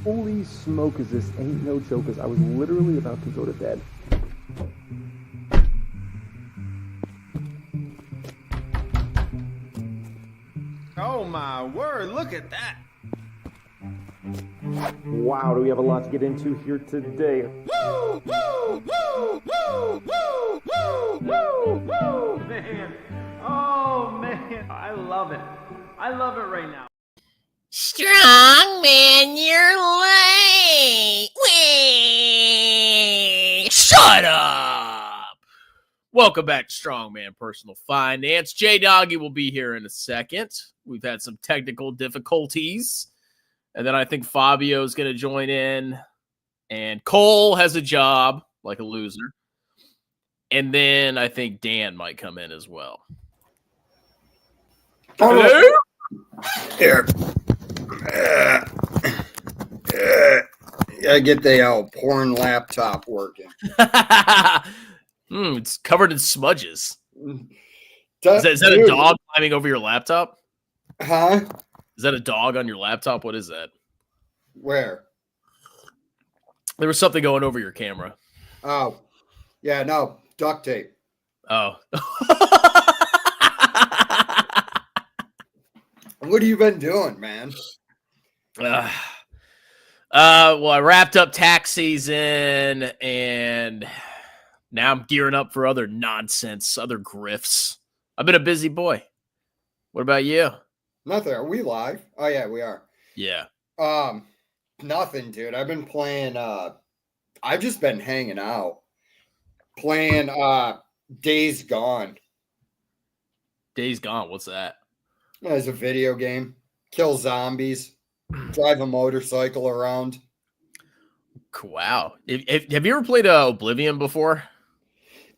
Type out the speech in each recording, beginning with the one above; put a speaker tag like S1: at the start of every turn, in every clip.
S1: Holy smoke, is this ain't no joke, as I was literally about to go to bed.
S2: Oh my word, look at that.
S1: Wow, do we have a lot to get into here today.
S2: Woo, woo, woo, woo, woo, woo, woo, woo. Man, oh man, I love it. I love it right now.
S3: Strong man, you're late. Wait, shut up. Welcome back to Strong Man Personal Finance. J Doggy will be here in a second. We've had some technical difficulties. And then I think Fabio's going to join in. And Cole has a job, like a loser. And then I think Dan might come in as well. Hello?
S4: Here. Gotta get the porn laptop working.
S3: It's covered in smudges.
S4: Is
S3: that a dog climbing over your laptop?
S4: Huh?
S3: Is that a dog on your laptop? What is that?
S4: Where?
S3: There was something going over your camera.
S4: Oh. Yeah, no. Duct tape.
S3: Oh.
S4: What have you been doing, man?
S3: Well, I wrapped up tax season, and now I'm gearing up for other nonsense, other grifts. I've been a busy boy. What about you?
S4: Nothing. Are we live? Oh yeah, we are.
S3: Yeah.
S4: Nothing, dude. I've been playing. I've just been hanging out, playing. Days Gone.
S3: Days Gone. What's that?
S4: It's a video game. Kill zombies. Drive a motorcycle around.
S3: Wow. Have you ever played Oblivion before?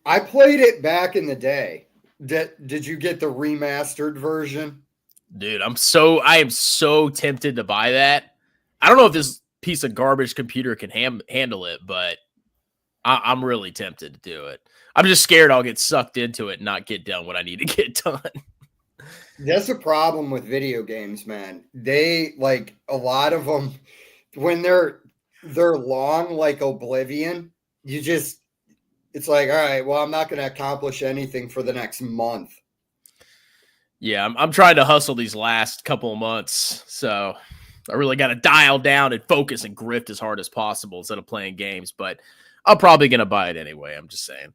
S4: I played it back in the day. Did you get the remastered version?
S3: Dude, I am so tempted to buy that. I don't know if this piece of garbage computer can handle it, but I'm really tempted to do it. I'm just scared I'll get sucked into it and not get done what I need to get done.
S4: That's a problem with video games, man. They like a lot of them when they're long, like Oblivion. It's like, all right, well, I'm not going to accomplish anything for the next month.
S3: Yeah, I'm trying to hustle these last couple of months, so I really got to dial down and focus and grift as hard as possible instead of playing games. But I'm probably going to buy it anyway. I'm just saying.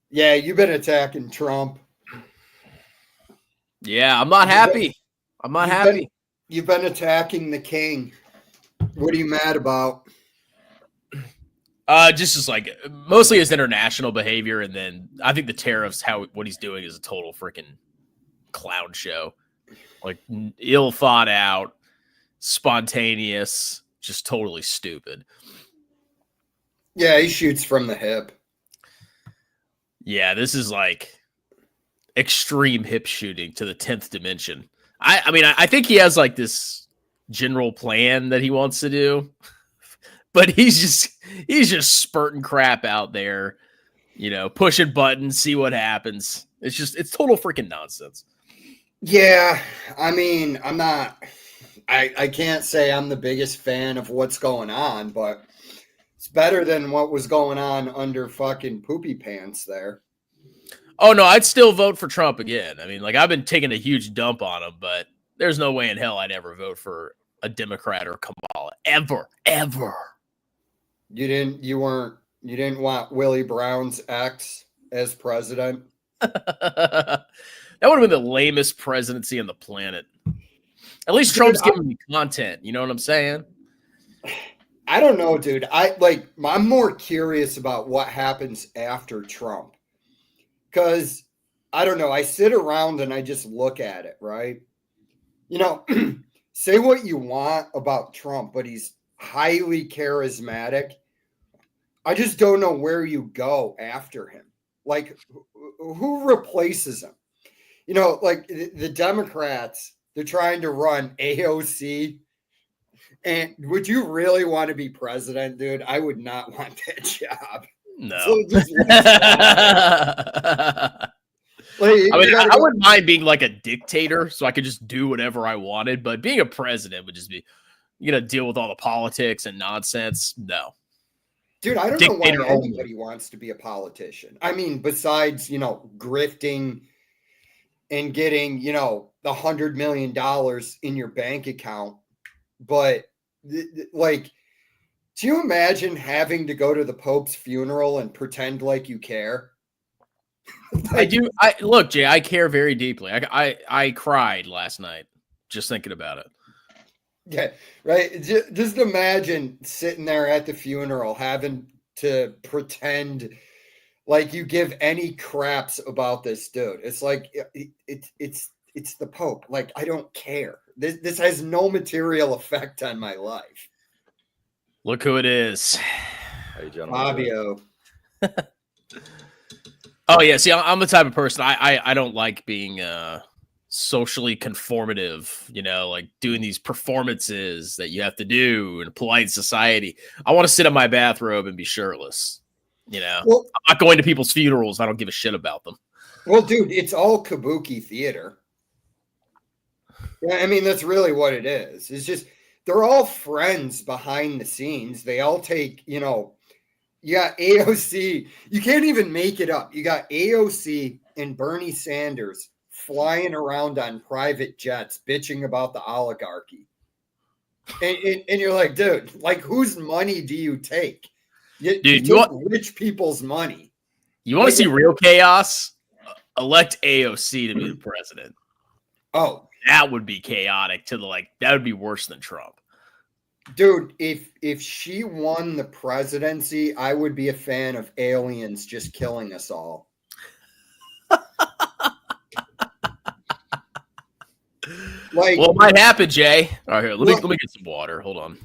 S4: Yeah, you've been attacking Trump.
S3: Yeah, I'm not happy. I'm not happy.
S4: You've been attacking the king. What are you mad about?
S3: Just like mostly his international behavior, and then I think the tariffs, what he's doing is a total freaking clown show. Like ill thought out, spontaneous, just totally stupid.
S4: Yeah, he shoots from the hip.
S3: Yeah, this is like extreme hip shooting to the 10th dimension. I mean, I think he has like this general plan that he wants to do, but he's just spurting crap out there, pushing buttons, see what happens. It's total freaking nonsense.
S4: Yeah, I mean, I can't say I'm the biggest fan of what's going on, but it's better than what was going on under fucking poopy pants there.
S3: Oh, no, I'd still vote for Trump again. I mean, like, I've been taking a huge dump on him, but there's no way in hell I'd ever vote for a Democrat or Kamala. Ever.
S4: You didn't want Willie Brown's ex as president?
S3: That would have been the lamest presidency on the planet. At least Trump's giving me content. You know what I'm saying?
S4: I don't know, dude. I'm more curious about what happens after Trump. Because, I don't know, I sit around and I just look at it, right? Say what you want about Trump, but he's highly charismatic. I just don't know where you go after him. Like, who replaces him? Like the Democrats, they're trying to run AOC. And would you really want to be president, dude? I would not want that job.
S3: No.
S4: So
S3: I wouldn't mind being like a dictator so I could just do whatever I wanted, but being a president would just be, You got to deal with all the politics and nonsense. No.
S4: Dude, I don't know why
S3: Dictator only.
S4: anybody wants to be a politician. I mean, besides, grifting and getting, the $100 million in your bank account. But like, do you imagine having to go to the Pope's funeral and pretend like you care?
S3: I do. Look, Jay, I care very deeply. I cried last night just thinking about it.
S4: Yeah, right. Just imagine sitting there at the funeral having to pretend like you give any craps about this dude. It's like it's the Pope. Like, I don't care. This has no material effect on my life.
S3: Look who it is.
S5: How you gentlemen doing?
S4: Fabio.
S3: Oh yeah, see, I'm the type of person I don't like being socially conformative, like doing these performances that you have to do in a polite society. I want to sit in my bathrobe and be shirtless.
S4: Well,
S3: I'm not going to people's funerals. I don't give a shit about them.
S4: Well, dude, it's all kabuki theater. Yeah, I mean, that's really what it is. It's just they're all friends behind the scenes. They all take, you got AOC. You can't even make it up. You got AOC and Bernie Sanders flying around on private jets, bitching about the oligarchy. And you're like, dude, like, whose money do you take? You take rich people's money.
S3: You want to see real chaos? Elect AOC to be the president.
S4: Oh,
S3: that would be chaotic that would be worse than Trump.
S4: Dude, if she won the presidency, I would be a fan of aliens just killing us all.
S3: Well, it might happen, Jay. All right, here, let me get some water. Hold on.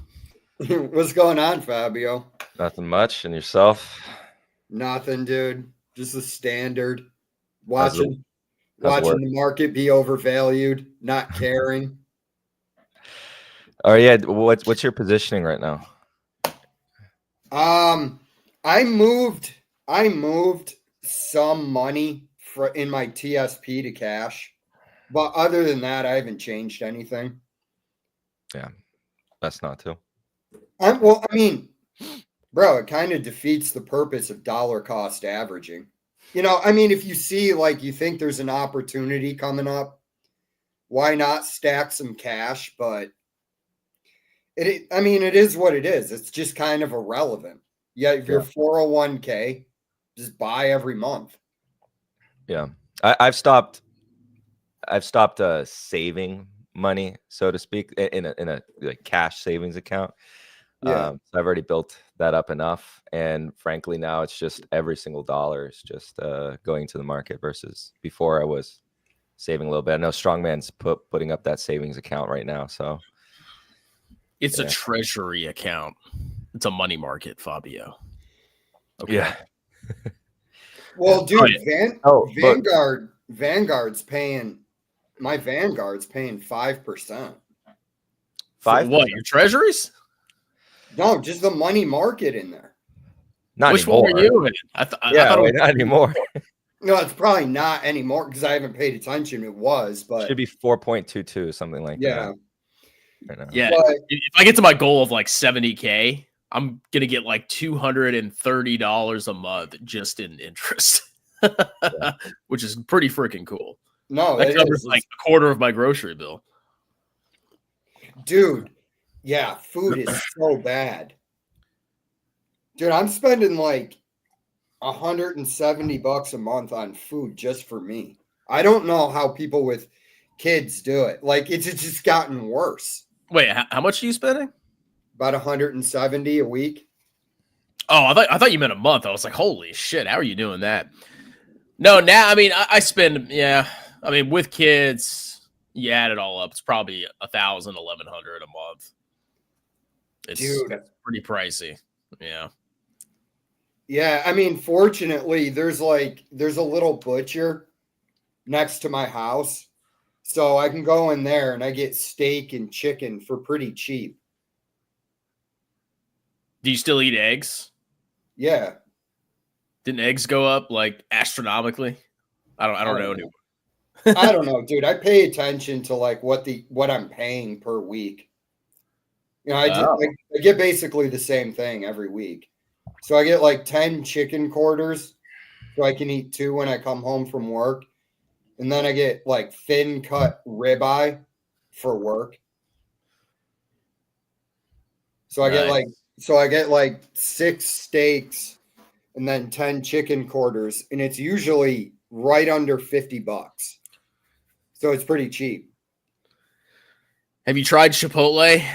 S4: What's going on, Fabio?
S5: Nothing much. And yourself?
S4: Nothing, dude. Just the standard. Watching the market be overvalued, not caring.
S5: Oh yeah, what's your positioning right now?
S4: I moved some money in my TSP to cash, but other than that, I haven't changed anything.
S5: Yeah, that's not to.
S4: Well, I mean, bro, it kind of defeats the purpose of dollar cost averaging. I mean, if you see you think there's an opportunity coming up, why not stack some cash? But it is what it is. It's just kind of irrelevant. Yeah, if your 401k, just buy every month.
S5: Yeah, I've stopped saving money, so to speak, in a cash savings account.
S4: Yeah.
S5: So I've already built that up enough, and frankly, now it's just every single dollar is just going to the market versus before I was saving a little bit. I know Strongman's putting up that savings account right now, so
S3: it's a Treasury account. It's a money market, Fabio. Okay.
S5: Yeah.
S4: Well, dude, Vanguard's paying. My Vanguard's paying 5%.
S3: What? Your Treasuries?
S4: No, just the money market in there.
S5: Not
S3: Which
S5: anymore.
S3: one are you in? I thought
S5: not anymore.
S4: No, it's probably not anymore because I haven't paid attention. It was, but
S5: it should be 4.22, something like that.
S3: Yeah. But if I get to my goal of like 70K, I'm gonna get like $230 a month just in interest, which is pretty freaking cool.
S4: No,
S3: that covers like a quarter of my grocery bill.
S4: Dude, yeah, food is so bad. Dude, I'm spending like $170 a month on food just for me. I don't know how people with kids do it. Like, it's just gotten worse.
S3: Wait, how much are you spending?
S4: About 170 a week.
S3: Oh, I thought you meant a month. I was like, holy shit, how are you doing that? No, now I spend, I mean, with kids, you add it all up, it's probably $1,000, $1,100 a month. It's pretty pricey. Yeah.
S4: Yeah, I mean, fortunately, there's a little butcher next to my house. So I can go in there and I get steak and chicken for pretty cheap.
S3: Do you still eat eggs?
S4: Yeah.
S3: Didn't eggs go up like astronomically? I don't know anymore.
S4: I don't know, dude. I pay attention to like what I'm paying per week. You know, I get basically the same thing every week. So I get like 10 chicken quarters so I can eat 2 when I come home from work. And then I get like thin cut ribeye for work. So I get like 6 steaks and then 10 chicken quarters, and it's usually right under $50. So it's pretty cheap.
S3: Have you tried Chipotle?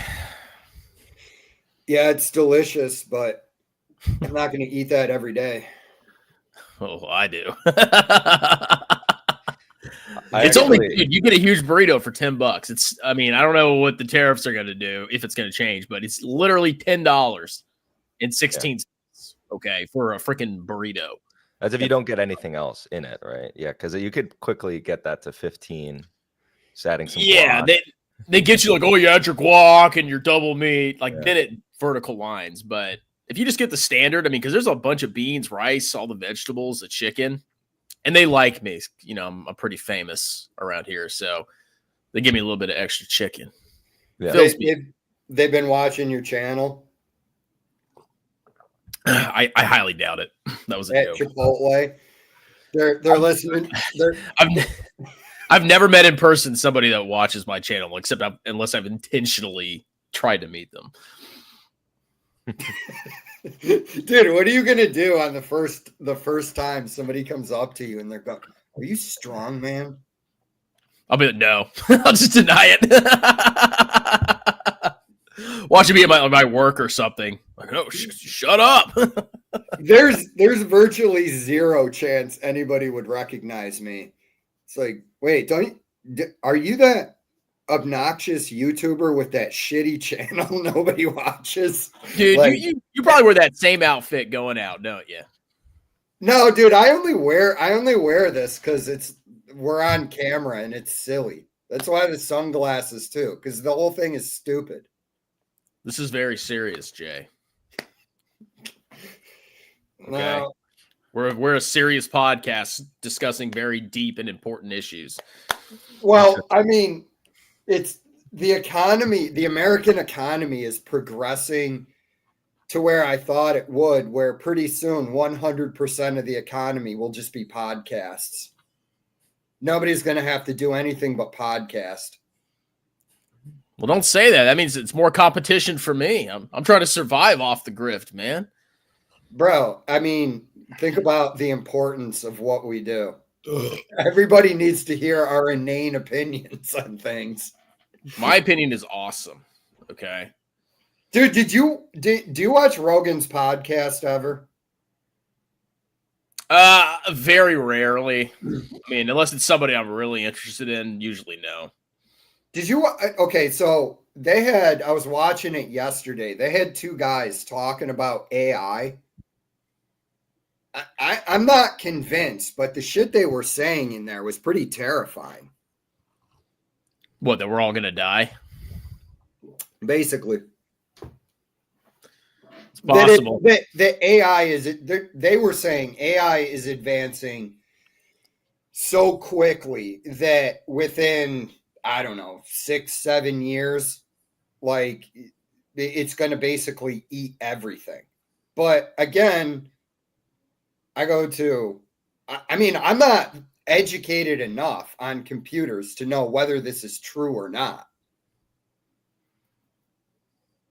S4: Yeah, it's delicious, but I'm not going to eat that every day.
S3: Oh, I do.
S5: Dude,
S3: you get a huge burrito for $10. It's, I mean, I don't know what the tariffs are going to do, if it's going to change, but it's literally $10.16. Okay, for a freaking burrito.
S5: As if you don't get anything else in it, right? Yeah, because you could quickly get that to 15, just adding some guac.
S3: They get you like, oh, you add your guac and your double meat, like then it vertical lines. But if you just get the standard, I mean, because there's a bunch of beans, rice, all the vegetables, the chicken, and they like me. You know, I'm pretty famous around here, so they give me a little bit of extra chicken.
S5: Yeah.
S4: They've been watching your channel.
S3: I highly doubt it. That was a joke.
S4: Chipotle. They're listening.
S3: I've never met in person somebody that watches my channel, unless I've intentionally tried to meet them.
S4: Dude, what are you gonna do on the first time somebody comes up to you and they're going, "Are you strong, man?"
S3: I'll be like, no. I'll just deny it. Watching me at my work or something. Like, oh, shut up.
S4: There's virtually zero chance anybody would recognize me. It's like, wait, are you that obnoxious YouTuber with that shitty channel nobody watches?
S3: Dude,
S4: like,
S3: you probably wear that same outfit going out, don't you?
S4: No, dude, I only wear this because we're on camera and it's silly. That's why the sunglasses too, because the whole thing is stupid.
S3: This is very serious, Jay. Okay.
S4: No.
S3: We're a serious podcast discussing very deep and important issues.
S4: Well, I mean, it's the economy, the American economy is progressing to where I thought it would, where pretty soon 100% of the economy will just be podcasts. Nobody's going to have to do anything but podcast.
S3: Well, don't say that. That means it's more competition for me. I'm trying to survive off the grift, man.
S4: Bro, I mean, think about the importance of what we do. Everybody needs to hear our inane opinions on things.
S3: My opinion is awesome. Okay.
S4: Dude, do you watch Rogan's podcast ever?
S3: Very rarely. I mean, unless it's somebody I'm really interested in, usually no.
S4: Did you? Okay, so I was watching it yesterday. They had 2 guys talking about AI. I'm not convinced, but the shit they were saying in there was pretty terrifying.
S3: What, that we're all going to die?
S4: Basically.
S3: It's possible.
S4: That AI they were saying AI is advancing so quickly that within, I don't know, 6-7 years, like it's going to basically eat everything. But again, I mean, I'm not educated enough on computers to know whether this is true or not.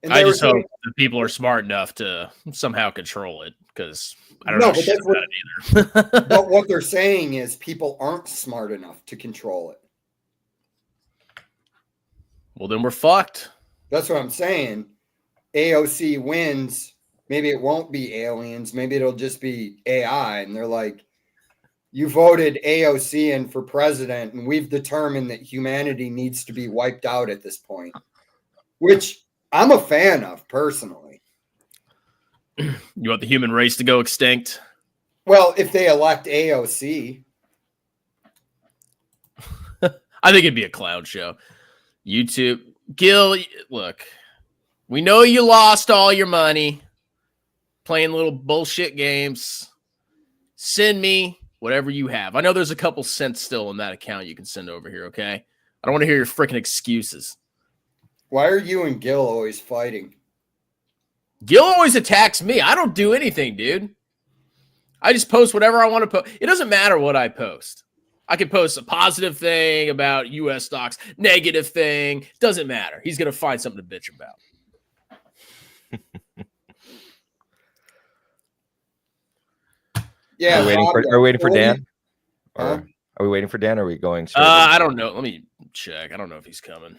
S4: And
S3: I just hope that people are smart enough to somehow control it, because I don't know shit about it either.
S4: But what they're saying is people aren't smart enough to control it.
S3: Well, then we're fucked.
S4: That's what I'm saying. AOC wins. Maybe it won't be aliens. Maybe it'll just be AI. And they're like, you voted AOC in for president, and we've determined that humanity needs to be wiped out at this point, which I'm a fan of personally.
S3: You want the human race to go extinct?
S4: Well, if they elect AOC.
S3: I think it'd be a clown show. YouTube. Gil, look, we know you lost all your money playing little bullshit games. Send me whatever you have. I know there's a couple cents still in that account you can send over here, okay? I don't want to hear your freaking excuses.
S4: Why are you and Gil always fighting?
S3: Gil always attacks me. I don't do anything, dude. I just post whatever I want to post. It doesn't matter what I post. I can post a positive thing about U.S. stocks, negative thing. Doesn't matter. He's going to find something to bitch about.
S4: Yeah,
S5: Are we waiting for Dan?
S4: Huh?
S5: Are we waiting for Dan? Or are we going straight?
S3: I don't know. Let me check. I don't know if he's coming.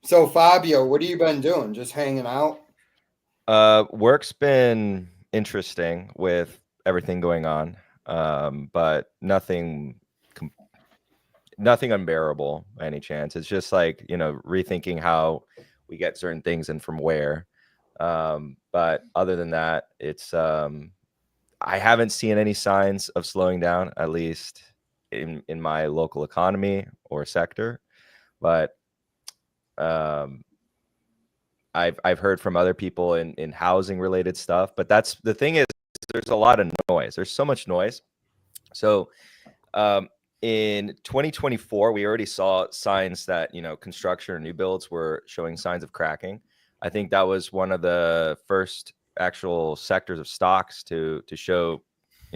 S4: So Fabio, what have you been doing? Just hanging out?
S5: Work's been interesting with everything going on, but nothing unbearable by any chance. It's just like, rethinking how we get certain things and from where. But other than that, it's I haven't seen any signs of slowing down, at least in my local economy or sector. But I've heard from other people in housing related stuff. But that's the thing is, there's a lot of noise. There's so much noise. So in 2024, we already saw signs that, construction or new builds were showing signs of cracking. I think that was one of the first actual sectors of stocks to show,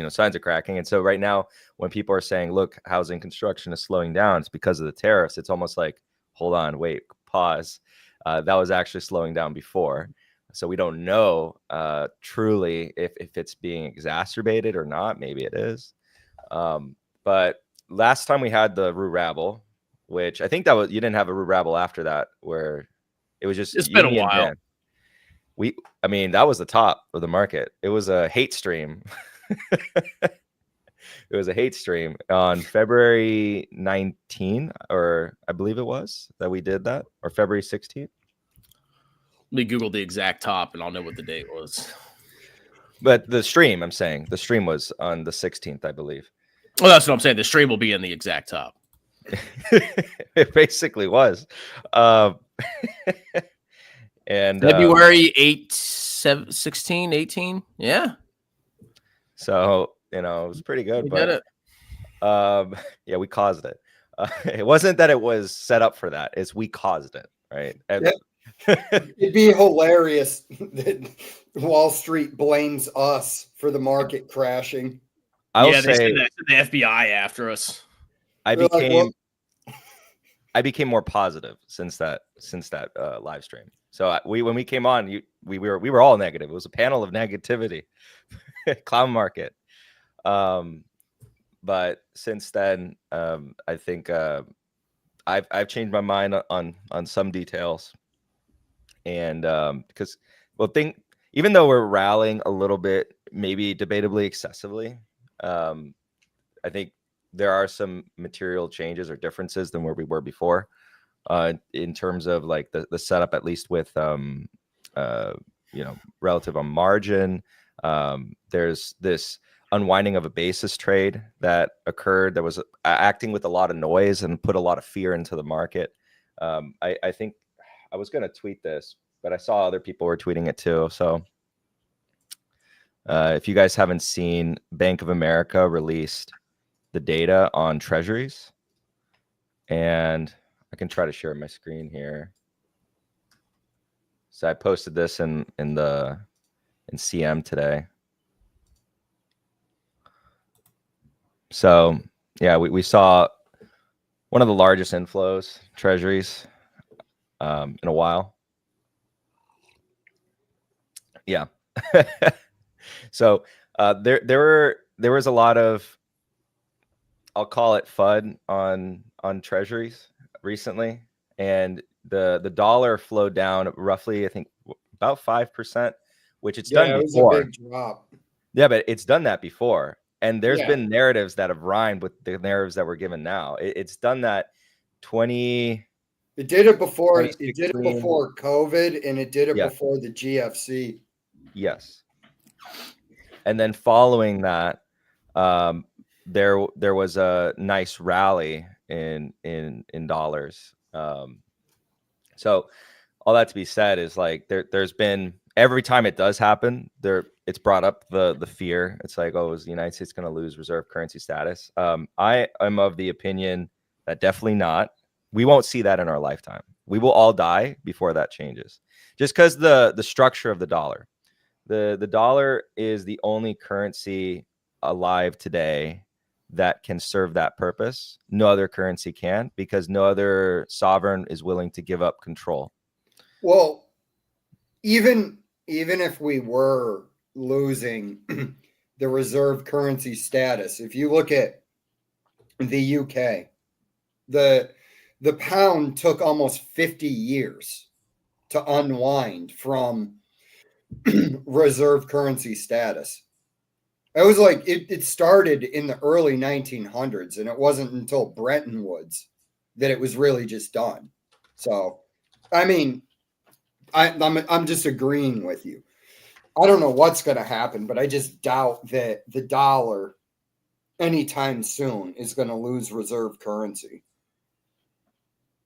S5: signs of cracking. And so right now, when people are saying, look, housing construction is slowing down, it's because of the tariffs. It's almost like, hold on, wait, pause. That was actually slowing down before. So we don't know truly if it's being exacerbated or not. Maybe it is. But last time we had the REUU Rabble, which I think you didn't have a REUU Rabble after that, where it was just,
S3: it's been a while.
S5: That was the top of the market. It was a hate stream. It was a hate stream on February 19, or I believe it was that we did that, or February 16th.
S3: Let me Google the exact top and I'll know what the date was.
S5: But the stream was on the 16th, I believe.
S3: Well, that's what I'm saying. The stream will be in the exact top.
S5: It basically was. And
S3: February 8, 16, 18. Yeah.
S5: So, it was pretty good.
S3: We
S5: but
S3: did it.
S5: Yeah, we caused it. It wasn't that it was set up for that. It's we caused it, right? And
S4: it'd be hilarious that Wall Street blames us for the market crashing.
S3: They sent the FBI after us.
S5: I became more positive since that live stream. So when we came on, we were all negative. It was a panel of negativity, clown market. But since then, I think I've changed my mind on some details, and because even though we're rallying a little bit, maybe debatably excessively, I think there are some material changes or differences than where we were before, in terms of like the setup, at least with relative on margin. There's this unwinding of a basis trade that occurred that was acting with a lot of noise and put a lot of fear into the market. I think I was going to tweet this, but I saw other people were tweeting it too. So if you guys haven't seen, Bank of America released the data on treasuries, and I can try to share my screen here. So I posted this in CM today. So yeah, we saw one of the largest inflows treasuries in a while. Yeah. So there was a lot of, I'll call it FUD on treasuries recently, and the dollar flowed down roughly, I think, about 5%, which it's done before.
S4: It was a big drop.
S5: Yeah, but it's done that before. And there's been narratives that have rhymed with the narratives that we're given now. It's done that 20.
S4: It did it before. It did it before COVID, and it did it before the GFC.
S5: Yes. And then following that, there was a nice rally in dollars. So all that to be said is like there's been, every time it does happen, it's brought up the fear. It's like, oh, is the United States going to lose reserve currency status? I am of the opinion that definitely not. We won't see that in our lifetime. We will all die before that changes. Just because the structure of the dollar. The dollar is the only currency alive today that can serve that purpose. No other currency can, because no other sovereign is willing to give up control.
S4: Well, even if we were losing the reserve currency status, if you look at the UK, the pound took almost 50 years to unwind from reserve currency status. It was like it started in the early 1900s, and it wasn't until Bretton Woods that it was really just done. So, I mean, I'm just agreeing with you. I don't know what's going to happen, but I just doubt that the dollar anytime soon is going to lose reserve currency.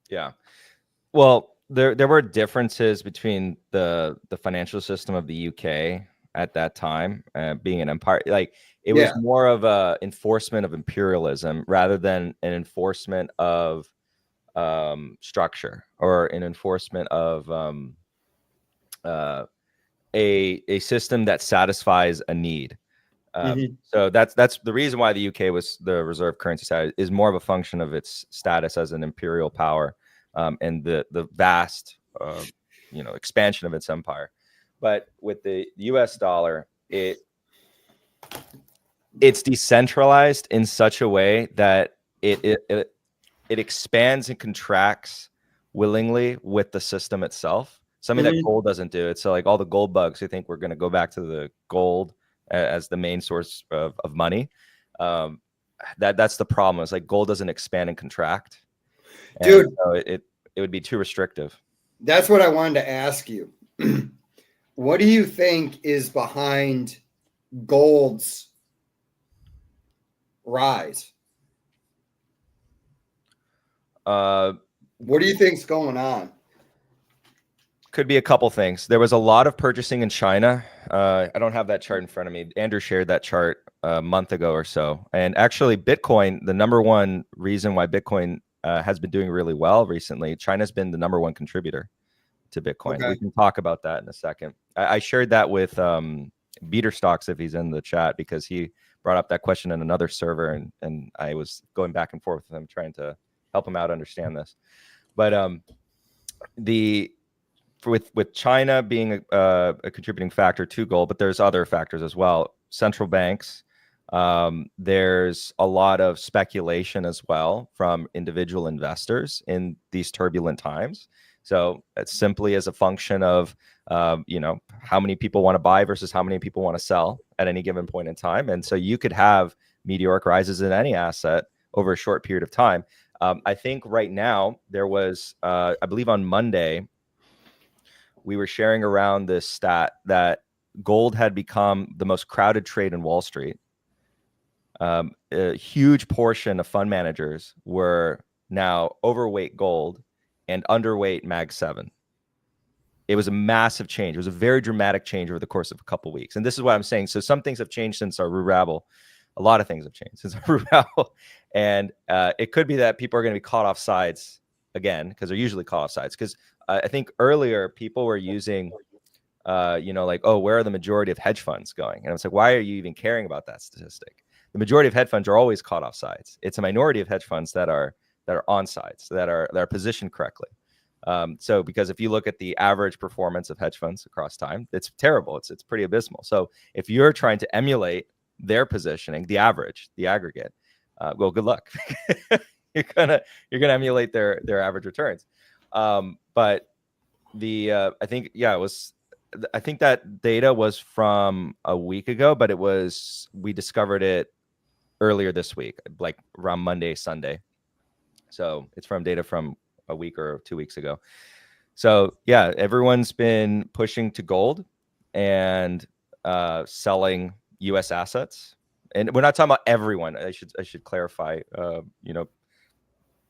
S5: Yeah. Well, there were differences between the financial system of the UK at that time, being an empire. Like, it was more of a enforcement of imperialism rather than an enforcement of structure, or an enforcement of a system that satisfies a need. So that's the reason why the UK was the reserve currency status, is more of a function of its status as an imperial power, and the vast expansion of its empire. But with the US dollar, it's decentralized in such a way that it expands and contracts willingly with the system itself. Something that gold doesn't do. It's so, like, all the gold bugs who think we're going to go back to the gold as the main source of money. That's the problem. It's like gold doesn't expand and contract.
S4: Dude,
S5: so it would be too restrictive.
S4: That's what I wanted to ask you. What do you think is behind gold's rise? What do you think's going on?
S5: Could be a couple things. There was a lot of purchasing in China. I don't have that chart in front of me. Andrew shared that chart a month ago or so. And actually, Bitcoin, the number one reason why Bitcoin has been doing really well recently, China's been the number one contributor to Bitcoin. Okay. We can talk about that in a second. I shared that with Beater Stocks, if he's in the chat, because he brought up that question in another server, and I was going back and forth with him, trying to help him out understand this. But with China being a contributing factor to gold, but there's other factors as well. Central banks, there's a lot of speculation as well from individual investors in these turbulent times. So it's simply as a function of how many people want to buy versus how many people want to sell at any given point in time. And so you could have meteoric rises in any asset over a short period of time. I think right now there was, I believe on Monday, we were sharing around this stat that gold had become the most crowded trade in Wall Street. A huge portion of fund managers were now overweight gold and underweight Mag 7. It was a massive change. It was a very dramatic change over the course of a couple of weeks. And this is what I'm saying. So some things have changed since our REUU Rabble. A lot of things have changed since our REUU Rabble. And it could be that people are going to be caught off sides again, because they're usually caught off sides. Because I think earlier people were using, like, oh, where are the majority of hedge funds going? And it's like, why are you even caring about that statistic? The majority of hedge funds are always caught off sides. It's a minority of hedge funds that are on sides, that are positioned correctly. So because if you look at the average performance of hedge funds across time, it's terrible. It's pretty abysmal. So if you're trying to emulate their positioning, the average, the aggregate, well, good luck. you're gonna emulate their average returns. But I think that data was from a week ago, but we discovered it earlier this week, like around Monday, Sunday. So it's from data from a week or 2 weeks ago. So yeah, everyone's been pushing to gold and selling U.S. assets. And we're not talking about everyone. I should clarify,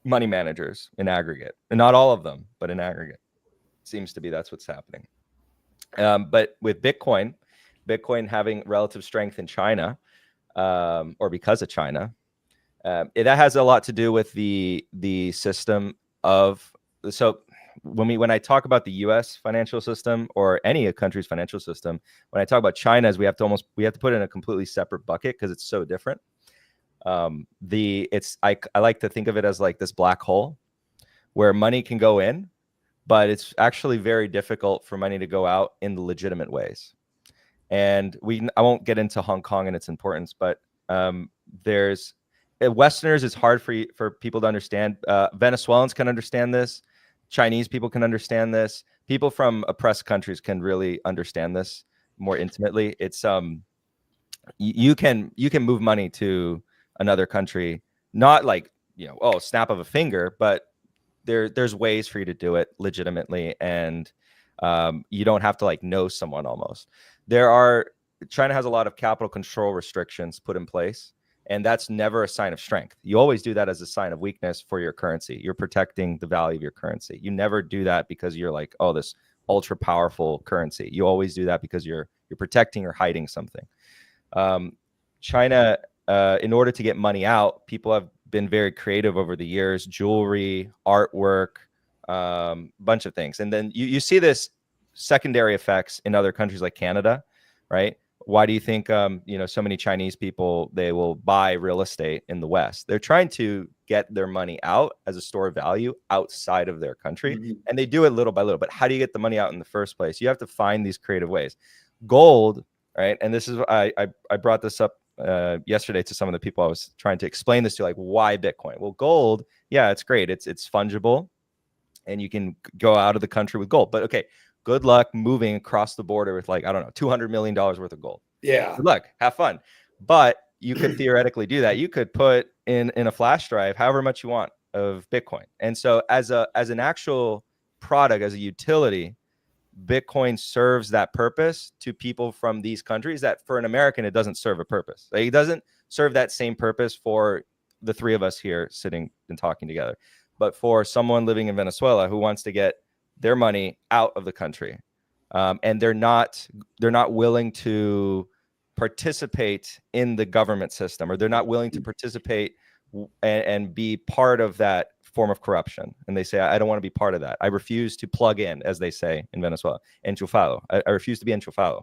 S5: money managers in aggregate, and not all of them, but in aggregate. Seems to be that's what's happening. But with Bitcoin having relative strength in China, or because of China, that has a lot to do with the system of. So when I talk about the U.S. financial system or any country's financial system, when I talk about China's, we have to put it in a completely separate bucket because it's so different. I like to think of it as like this black hole where money can go in, but it's actually very difficult for money to go out in the legitimate ways. And I won't get into Hong Kong and its importance, but there's Westerners. It's hard for people to understand. Venezuelans can understand this. Chinese people can understand this. People from oppressed countries can really understand this more intimately. It's you can move money to another country, not like snap of a finger, but there's ways for you to do it legitimately, and you don't have to like know someone. Almost China has a lot of capital control restrictions put in place, and that's never a sign of strength. You always do that as a sign of weakness for your currency. You're protecting the value of your currency. You never do that because you're like, oh, this ultra powerful currency. You always do that because you're protecting or hiding something. China, in order to get money out, people have been very creative over the years: jewelry, artwork, bunch of things. And then you see this secondary effects in other countries like Canada, right? Why do you think so many Chinese people, they will buy real estate in the West? They're trying to get their money out as a store of value outside of their country, and they do it little by little. But how do you get the money out in the first place? You have to find these creative ways. Gold, right? And this is I brought this up yesterday to some of the people I was trying to explain this to, like, why Bitcoin? Well, gold, yeah, it's great. It's fungible, and you can go out of the country with gold. But okay, good luck moving across the border with, like, I don't know, $200 million worth of gold.
S4: Yeah.
S5: Good luck. Have fun. But you could theoretically do that. You could put in a flash drive however much you want of Bitcoin. And so as an actual product, as a utility, Bitcoin serves that purpose to people from these countries that for an American, it doesn't serve a purpose. Like, it doesn't serve that same purpose for the three of us here sitting and talking together. But for someone living in Venezuela who wants to get their money out of the country, and they're not willing to participate in the government system, or they're not willing to participate and be part of that form of corruption. And they say, I don't want to be part of that. I refuse to plug in, as they say in Venezuela, enchufado. I refuse to be enchufado.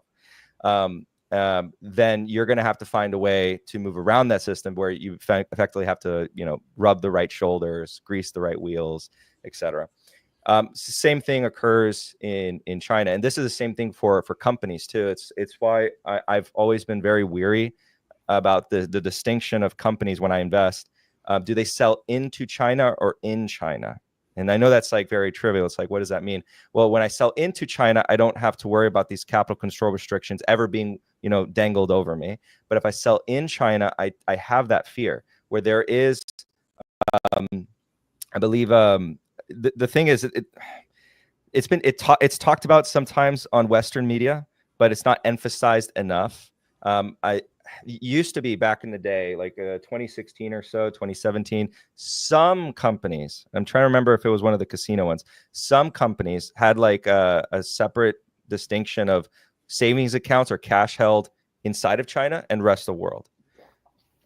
S5: Then you're going to have to find a way to move around that system where you effectively have to, rub the right shoulders, grease the right wheels, etc. Same thing occurs in China, and this is the same thing for companies too. It's why I've always been very weary about the distinction of companies when I invest. Do they sell into China or in China? And I know that's like very trivial. It's like, what does that mean? Well, when I sell into China, I don't have to worry about these capital control restrictions ever being, dangled over me. But if I sell in China, I have that fear where there is, I believe, the thing is, it's talked about sometimes on Western media, but it's not emphasized enough. Used to be back in the day, like 2016 or so, 2017, some companies, I'm trying to remember if it was one of the casino ones, some companies had like a separate distinction of savings accounts or cash held inside of China and rest of the world.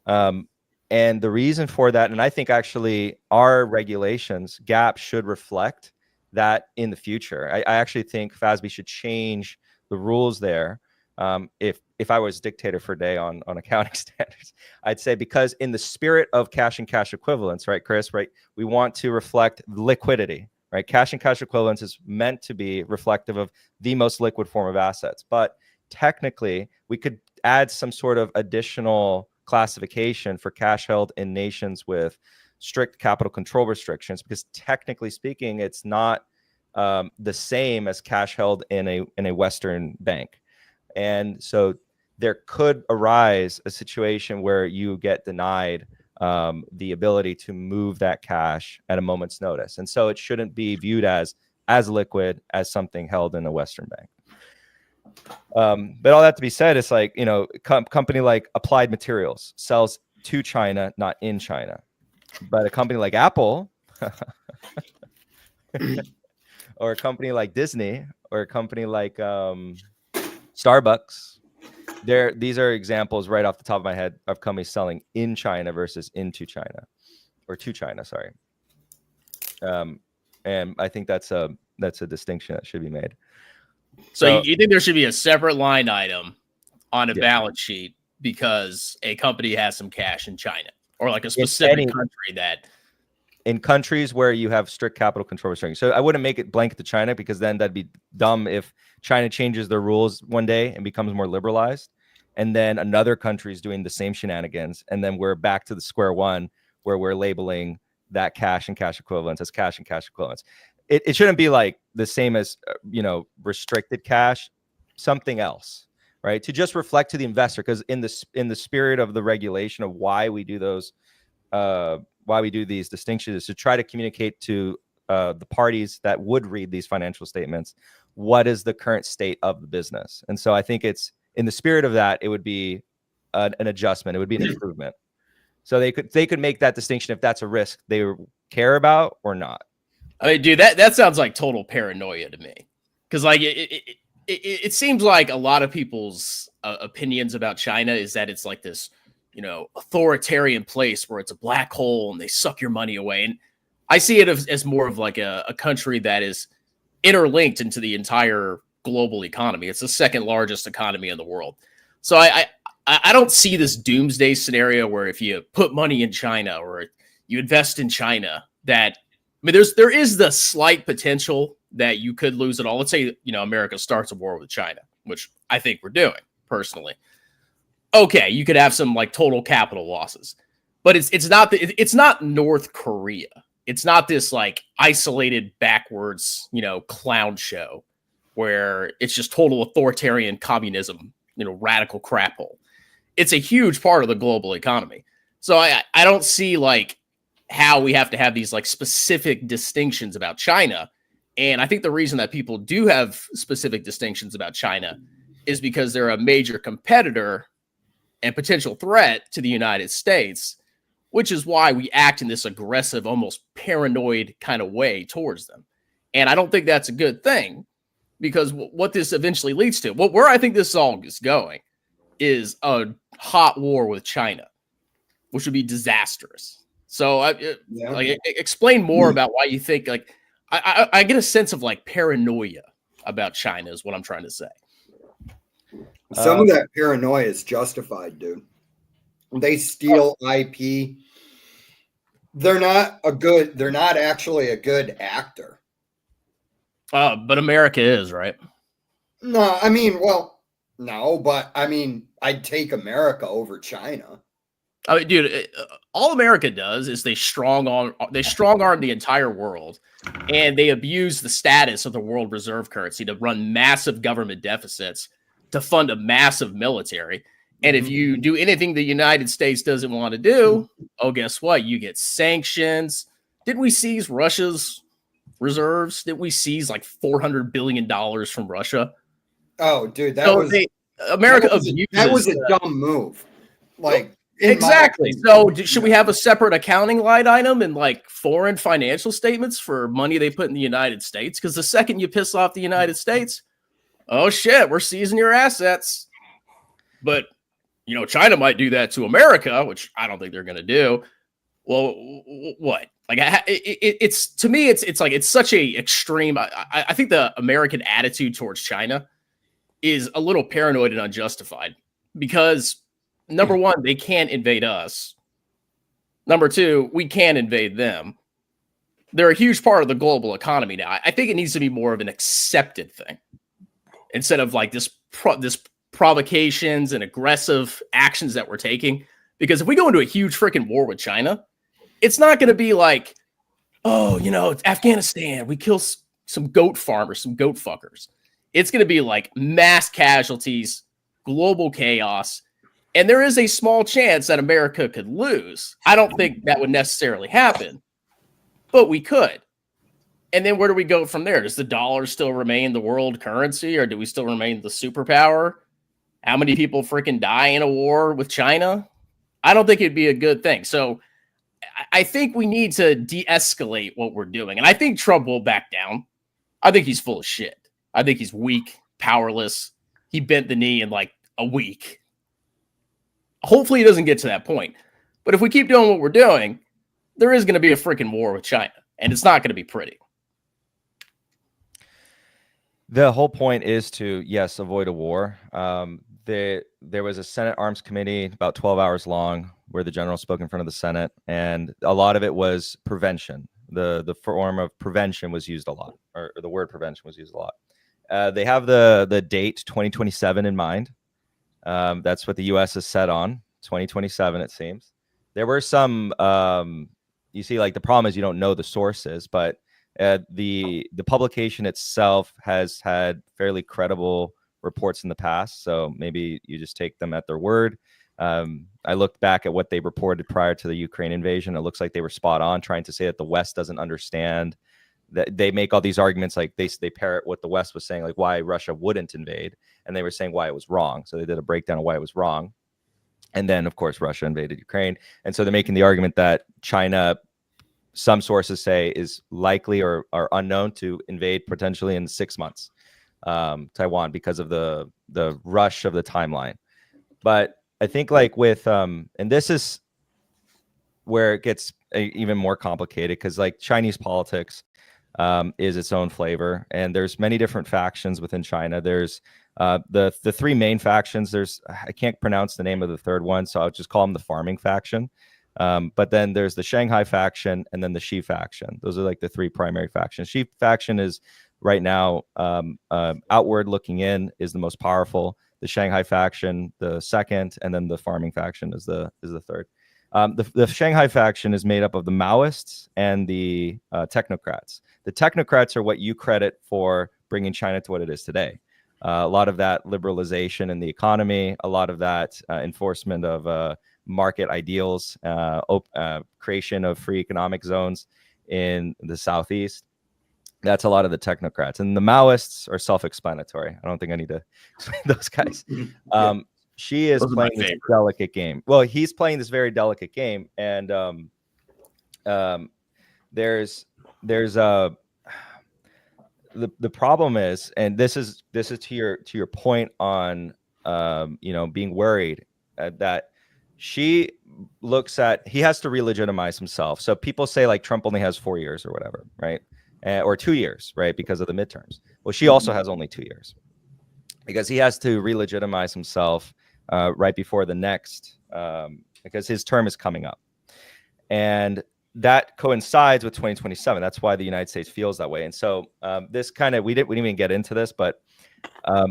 S5: And the reason for that, and I think actually our regulations, GAP, should reflect that in the future. I actually think FASB should change the rules there. If I was dictator for a day on accounting standards, I'd say, because in the spirit of cash and cash equivalents, right, Chris, right, we want to reflect liquidity, right? Cash and cash equivalents is meant to be reflective of the most liquid form of assets. But technically, we could add some sort of additional classification for cash held in nations with strict capital control restrictions, because technically speaking, it's not the same as cash held in a Western bank. And so there could arise a situation where you get denied the ability to move that cash at a moment's notice. And so it shouldn't be viewed as liquid as something held in a Western bank. But all that to be said, it's like, company like Applied Materials sells to China, not in China. But a company like Apple or a company like Disney or a company like Starbucks, these are examples right off the top of my head of companies selling in China versus into China, or to China, sorry. And I think that's a that's a distinction that should be made.
S3: So you think there should be a separate line item on a
S5: Yeah.
S3: balance sheet because a company has some cash in China, or like a specific country that
S5: in countries where you have strict capital control restrictions. So I wouldn't make it blanket to China, because then that'd be dumb if China changes their rules one day and becomes more liberalized, and then another country is doing the same shenanigans, and then we're back to the square one where we're labeling that cash and cash equivalents as cash and cash equivalents. It shouldn't be like the same as restricted cash, something else, right? To just reflect to the investor, because in the spirit of the regulation of why we do those, why we do these distinctions, is to try to communicate to the parties that would read these financial statements what is the current state of the business. And so I think it's in the spirit of that, it would be an adjustment. It would be an improvement. So they could make that distinction if that's a risk they care about or not.
S3: I mean, dude, that sounds like total paranoia to me, because like it seems like a lot of people's opinions about China is that it's like this, authoritarian place where it's a black hole and they suck your money away. And I see it as more of like a country that is interlinked into the entire global economy. It's the second largest economy in the world. So I don't see this doomsday scenario where if you put money in China or you invest in China, that there is the slight potential that you could lose it all. Let's say, America starts a war with China, which I think we're doing personally. Okay, you could have some like total capital losses, but it's not North Korea. It's not this like isolated backwards, clown show where it's just total authoritarian communism, radical crap hole. It's a huge part of the global economy. So I don't see like how we have to have these like specific distinctions about China. And I think the reason that people do have specific distinctions about China is because they're a major competitor and potential threat to the United States, which is why we act in this aggressive, almost paranoid kind of way towards them. And I don't think that's a good thing, because what this eventually leads to, where I think this all is going, is a hot war with China, which would be disastrous. So explain more about why you think, like, I get a sense of like paranoia about China is what I'm trying to say.
S4: Some of that paranoia is justified, dude. They steal IP. They're not actually a good actor.
S3: But America is, right?
S4: No, I mean, no, but I mean, I'd take America over China.
S3: I mean, dude, all America does is they strong arm the entire world, and they abuse the status of the world reserve currency to run massive government deficits to fund a massive military. And if you do anything the United States doesn't want to do, guess what? You get sanctions. Didn't we seize Russia's reserves? Didn't we seize like $400 billion from Russia?
S4: Oh, dude, that was a dumb move. Like,
S3: exactly. So should we have a separate accounting line item in like foreign financial statements for money they put in the United States? Because the second you piss off the United States, oh shit, we're seizing your assets. But China might do that to America, which I don't think they're going to do. Well, what? Like, it's to me, it's like it's such a extreme. I think the American attitude towards China is a little paranoid and unjustified, because number one, they can't invade us. Number two, we can't invade them. They're a huge part of the global economy now. I think it needs to be more of an accepted thing instead of like this provocations and aggressive actions that we're taking. Because if we go into a huge freaking war with China, it's not going to be like, it's Afghanistan, we kill some goat farmers, some goat fuckers. It's going to be like mass casualties, global chaos. And there is a small chance that America could lose. I don't think that would necessarily happen, but we could. And then where do we go from there? Does the dollar still remain the world currency, or do we still remain the superpower? How many people freaking die in a war with China? I don't think it'd be a good thing. So I think we need to de-escalate what we're doing. And I think Trump will back down. I think he's full of shit. I think he's weak, powerless. He bent the knee in like a week. Hopefully he doesn't get to that point. But if we keep doing what we're doing, there is going to be a freaking war with China. And it's not going to be pretty.
S5: The whole point is to, yes, avoid a war. There was a Senate Arms Committee about 12 hours long where the general spoke in front of the Senate, and a lot of it was prevention. The form of prevention was used a lot, or the word prevention was used a lot. They have the date 2027 in mind. That's what the U.S. is set on, 2027, it seems. There were some, you see, like the problem is you don't know the sources, but the publication itself has had fairly credible reports in the past, so maybe you just take them at their word. I looked back at what they reported prior to the Ukraine invasion. It looks like they were spot on, trying to say that the West doesn't understand. That they make all these arguments, like they parrot what the West was saying, like why Russia wouldn't invade, and they were saying why it was wrong. So they did a breakdown of why it was wrong, and then of course Russia invaded Ukraine, and so they're making the argument that China, some sources say, is likely or unknown to invade potentially in 6 months Taiwan because of the rush of the timeline. But I think like with and this is where it gets even more complicated, because like Chinese politics is its own flavor, and there's many different factions within China. There's the three main factions. I can't pronounce the name of the third one, so I'll just call them the farming faction. But then there's the Shanghai faction, and then the Xi faction. Those are like the three primary factions. Xi faction is right now outward looking in is the most powerful. The Shanghai faction, the second, and then the farming faction is the third. The Shanghai faction is made up of the Maoists and the technocrats. The technocrats are what you credit for bringing China to what it is today. A lot of that liberalization in the economy, a lot of that enforcement of market ideals, creation of free economic zones in the Southeast. That's a lot of the technocrats. And the Maoists are self-explanatory. I don't think I need to explain those guys. She is playing this delicate game. Well, he's playing this very delicate game, and there's the problem is, and this is to your point on being worried that she looks at, he has to re-legitimize himself. So people say like Trump only has 4 years or whatever, right? Or 2 years, right? Because of the midterms. Well, she also has only 2 years because he has to re-legitimize himself right before the next, because his term is coming up. And that coincides with 2027. That's why the United States feels that way. And so this kind of, we didn't even get into this, but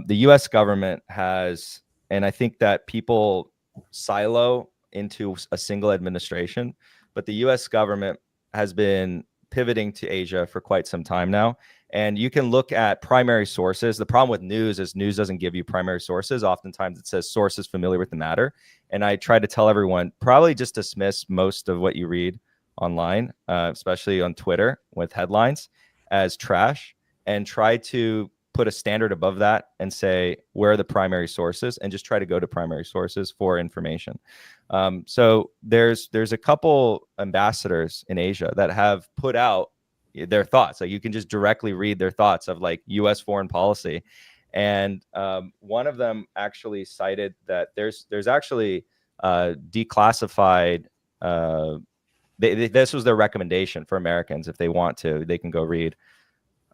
S5: the US government has, and I think that people silo into a single administration, but the US government has been pivoting to Asia for quite some time now. And you can look at primary sources. The problem with news is news doesn't give you primary sources. Oftentimes it says sources familiar with the matter. And I try to tell everyone, probably just dismiss most of what you read online, especially on Twitter with headlines, as trash, and try to put a standard above that and say, where are the primary sources, and just try to go to primary sources for information. So there's a couple ambassadors in Asia that have put out their thoughts. Like you can just directly read their thoughts of like U.S. foreign policy. And one of them actually cited that there's actually declassified, this was their recommendation for Americans. If they want to, they can go read.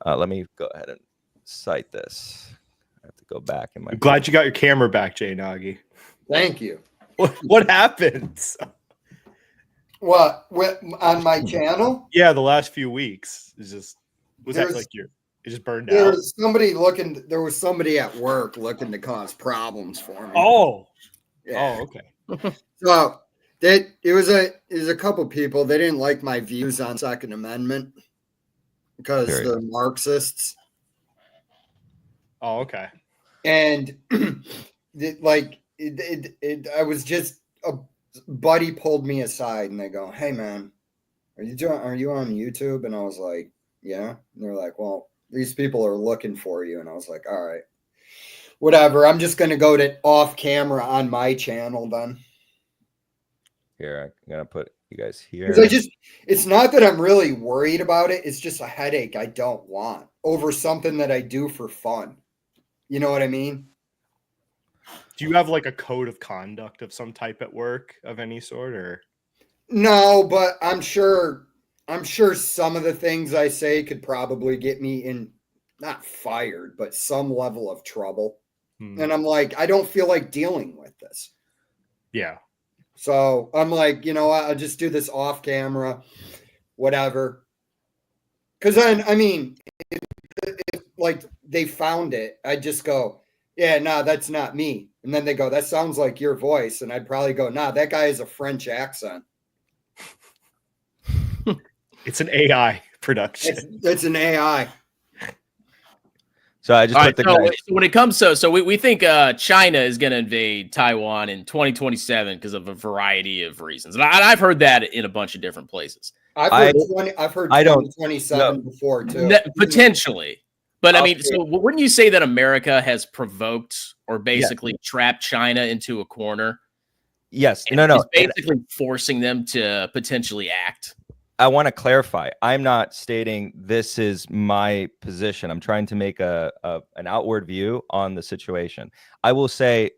S5: Let me go ahead and cite this. I have to go back in my.
S6: I'm glad you got your camera back, Jay Nagy.
S4: Thank you.
S6: What happened?
S4: What on my channel?
S6: Yeah, the last few weeks is just that like it just burned out.
S4: There was somebody at work looking to cause problems for me.
S6: Oh,
S4: yeah.
S6: Oh, okay.
S4: So it was a couple people. They didn't like my views on Second Amendment because they're Marxists.
S6: Oh, okay.
S4: And I was just a buddy pulled me aside and they go, "Hey man, are you on YouTube?" And I was like, "Yeah." And they're like, "Well, these people are looking for you." And I was like, "All right, whatever. I'm just gonna go to off camera on my channel then."
S5: Here, I'm gonna put you guys here.
S4: Because it's not that I'm really worried about it. It's just a headache I don't want over something that I do for fun. You know what I mean?
S6: Do you have like a code of conduct of some type at work of any sort, or?
S4: No, but I'm sure some of the things I say could probably get me not fired, but some level of trouble.
S6: Hmm.
S4: And I'm like, I don't feel like dealing with this.
S6: Yeah.
S4: So I'm like, I'll just do this off camera, whatever. Because then, I mean, if like they found it, I'd just go, yeah, no, that's not me. And then they go, that sounds like your voice. And I'd probably go, nah, that guy has a French accent.
S6: It's an AI production.
S4: It's an AI.
S5: So I just
S3: All
S5: put
S3: right,
S5: the guy.
S3: so when it comes so we think China is going to invade Taiwan in 2027 because of a variety of reasons, and I've heard that in a bunch of different places.
S4: I've heard
S5: I don't
S4: 2027 before too.
S3: Potentially, but I
S5: I'll
S3: mean,
S5: say-
S3: so wouldn't you say that America has provoked or basically trapped China into a corner?
S5: Yes.
S3: And
S5: No.
S3: is basically forcing them to potentially act.
S5: I want to clarify. I'm not stating this is my position. I'm trying to make an outward view on the situation. I will say,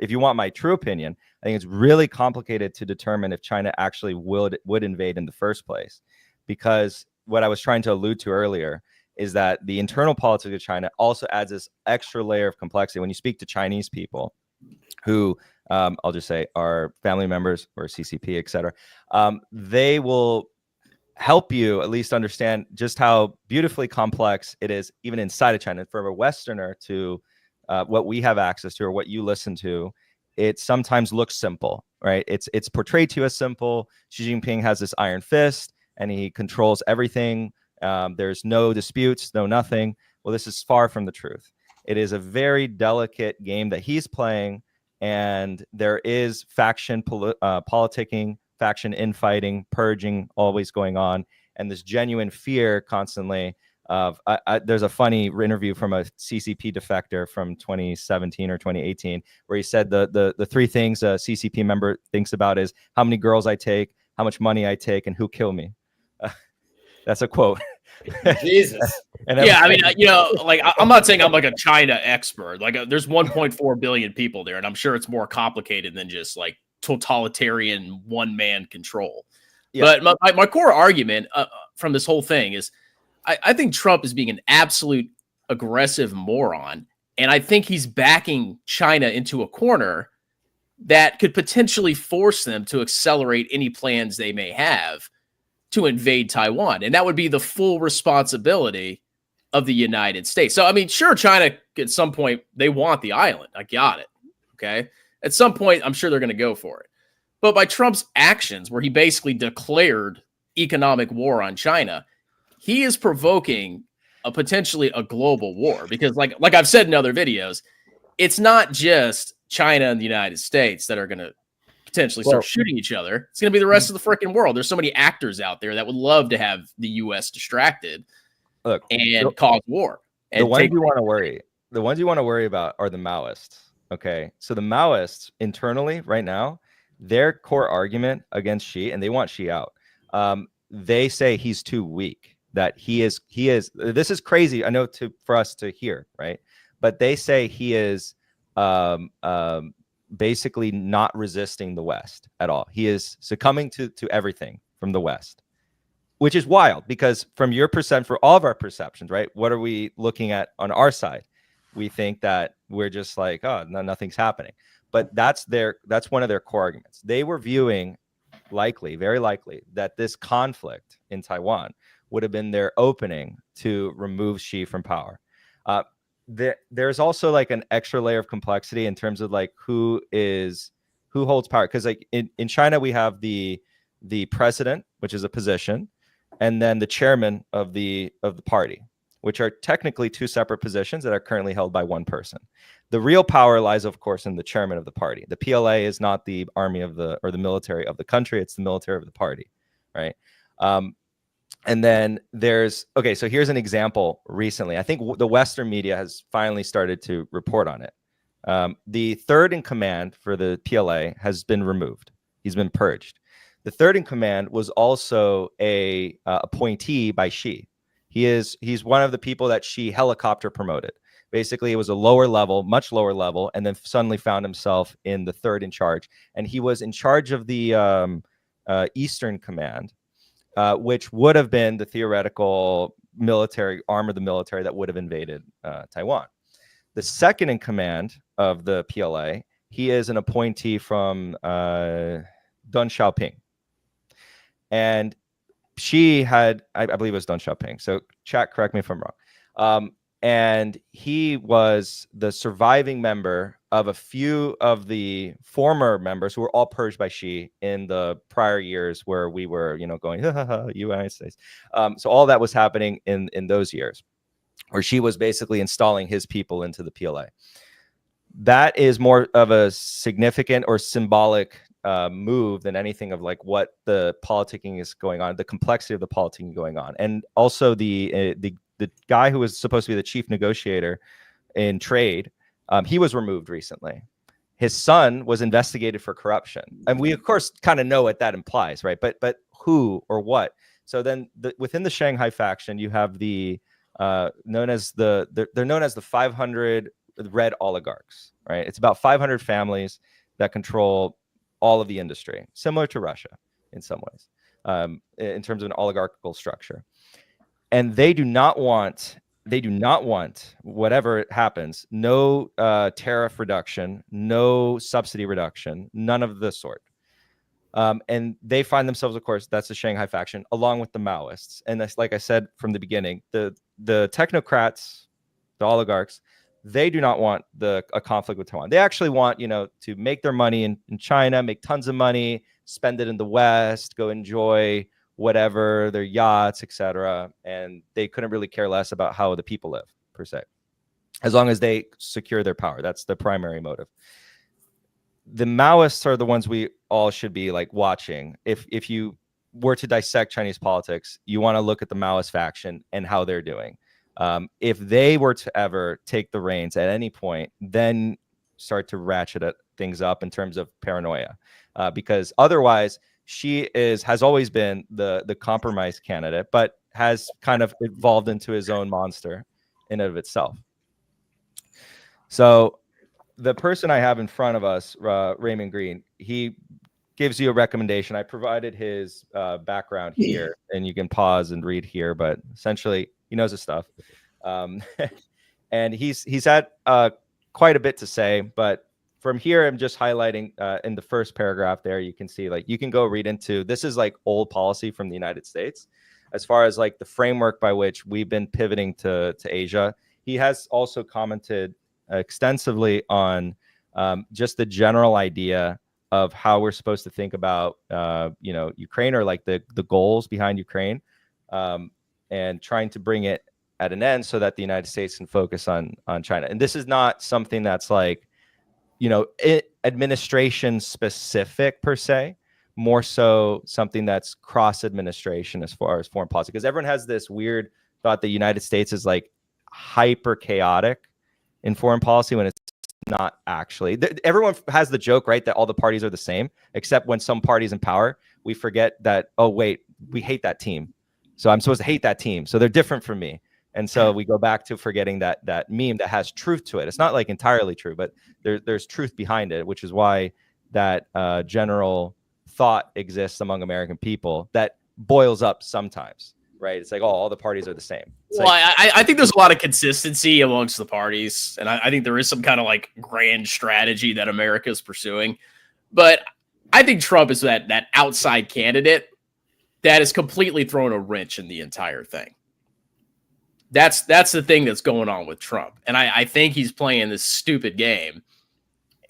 S5: if you want my true opinion, I think it's really complicated to determine if China actually would invade in the first place, because what I was trying to allude to earlier is that the internal politics of China also adds this extra layer of complexity. When you speak to Chinese people who I'll just say are family members or CCP, et cetera, they will help you at least understand just how beautifully complex it is, even inside of China. For a Westerner to what we have access to or what you listen to, it sometimes looks simple, right? It's portrayed to you as simple. Xi Jinping has this iron fist and he controls everything. There's no disputes, no nothing. Well, this is far from the truth. It is a very delicate game that he's playing, and there is faction politicking, faction infighting, purging always going on, and this genuine fear constantly of there's a funny interview from a CCP defector from 2017 or 2018 where he said the three things a CCP member thinks about is how many girls I take, how much money I take, and who kill me. That's a quote.
S4: Jesus.
S5: And
S3: Yeah, I mean, like I'm not saying I'm like a China expert. Like, there's 1.4 billion people there, and I'm sure it's more complicated than just like totalitarian one-man control.
S5: Yeah.
S3: But my core argument from this whole thing is I think Trump is being an absolute aggressive moron, and I think he's backing China into a corner that could potentially force them to accelerate any plans they may have to invade Taiwan. And that would be the full responsibility of the United States. So, I mean, sure, China at some point, they want the island. I got it. Okay. At some point, I'm sure they're going to go for it. But by Trump's actions, where he basically declared economic war on China, he is provoking potentially a global war. Because like I've said in other videos, it's not just China and the United States that are going to potentially start shooting each other. It's going to be the rest of the freaking world. There's so many actors out there that would love to have the U.S. distracted and cause war. And
S5: the ones you want to worry about are the Maoists. Okay, so the Maoists internally right now, their core argument against Xi, and they want Xi out. They say he's too weak. That he is. This is crazy. I know for us to hear, right? But they say he is basically not resisting the West at all. He is succumbing to everything from the West, which is wild because from your perception, for all of our perceptions, right? What are we looking at on our side? We think that we're just like, oh, no, nothing's happening. But that's one of their core arguments. They were viewing very likely, that this conflict in Taiwan would have been their opening to remove Xi from power. There's also like an extra layer of complexity in terms of like who holds power. Because like in China, we have the president, which is a position, and then the chairman of the party, which are technically two separate positions that are currently held by one person. The real power lies, of course, in the chairman of the party. The PLA is not the army or the military of the country; it's the military of the party, right? And then so here's an example recently. I think the Western media has finally started to report on it. The third in command for the PLA has been removed. He's been purged. The third in command was also a appointee by Xi. He's one of the people that Xi helicopter promoted. Basically, it was a lower level, much lower level, and then suddenly found himself in the third in charge. And he was in charge of the Eastern Command, which would have been the theoretical military arm of the military that would have invaded Taiwan. The second in command of the PLA, he is an appointee from Deng Xiaoping. And she had, I believe it was Deng Xiaoping. So chat, correct me if I'm wrong. And he was the surviving member of a few of the former members who were all purged by Xi in the prior years where we were, going, United States. So all that was happening in those years where Xi was basically installing his people into the PLA. That is more of a significant or symbolic move than anything of like what the politicking is going on, the complexity of the politicking going on. And also the guy who was supposed to be the chief negotiator in trade, he was removed recently. His son was investigated for corruption. And we, of course, kind of know what that implies, right? But who or what? So then within the Shanghai faction, you have the they're known as the 500 red oligarchs, right? It's about 500 families that control all of the industry, similar to Russia in some ways, in terms of an oligarchical structure. And they do not want whatever happens, no tariff reduction, no subsidy reduction, none of the sort. And they find themselves, of course, that's the Shanghai faction, along with the Maoists. And that's, like I said from the beginning, the technocrats, the oligarchs, they do not want a conflict with Taiwan. They actually want, to make their money in China, make tons of money, spend it in the West, go enjoy whatever, their yachts, etc. And they couldn't really care less about how the people live, per se, as long as they secure their power. That's the primary motive. The Maoists are the ones we all should be like watching. If you were to dissect Chinese politics, you want to look at the Maoist faction and how they're doing. If they were to ever take the reins at any point, then start to ratchet things up in terms of paranoia, because otherwise she has always been the compromise candidate, but has kind of evolved into his own monster in and of itself. So the person I have in front of us, Raymond Green, he gives you a recommendation. I provided his background here, and you can pause and read here, but essentially he knows his stuff. And he's had quite a bit to say, but from here, I'm just highlighting in the first paragraph there, you can see, like, you can go read into, this is like old policy from the United States, as far as like the framework by which we've been pivoting to Asia. He has also commented extensively on just the general idea of how we're supposed to think about, Ukraine, or like the goals behind Ukraine, and trying to bring it at an end so that the United States can focus on China. And this is not something that's like, administration specific per se, more so something that's cross administration as far as foreign policy, because everyone has this weird thought the United States is like hyper chaotic in foreign policy when it's not actually. Everyone has the joke, right, that all the parties are the same, except when some party's in power, we forget that, oh wait, we hate that team, so I'm supposed to hate that team, so they're different from me. And so we go back to forgetting that meme that has truth to it. It's not like entirely true, but there's truth behind it, which is why that general thought exists among American people that boils up sometimes, right? It's like, oh, all the parties are the same. It's
S3: well,
S5: like,
S3: I think there's a lot of consistency amongst the parties, and I think there is some kind of like grand strategy that America is pursuing. But I think Trump is that outside candidate that has completely thrown a wrench in the entire thing. That's the thing that's going on with Trump. And I think he's playing this stupid game,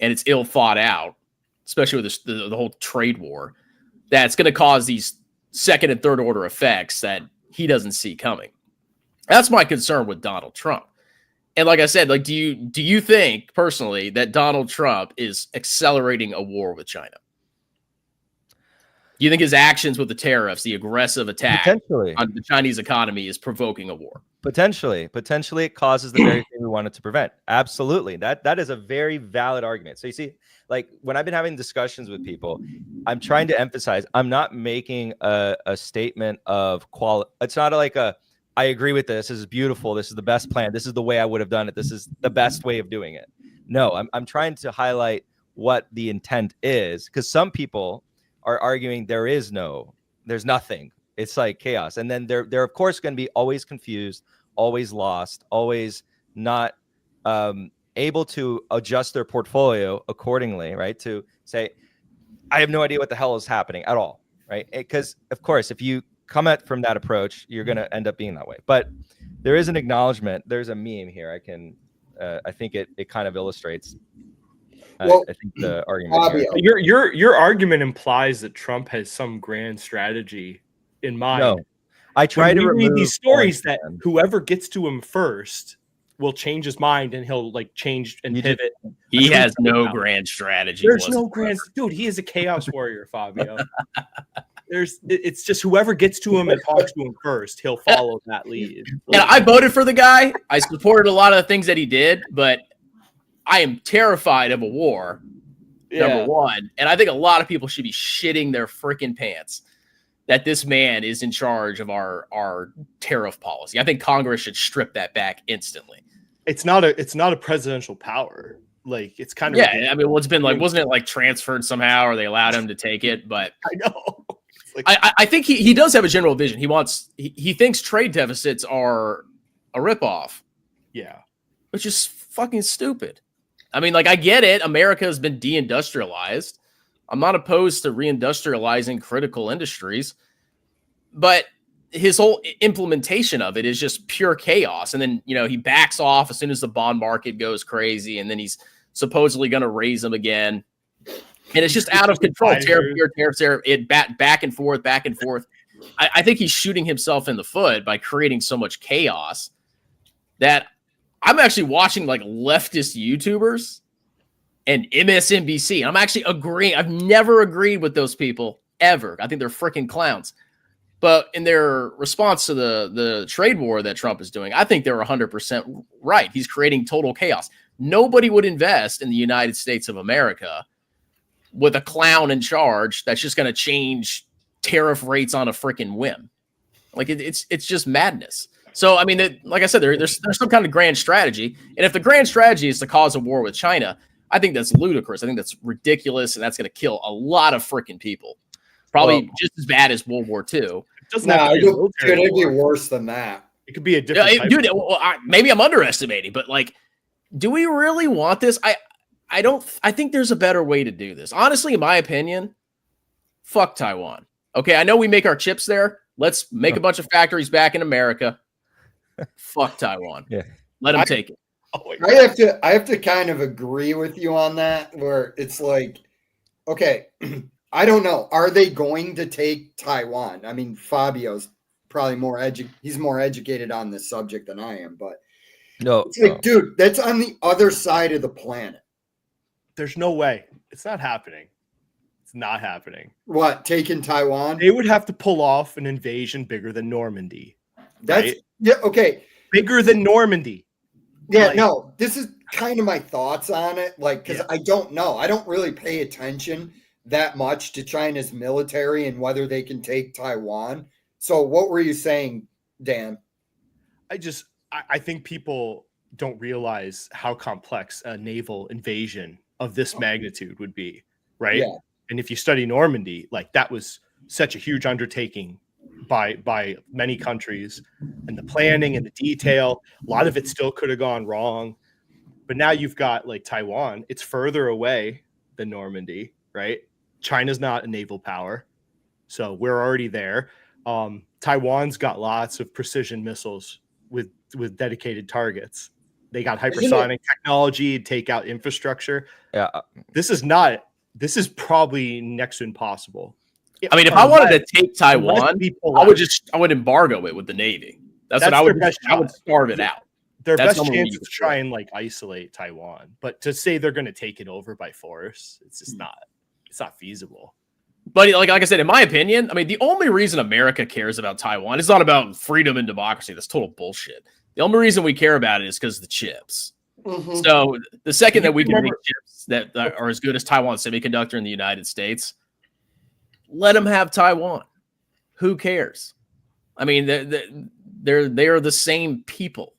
S3: and it's ill thought out, especially with the whole trade war, that's going to cause these second and third order effects that he doesn't see coming. That's my concern with Donald Trump. And like I said, like, do you think personally that Donald Trump is accelerating a war with China? Do you think his actions with the tariffs, the aggressive attack on the Chinese economy, is provoking a war?
S5: Potentially, it causes the very thing we wanted to prevent. Absolutely. That is a very valid argument. So you see, like, when I've been having discussions with people, I'm trying to emphasize, I'm not making a statement of quality. It's not like I agree with this. This is beautiful. This is the best plan. This is the way I would have done it. This is the best way of doing it. No, I'm trying to highlight what the intent is, because some people are arguing there's nothing It's like chaos. And then they're of course going to be always confused, always lost, always not able to adjust their portfolio accordingly, right? To say, I have no idea what the hell is happening at all, right? Because of course, if you come at from that approach, you're going to end up being that way. But there is an acknowledgement. There's a meme here. I think it kind of illustrates.
S4: Well,
S5: I think the argument here.
S6: Your argument implies that Trump has some grand strategy in mind.
S5: No, I try to
S6: read
S5: remove
S6: these stories that
S5: them.
S6: whoever gets to him first will change his mind and he'll like change and pivot.
S3: He has no grand strategy.
S6: There's no grand, dude. He is a chaos warrior, Fabio. It's just whoever gets to him and talks to him first, he'll follow that lead.
S3: And I voted for the guy. I supported a lot of the things that he did, but I am terrified of a war. Number one, and I think a lot of people should be shitting their freaking pants that this man is in charge of our tariff policy. I think Congress should strip that back instantly.
S6: It's not a presidential power. Like it's kind of
S3: ridiculous. I mean, well, it's been like, wasn't it like transferred somehow, or they allowed him to take it? But
S6: I know. Like,
S3: I think he does have a general vision. He thinks trade deficits are a ripoff.
S6: Yeah,
S3: which is fucking stupid. I mean, like, I get it. America has been deindustrialized. I'm not opposed to reindustrializing critical industries, but his whole implementation of it is just pure chaos. And then, he backs off as soon as the bond market goes crazy, and then he's supposedly going to raise them again. And it's just out of control. Tariff here, tariffs there, back and forth, back and forth. I think he's shooting himself in the foot by creating so much chaos that I'm actually watching like leftist YouTubers and MSNBC. I'm actually agreeing. I've never agreed with those people ever. I think they're freaking clowns. But in their response to the trade war that Trump is doing, I think they're 100% right. He's creating total chaos. Nobody would invest in the United States of America with a clown in charge that's just going to change tariff rates on a freaking whim. Like it's just madness. So, I mean, like I said, there's some kind of grand strategy. And if the grand strategy is to cause a war with China, I think that's ludicrous. I think that's ridiculous. And that's going to kill a lot of freaking people. Probably just as bad as World War II.
S6: It doesn't have to be a military
S4: could it be
S6: war.
S4: worse than that?
S6: It could be a different type
S3: dude, maybe I'm underestimating, but like, do we really want this? I think there's a better way to do this. Honestly, in my opinion, fuck Taiwan. Okay, I know we make our chips there. Let's make a bunch of factories back in America. Fuck Taiwan.
S5: Yeah.
S3: Let them take it.
S4: I have to kind of agree with you on that, where it's like, okay, I don't know. Are they going to take Taiwan? I mean, Fabio's probably he's more educated on this subject than I am, but
S5: no,
S4: it's like, dude, that's on the other side of the planet.
S6: There's no way. It's not happening. It's not happening.
S4: What, taking Taiwan?
S6: They would have to pull off an invasion bigger than Normandy.
S4: That's yeah, okay.
S6: Bigger than Normandy.
S4: Yeah, no, this is kind of my thoughts on it. Like, because I don't know. I don't really pay attention that much to China's military and whether they can take Taiwan. So what were you saying, Dan?
S6: I think people don't realize how complex a naval invasion of this magnitude would be, right?
S4: Yeah.
S6: And if you study Normandy, like that was such a huge undertaking by many countries, and the planning and the detail, a lot of it still could have gone wrong. But now you've got like Taiwan, it's further away than Normandy, right? China's not a naval power, so we're already there. Taiwan's got lots of precision missiles with dedicated targets. They got hypersonic technology to take out infrastructure.
S5: Yeah.
S6: This is probably next to impossible.
S3: I mean, if I wanted to take Taiwan, I would embargo it with the Navy. That's what I would. I would starve it out.
S6: Their best chance is to try and like isolate Taiwan, but to say they're going to take it over by force, it's just not. It's not feasible.
S3: But like I said, in my opinion, I mean, the only reason America cares about Taiwan is not about freedom and democracy. That's total bullshit. The only reason we care about it is because of the chips. Mm-hmm. So the second that we can make chips that are as good as Taiwan Semiconductor in the United States, let them have Taiwan. Who cares? I mean, they are the same people.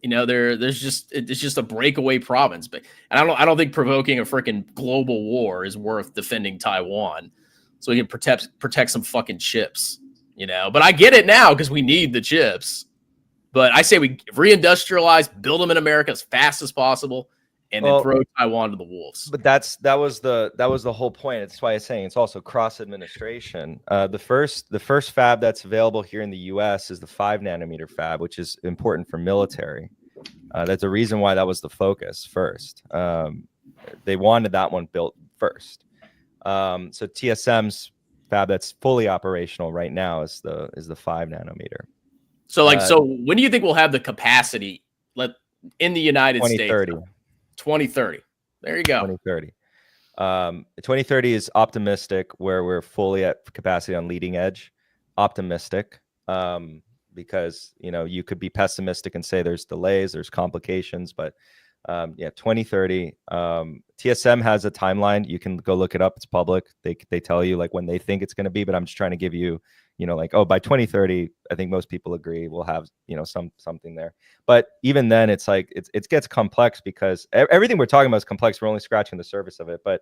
S3: It's just a breakaway province. But I don't think provoking a freaking global war is worth defending Taiwan, so we can protect some fucking chips. But I get it now because we need the chips. But I say we reindustrialize, build them in America as fast as possible, and then throw Taiwan to the wolves.
S5: But that was the whole point. That's why I'm saying it's also cross administration. The first fab that's available here in the U.S. is the 5 nanometer fab, which is important for military. That's the reason why that was the focus first. They wanted that one built first. So TSM's fab that's fully operational right now is the 5 nanometer.
S3: So so when do you think we'll have the capacity in the United States? 2030. There you go.
S5: 2030. 2030 is optimistic, where we're fully at capacity on leading edge. Optimistic, because you could be pessimistic and say there's delays, there's complications, but 2030. TSM has a timeline. You can go look it up. It's public. They tell you like when they think it's going to be, but I'm just trying to give you, by 2030, I think most people agree we'll have, something there. But even then, it's like it gets complex because everything we're talking about is complex. We're only scratching the surface of it. But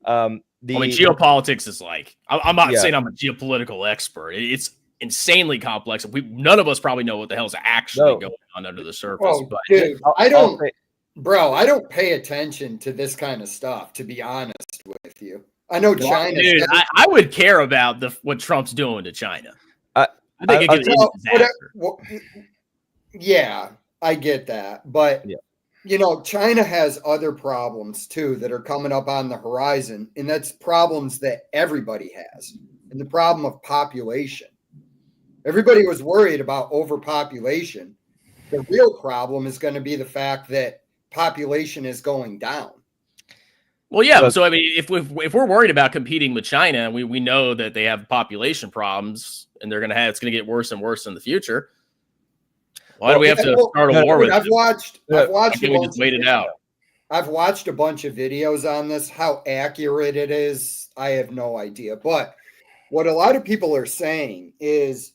S3: geopolitics is like, I'm not saying I'm a geopolitical expert. It's insanely complex. None of us probably know what the hell's actually going on under the surface.
S4: Oh,
S3: but
S4: dude, I don't pay attention to this kind of stuff, to be honest with you. I know China.
S3: Dude, I would care about what Trump's doing to China. I think it could be a disaster.
S4: Yeah, I get that. But, China has other problems, too, that are coming up on the horizon. And that's problems that everybody has. And the problem of population. Everybody was worried about overpopulation. The real problem is going to be the fact that population is going down.
S3: Well, yeah. So I mean, if we're worried about competing with China, we know that they have population problems, and it's going to get worse and worse in the future. Why do we have to start a war with them?
S4: I've watched.
S3: We just wait it out.
S4: I've watched a bunch of videos on this. How accurate it is, I have no idea. But what a lot of people are saying is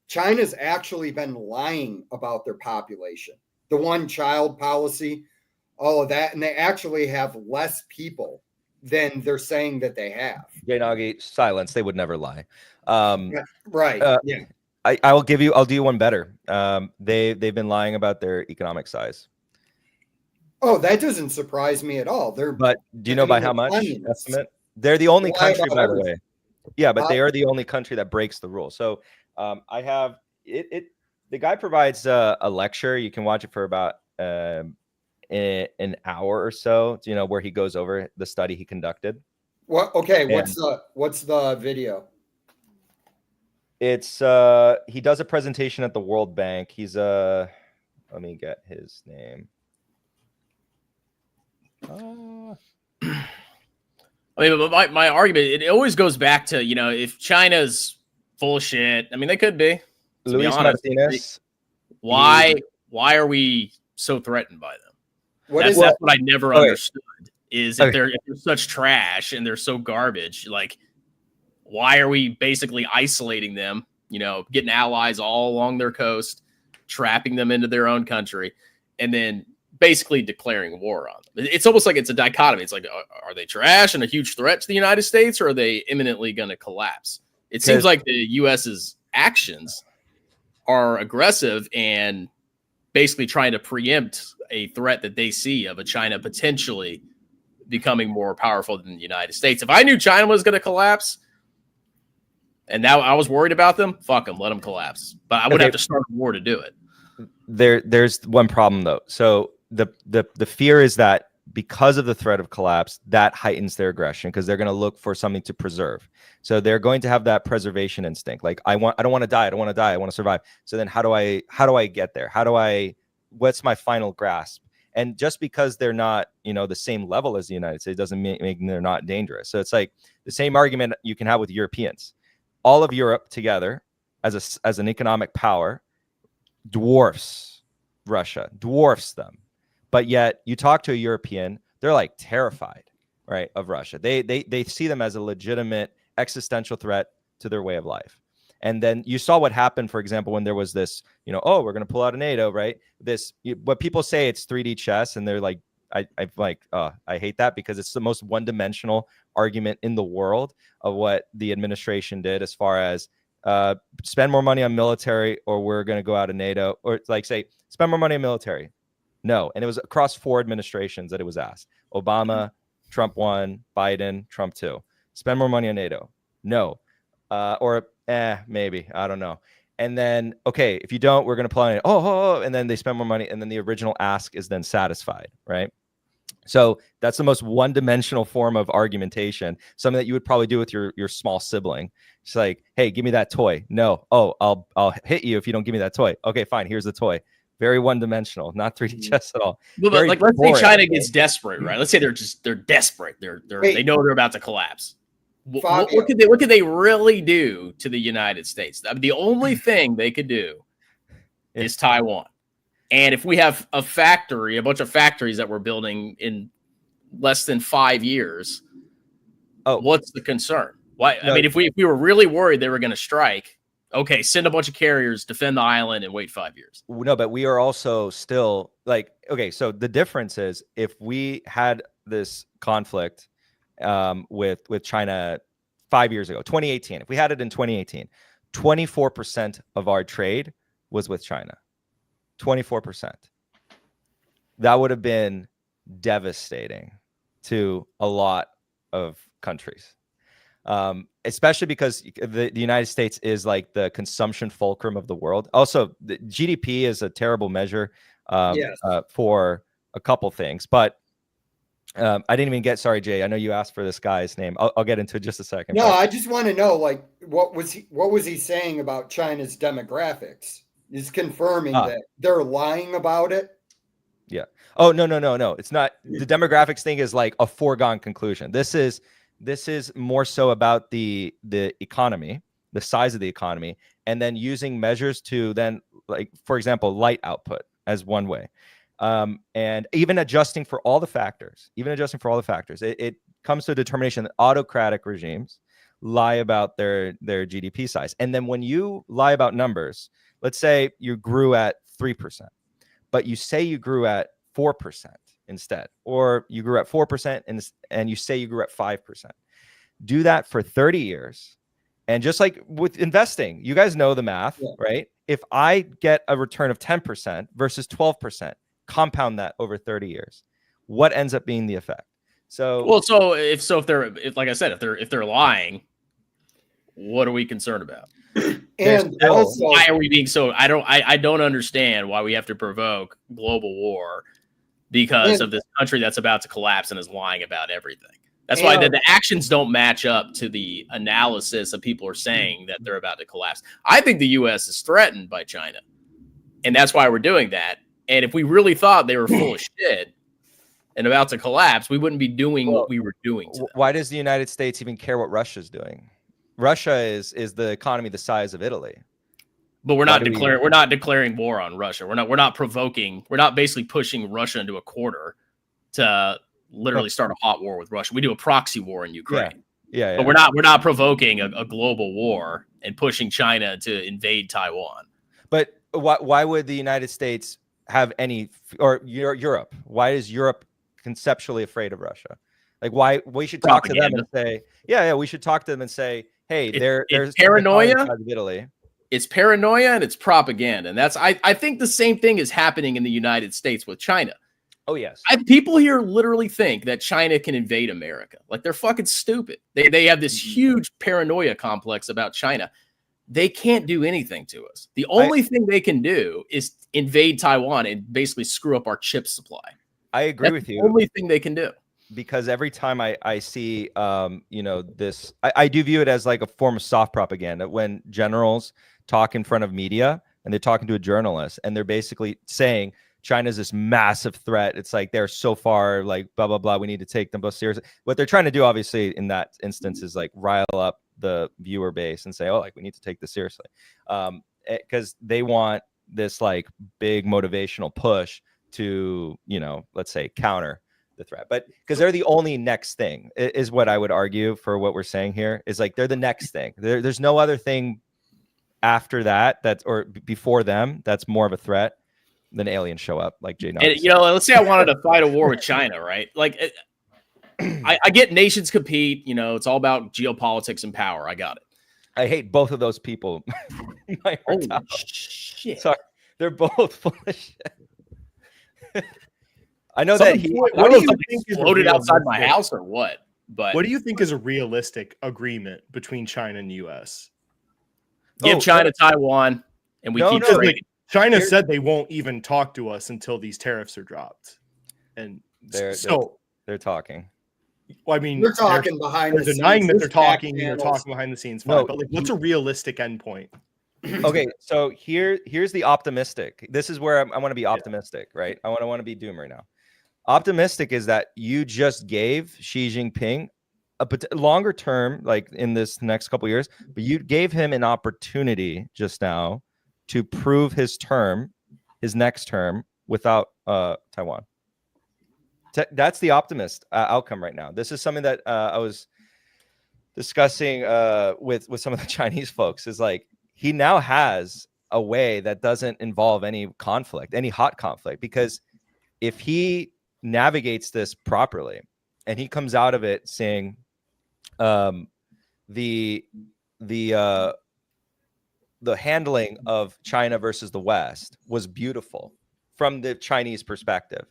S4: China's actually been lying about their population. The one-child policy, all of that, and they actually have less people than they're saying that they have.
S5: Nagi, silence. They would never lie.
S4: Right. Yeah.
S5: I'll do you one better. They've been lying about their economic size.
S4: Oh, that doesn't surprise me at all.
S5: But do you know by how much estimate? They're the only country, by the way. Yeah, but they are the only country that breaks the rule. So I have it. The guy provides a lecture. You can watch it for about an hour or so, where he goes over the study he conducted.
S4: What? Okay. What's the video?
S5: It's he does a presentation at the World Bank. He's let me get his name.
S3: I mean, but my argument, it always goes back to, if China's full of shit, I mean, they could be.
S5: Luis Martinez.
S3: Why are we so threatened by them? That's what I never understood. Is if they're such trash and they're so garbage, like, why are we basically isolating them? Getting allies all along their coast, trapping them into their own country, and then basically declaring war on them. It's almost like it's a dichotomy. It's like, are they trash and a huge threat to the United States, or are they imminently going to collapse? It seems like the U.S.'s actions are aggressive and basically trying to preempt a threat that they see of a China potentially becoming more powerful than the United States. If I knew China was going to collapse and now I was worried about them, fuck them, let them collapse. But I would have to start a war to do it.
S5: There's one problem though. So the fear is that because of the threat of collapse, that heightens their aggression because they're going to look for something to preserve. So they're going to have that preservation instinct. Like I don't want to die. I don't want to die. I want to survive. So then how do I get there? What's my final grasp? And just because they're not, the same level as the United States doesn't mean they're not dangerous. So it's like the same argument you can have with Europeans. All of Europe together as an economic power dwarfs Russia, dwarfs them. But yet you talk to a European, they're like terrified, right, of Russia. They see them as a legitimate existential threat to their way of life. And then you saw what happened, for example, when there was this, we're going to pull out of NATO, right? What people say it's 3D chess, and they're like, I hate that because it's the most one-dimensional argument in the world of what the administration did as far as spend more money on military or we're going to go out of NATO, or like say, spend more money on military. No. And it was across 4 administrations that it was asked. Obama, Trump 1, Biden, Trump 2. Spend more money on NATO. No. Maybe. I don't know. And then, okay, if you don't, we're going to apply it. And then they spend more money. And then the original ask is then satisfied, right? So that's the most one-dimensional form of argumentation, something that you would probably do with your small sibling. It's like, hey, give me that toy. No. Oh, I'll hit you if you don't give me that toy. Okay, fine. Here's the toy. Very one-dimensional, not 3D chess at all.
S3: But like, let's say China gets desperate, right? Let's say they're desperate. They know they're about to collapse. What could they really do to the United States? I mean, the only thing they could do is Taiwan. And if we have a bunch of factories that we're building in less than 5 years, what's the concern? Why? No. I mean, if we were really worried they were going to strike, okay, send a bunch of carriers, defend the island, and wait 5 years.
S5: No, but we are also still like, okay, so the difference is if we had this conflict with China 5 years ago, 2018, if we had it in 2018, 24% of our trade was with China. 24%. That would have been devastating to a lot of countries. Especially because the United States is like the consumption fulcrum of the world. Also, the GDP is a terrible measure for a couple things. But I didn't even get, sorry, Jay, I know you asked for this guy's name. I'll get into it just a second.
S4: No, I just want to know, like, what was he saying about China's demographics? He's confirming that they're lying about it.
S5: Yeah. Oh, no. It's not. The demographics thing is like a foregone conclusion. This is more so about the economy, the size of the economy, and then using measures to then, like, for example, light output as one way. And even adjusting for all the factors, it comes to a determination that autocratic regimes lie about their GDP size. And then when you lie about numbers, let's say you grew at 3%, but you say you grew at 4% instead, or you grew at 4% and you say you grew at 5%. Do that for 30 years. And just like with investing, you guys know the math, right? If I get a return of 10% versus 12%, compound that over 30 years, what ends up being the effect? So,
S3: if they're lying, what are we concerned about?
S4: And also,
S3: why are we being so? I don't understand why we have to provoke global war because of this country that's about to collapse and is lying about everything. That's why the actions don't match up to the analysis that people are saying that they're about to collapse. I think the U.S. is threatened by China, and that's why we're doing that. And if we really thought they were full of shit and about to collapse, we wouldn't be doing what we were doing to them.
S5: Why does the United States even care what Russia's doing? Russia is the economy the size of Italy.
S3: But we're not declaring war on Russia. We're not basically pushing Russia into a corner to literally start a hot war with Russia. We do a proxy war in Ukraine.
S5: Yeah.
S3: But we're not provoking a global war and pushing China to invade Taiwan.
S5: But why would the United States have any, or Europe? Why is Europe conceptually afraid of Russia? Like, why we should talk to them and say, we should talk to them and say, hey, there's
S3: paranoia.
S5: Italy.
S3: It's paranoia and it's propaganda. And that's, I think the same thing is happening in the United States with China.
S5: Oh, yes.
S3: People here literally think that China can invade America. Like, they're fucking stupid. They have this huge paranoia complex about China. They can't do anything to us. The only thing they can do is invade Taiwan and basically screw up our chip supply.
S5: I agree with you.
S3: The only thing they can do.
S5: Because every time I see, this, I do view it as like a form of soft propaganda when generals talk in front of media and they're talking to a journalist and they're basically saying China's this massive threat. It's like they're so far, like, blah, blah, blah. We need to take them both seriously. What they're trying to do, obviously, in that instance is like rile up the viewer base and say, oh, like, we need to take this seriously. Because they want this like big motivational push to, let's say, counter the threat. But because they're the only next thing is what I would argue for what we're saying here is like they're the next thing. There's no other thing after that or before them that's more of a threat than aliens show up, like Jay.
S3: And, let's say I wanted to fight a war with China, right? Like, I get nations compete. It's all about geopolitics and power. I got it.
S5: I hate both of those people. My heart
S3: Holy
S5: out.
S3: shit!
S5: Sorry, they're both full of shit. I know
S3: Something,
S5: that he.
S3: what
S6: what
S3: do
S6: do
S3: you
S6: you
S3: think
S6: think is
S3: floated outside my
S6: realistic?
S3: house or what? But
S6: What do you think is a realistic agreement between China and the U.S.?
S3: give
S5: Oh,
S3: China Taiwan, and we
S5: No,
S3: keep
S5: no,
S6: Because
S3: trading.
S6: like China
S5: Here-
S6: said they won't even talk to us until these tariffs are dropped, and
S5: They're talking.
S6: well, I mean,
S4: We're talking behind
S6: they're
S4: the
S6: denying
S4: scenes.
S6: that they're
S4: There's back
S6: talking. They're
S4: channels.
S6: talking behind the scenes. Fine,
S5: No,
S6: but like, what's a realistic endpoint?
S5: Okay, so here's the optimistic. This is where I want to be optimistic, right? I want to be doom right now. Optimistic is that you just gave Xi Jinping a longer term, like in this next couple of years, but you gave him an opportunity just now to prove his next term without Taiwan. That's the optimist outcome right now. This is something that I was discussing with some of the Chinese folks. Is like he now has a way that doesn't involve any conflict, any hot conflict, because if he navigates this properly and he comes out of it saying the handling of China versus the West was beautiful from the Chinese perspective,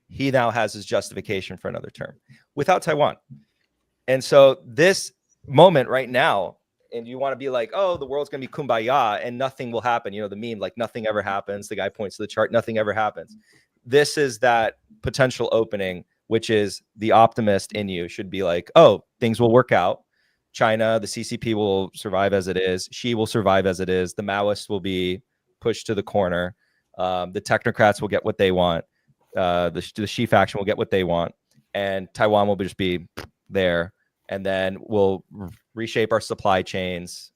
S5: he now has his justification for another term without Taiwan. And so this moment right now, and you want to be like, oh, the world's going to be kumbaya and nothing will happen. You know, the meme, like nothing ever happens. The guy points to the chart, nothing ever happens. This is that potential opening, which is the optimist in you should be like, oh, things will work out. China, the CCP will survive as it is. Xi will survive as it is. The Maoists will be pushed to the corner. The technocrats will get what they want. The Xi faction will get what they want. And Taiwan will just be there. And then we'll reshape our supply chains,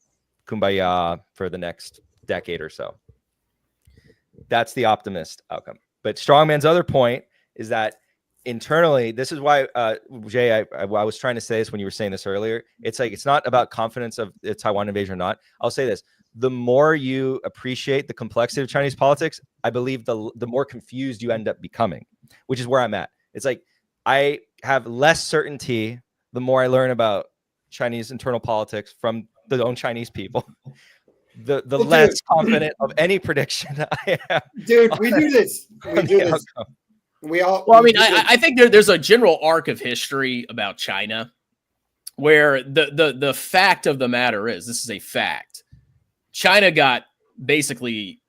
S5: kumbaya, for the next decade or so. That's the optimist outcome. But Strongman's other point is that internally, this is why, Jay, I was trying to say this when you were saying this earlier. It's like, it's not about confidence of the Taiwan invasion or not. I'll say this. The more you appreciate the complexity of Chinese politics, I believe the more confused you end up becoming, which is where I'm at. It's like, I have less certainty the more I learn about Chinese internal politics from the own Chinese people, the less confident of any prediction I am.
S4: Dude, we do this. We do this.
S5: Outcome.
S3: Well, I mean, I think there's a general arc of history about China where the fact of the matter is, this is a fact. China got basically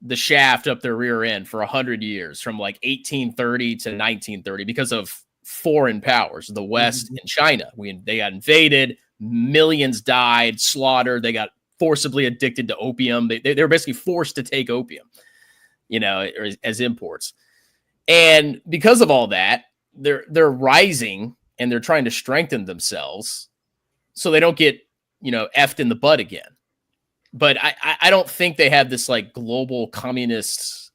S3: the shaft up their rear end for 100 years, from like 1830 to 1930, because of foreign powers, the West and China. They got invaded, millions died, slaughtered. They got forcibly addicted to opium. They were basically forced to take opium, you know, as imports. And because of all that, they're rising and they're trying to strengthen themselves so they don't get, you know, effed in the butt again. But I don't think they have this like global communist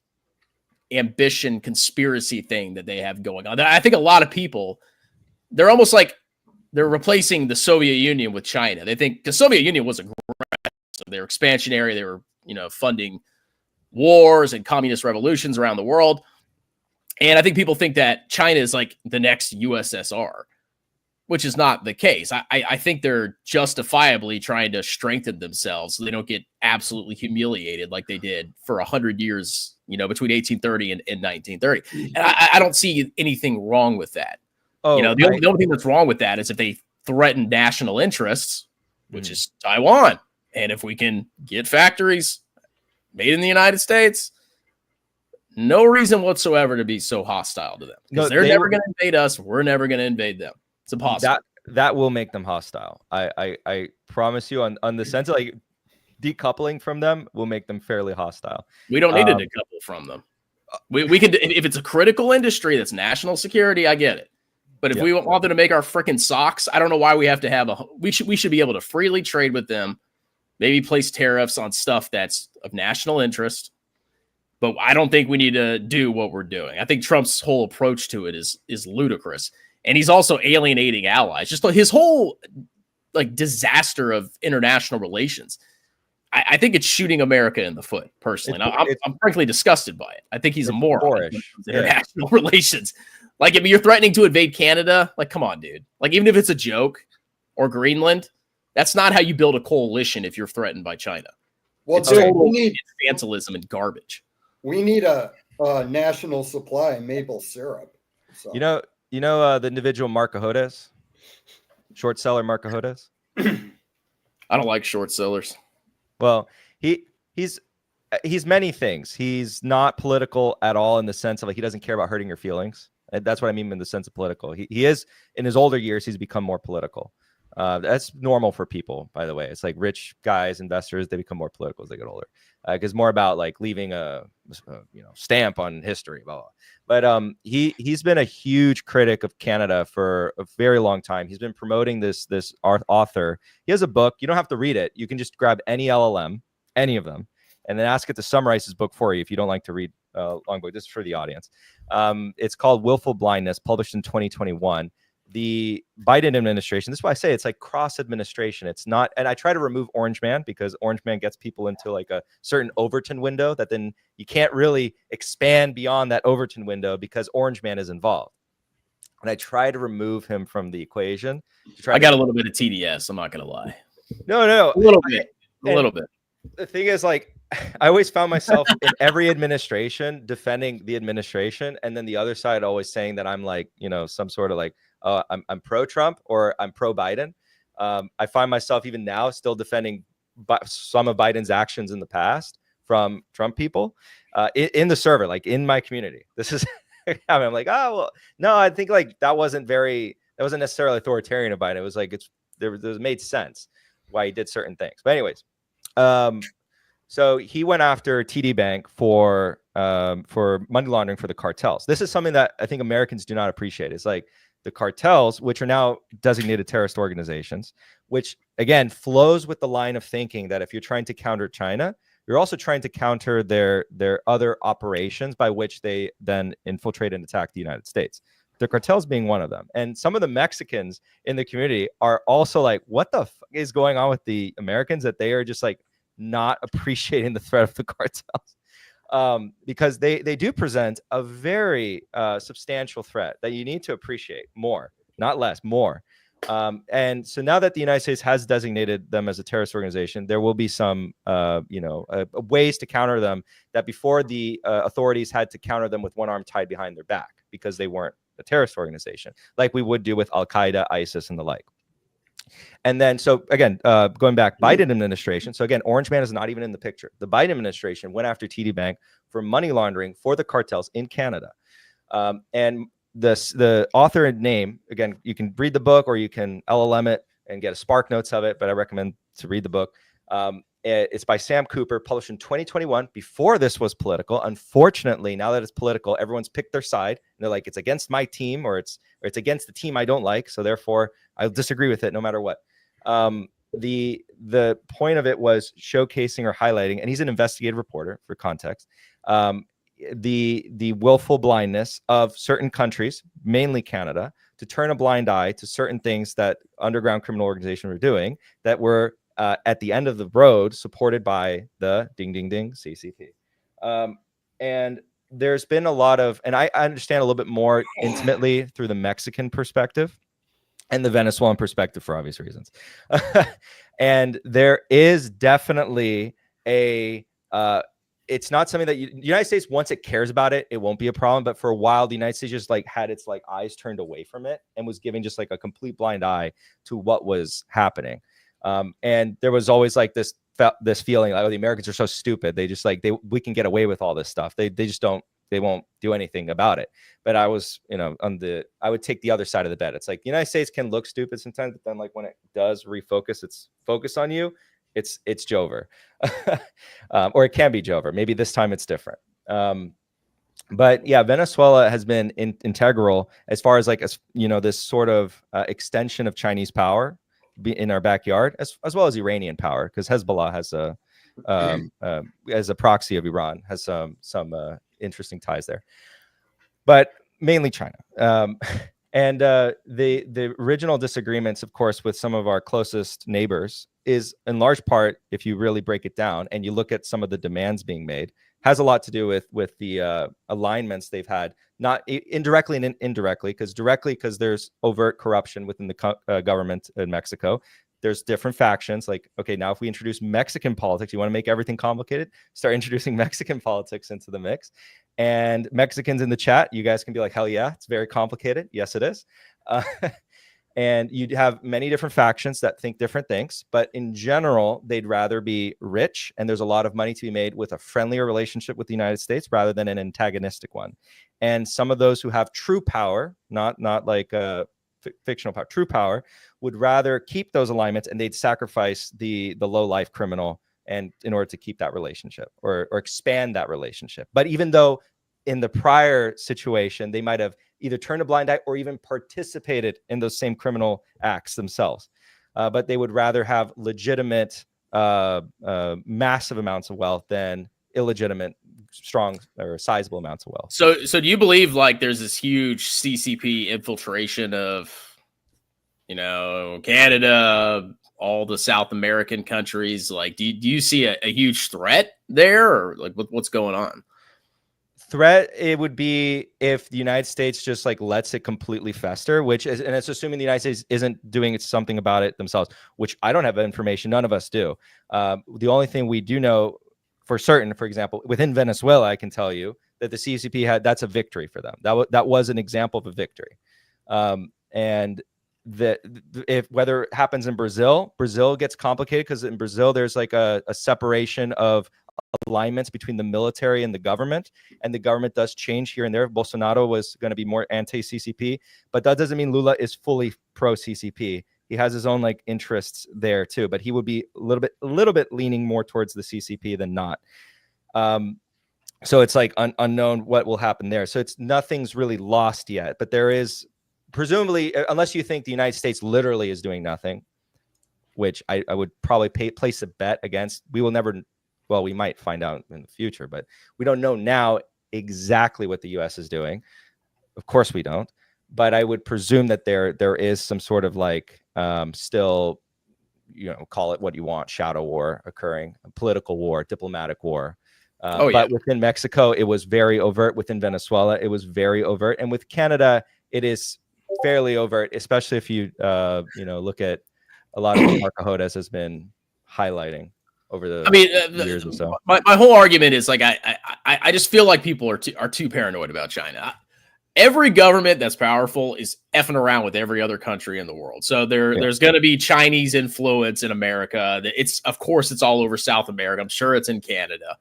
S3: ambition conspiracy thing that they have going on. I think a lot of people, they're almost like they're replacing the Soviet Union with China. They think the Soviet Union was aggressive. They were expansionary. They were, you know, funding wars and communist revolutions around the world. And I think people think that China is like the next USSR, which is not the case. I think they're justifiably trying to strengthen themselves so they don't get absolutely humiliated like they did for 100 years, you know, between 1830 and 1930. And I don't see anything wrong with that.
S5: Oh,
S3: you know, the only thing that's wrong with that is if they threaten national interests, which is Taiwan. And if we can get factories made in the United States, no reason whatsoever to be so hostile to them. Because they're never going to invade us. We're never going to invade them. It's impossible.
S5: That will make them hostile. I promise you on the sense of like decoupling from them will make them fairly hostile.
S3: We don't need to decouple from them. We can, if it's a critical industry that's national security, I get it. But if we want them to make our freaking socks, I don't know why we have to have we should be able to freely trade with them, maybe place tariffs on stuff that's of national interest. But I don't think we need to do what we're doing. I think Trump's whole approach to it is ludicrous. And he's also alienating allies. Just his whole like disaster of international relations. I think it's shooting America in the foot, personally. I'm frankly disgusted by it. I think he's a moron in international relations. Like, if you're threatening to invade Canada, like, come on, dude. Like, even if it's a joke, or Greenland, That's not how you build a coalition if you're threatened by China.
S4: Well,
S3: It's
S4: dude,
S3: total
S4: we need
S3: infantilism and garbage.
S4: a national supply of maple syrup. So.
S5: You know the individual Marcajodes, short seller Marcajodes.
S3: I don't like short sellers.
S5: Well, he's many things. He's not political at all in the sense of like he doesn't care about hurting your feelings. And that's what I mean in the sense of political. He is in his older years. He's become more political. That's normal for people, by the way. It's like rich guys, investors, they become more political as they get older. Because more about like leaving a stamp on history, blah, blah. But he's been a huge critic of Canada for a very long time. He's been promoting this author. He has a book. You don't have to read it. You can just grab any LLM, any of them, and then ask it to summarize his book for you if you don't like to read long book. This is for the audience. It's called Willful Blindness, published in 2021. The Biden administration, this is why I say it's like cross administration. It's not, and I try to remove Orange Man because Orange Man gets people into like a certain Overton window that then you can't really expand beyond that Overton window because Orange Man is involved. And I try to remove him from the equation.
S3: I got a little bit of TDS. I'm not going to lie.
S5: No,
S3: a little bit.
S5: The thing is, like, I always found myself in every administration defending the administration, and then the other side always saying that I'm like, some sort of like, I'm pro-Trump or I'm pro-Biden. I find myself even now still defending some of Biden's actions in the past from Trump people in the server, like in my community. This is, I'm like, oh, well, no, I think like that wasn't necessarily authoritarian of Biden. It was like, there made sense why he did certain things. But anyways, so he went after TD Bank for money laundering for the cartels. This is something that I think Americans do not appreciate. It's like the cartels, which are now designated terrorist organizations, which again flows with the line of thinking that if you're trying to counter China, you're also trying to counter their other operations by which they then infiltrate and attack the United States. The cartels being one of them. And some of the Mexicans in the community are also like, what the fuck is going on with the Americans that they are just like not appreciating the threat of the cartels? Because they do present a very substantial threat that you need to appreciate more, not less, more. And so now that the United States has designated them as a terrorist organization, there will be some, ways to counter them that before the authorities had to counter them with one arm tied behind their back because they weren't a terrorist organization, like we would do with Al-Qaeda, ISIS, and the like. And then, so again, going back, Biden administration. So again, Orange Man is not even in the picture. The Biden administration went after TD Bank for money laundering for the cartels in Canada. And the author and name, again, you can read the book or you can LLM it and get a Spark Notes of it, but I recommend to read the book. It's by Sam Cooper, published in 2021, before this was political. Unfortunately, now that it's political, everyone's picked their side. And they're like, it's against my team or it's against the team I don't like. So therefore, I'll disagree with it no matter what. The point of it was showcasing or highlighting, and he's an investigative reporter for context, the willful blindness of certain countries, mainly Canada, to turn a blind eye to certain things that underground criminal organizations were doing that were at the end of the road supported by the ding, ding, ding CCP. And there's been a lot of, and I understand a little bit more intimately through the Mexican perspective and the Venezuelan perspective for obvious reasons. And there is definitely it's not something that the United States, once it cares about it, it won't be a problem. But for a while, the United States just like had its like eyes turned away from it and was giving just like a complete blind eye to what was happening. And there was always like this feeling like, oh, the Americans are so stupid. They just like, we can get away with all this stuff. They just don't, they won't do anything about it. But I was, I would take the other side of the bet. It's like the United States can look stupid sometimes, but then like when it does refocus its focus on you, it's Jover, or it can be Jover. Maybe this time it's different. But yeah, Venezuela has been integral as far as like, this sort of extension of Chinese power in our backyard, as well as Iranian power, because Hezbollah has as a proxy of Iran, has some interesting ties there, but mainly China. And the original disagreements, of course, with some of our closest neighbors is in large part, if you really break it down and you look at some of the demands being made, has a lot to do with the alignments they've had, not indirectly and indirectly, because there's overt corruption within the government in Mexico. there's different factions. Like, okay, now if we introduce Mexican politics, you want to make everything complicated, start introducing Mexican politics into the mix. And Mexicans in the chat, you guys can be like, hell yeah, it's very complicated. Yes, it is. And you'd have many different factions that think different things, but in general, they'd rather be rich, and there's a lot of money to be made with a friendlier relationship with the United States rather than an antagonistic one. And some of those who have true power, not like fictional power, true power, would rather keep those alignments, and they'd sacrifice the low life criminal and in order to keep that relationship or expand that relationship. But even though in the prior situation, they might have either turned a blind eye or even participated in those same criminal acts themselves. But they would rather have legitimate, massive amounts of wealth than illegitimate, strong or sizable amounts of wealth.
S3: So do you believe like there's this huge CCP infiltration of, Canada, all the South American countries? Like, do you see a huge threat there, or like what's going on?
S5: Threat, it would be if the United States just like lets it completely fester, and it's assuming the United States isn't doing something about it themselves, which I don't have information. None of us do. The only thing we do know for certain, for example, within Venezuela, I can tell you that the CCP that's a victory for them. That was an example of a victory. And if whether it happens in Brazil gets complicated because in Brazil there's like a separation of alignments between the military and the government, and the government does change here and there. Bolsonaro was going to be more anti-CCP, but that doesn't mean Lula is fully pro-CCP. He has his own like interests there too, but he would be a little bit leaning more towards the CCP than not. So it's like unknown what will happen there. So nothing's really lost yet, but there is presumably, unless you think the United States literally is doing nothing, which I would probably place a bet against. We will never. Well, we might find out in the future, but we don't know now exactly what the U.S. is doing. Of course we don't, but I would presume that there is some sort of like still, call it what you want, shadow war occurring, a political war, diplomatic war. But within Mexico, it was very overt. Within Venezuela, it was very overt. And with Canada, it is fairly overt, especially if you, look at a lot of what Marco Hodes has been highlighting over the years or so.
S3: My whole argument is like I just feel like people are too paranoid about China. Every government that's powerful is effing around with every other country in the world. So there's going to be Chinese influence in America. Of course it's all over South America. I'm sure it's in Canada.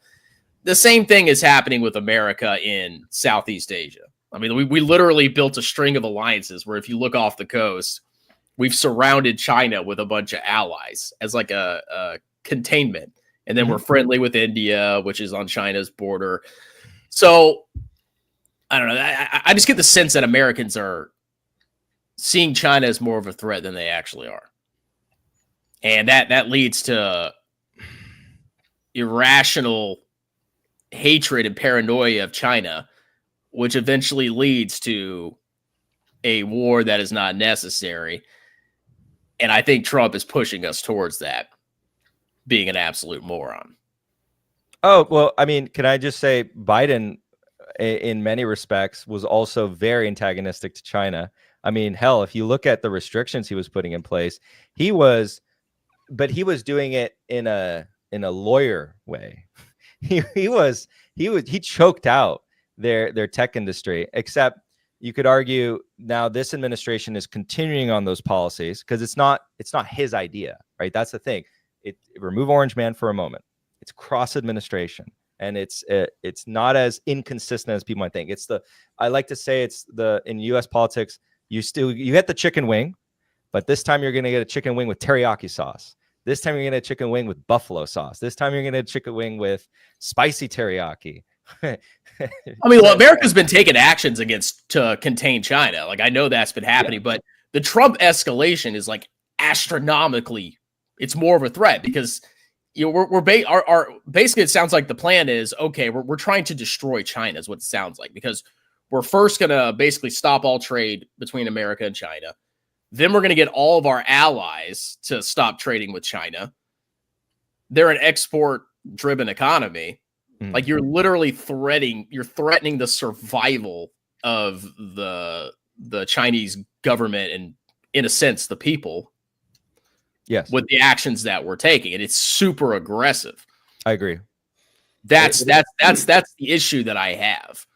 S3: The same thing is happening with America in Southeast Asia. I mean, we literally built a string of alliances where if you look off the coast, we've surrounded China with a bunch of allies as like a containment, and then we're friendly with India, which is on China's border. So I don't know. I just get the sense that Americans are seeing China as more of a threat than they actually are, and that leads to irrational hatred and paranoia of China, which eventually leads to a war that is not necessary. And I think Trump is pushing us towards that, being an absolute moron.
S5: Oh, well, I mean, can I just say Biden, in many respects, was also very antagonistic to China. I mean, hell, if you look at the restrictions he was putting in place, he was doing it in a lawyer way. He choked out their tech industry, except you could argue now this administration is continuing on those policies because it's not his idea, right? That's the thing. Remove Orange Man for a moment. It's cross administration, and it's not as inconsistent as people might think. I like to say in U.S. politics, you get the chicken wing, but this time you're going to get a chicken wing with teriyaki sauce. This time you're going to get a chicken wing with buffalo sauce. This time you're going to get a chicken wing with spicy teriyaki.
S3: I mean, well, America's been taking actions to contain China. Like, I know that's been happening, but the Trump escalation is like astronomically. It's more of a threat because basically it sounds like the plan is okay. We're trying to destroy China is what it sounds like, because we're first gonna basically stop all trade between America and China. Then we're gonna get all of our allies to stop trading with China. They're an export-driven economy. Like, you're literally threatening the survival of the Chinese government and, in a sense, the people.
S5: Yes,
S3: with the actions that we're taking, and it's super aggressive.
S5: I agree.
S3: That's the issue that I have.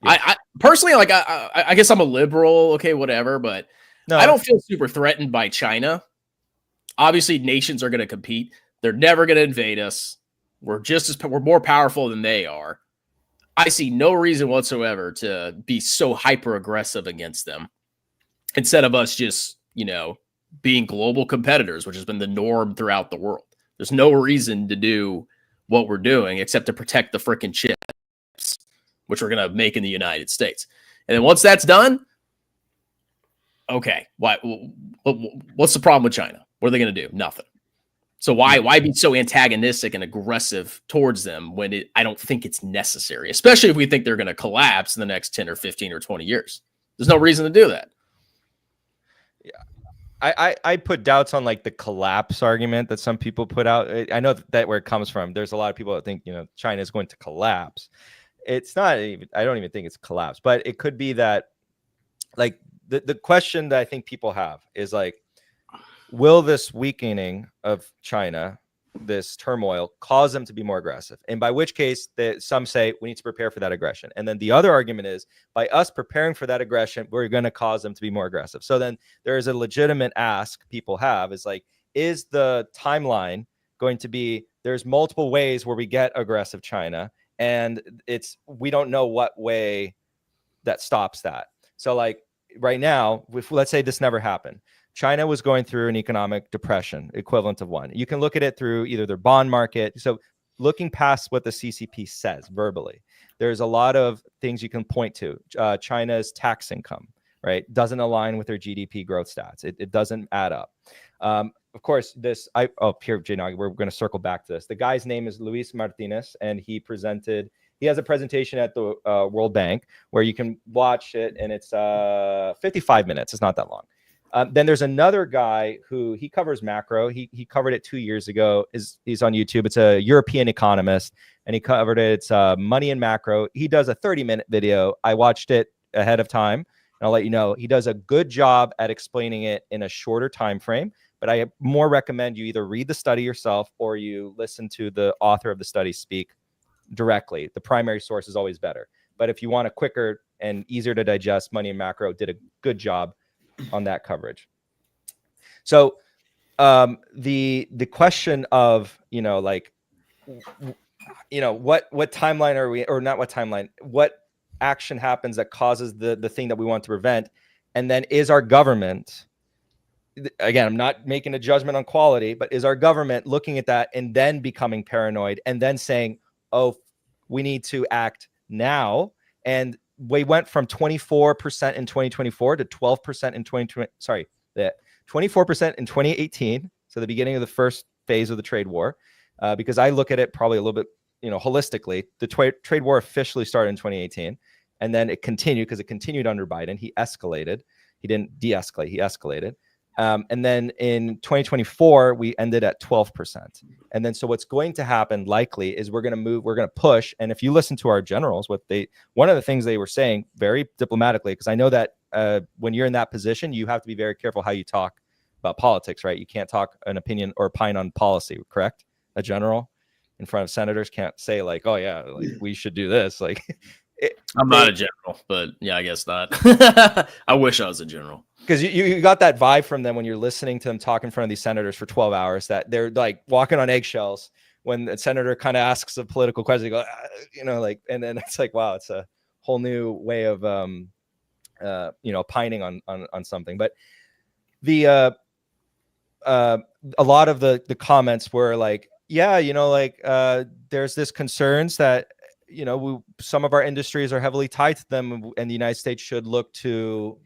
S5: Yeah.
S3: I personally, like, I guess I'm a liberal, okay, whatever, but
S5: No,
S3: I don't feel super threatened by China. Obviously, nations are going to compete. They're never going to invade us. We're more powerful than they are. I see no reason whatsoever to be so hyper aggressive against them instead of us just, being global competitors, which has been the norm throughout the world. There's no reason to do what we're doing except to protect the freaking chips, which we're going to make in the United States. And then once that's done, okay, what's the problem with China? What are they going to do? Nothing. So why be so antagonistic and aggressive towards them when I don't think it's necessary, especially if we think they're going to collapse in the next 10 or 15 or 20 years. There's no reason to do that.
S5: I put doubts on like the collapse argument that some people put out. I know that where it comes from. There's a lot of people that think, China is going to collapse. It's not even, I don't even think it's collapse, but it could be that, like, the question that I think people have is like, will this weakening of China, this turmoil, cause them to be more aggressive? And by which case, some say we need to prepare for that aggression. And then the other argument is, by us preparing for that aggression, we're going to cause them to be more aggressive. So then there is a legitimate ask people have is like, is the timeline going to be, there's multiple ways where we get aggressive China, and we don't know what way that stops that. So like right now, let's say this never happened. China was going through an economic depression, equivalent of one. You can look at it through either their bond market. So looking past what the CCP says verbally, there's a lot of things you can point to. China's tax income, right, doesn't align with their GDP growth stats. It doesn't add up. Of course, here, Jay, we're going to circle back to this. The guy's name is Luis Martinez, and he has a presentation at the World Bank where you can watch it, and it's 55 minutes. It's not that long. Then there's another guy who he covers macro. He covered it 2 years ago. He's on YouTube. It's a European economist, and he covered it. It's money and macro. He does a 30-minute video. I watched it ahead of time, and I'll let you know. He does a good job at explaining it in a shorter time frame. But I more recommend you either read the study yourself or you listen to the author of the study speak directly. The primary source is always better. But if you want a quicker and easier to digest, Money and Macro did a good job on that coverage. So the question of, what timeline are we, or not what timeline, what action happens that causes the thing that we want to prevent? And then is our government, again, I'm not making a judgment on quality, but is our government looking at that and then becoming paranoid and then saying, oh, we need to act now? And we went from 24% in 2024 to 12% in 2020. Sorry, 24% in 2018. So the beginning of the first phase of the trade war, because I look at it probably a little bit, holistically. The trade war officially started in 2018, and then it continued because it continued under Biden. He escalated. He didn't de-escalate. He escalated. And then in 2024, we ended at 12%. And then so what's going to happen likely is we're going to push. And if you listen to our generals, one of the things they were saying very diplomatically, because I know that when you're in that position, you have to be very careful how you talk about politics, right? You can't talk an opinion or opine on policy, correct? A general in front of senators can't say like, oh yeah, like we should do this. Like
S3: I'm not a general, but yeah, I guess not. I wish I was a general.
S5: Because you got that vibe from them when you're listening to them talk in front of these senators for 12 hours, that they're like walking on eggshells when the senator kind of asks a political question. They go, and then it's like, wow, it's a whole new way of, opining on something. But a lot of the comments were like, yeah, there's this concerns that, some of our industries are heavily tied to them, and the United States should look to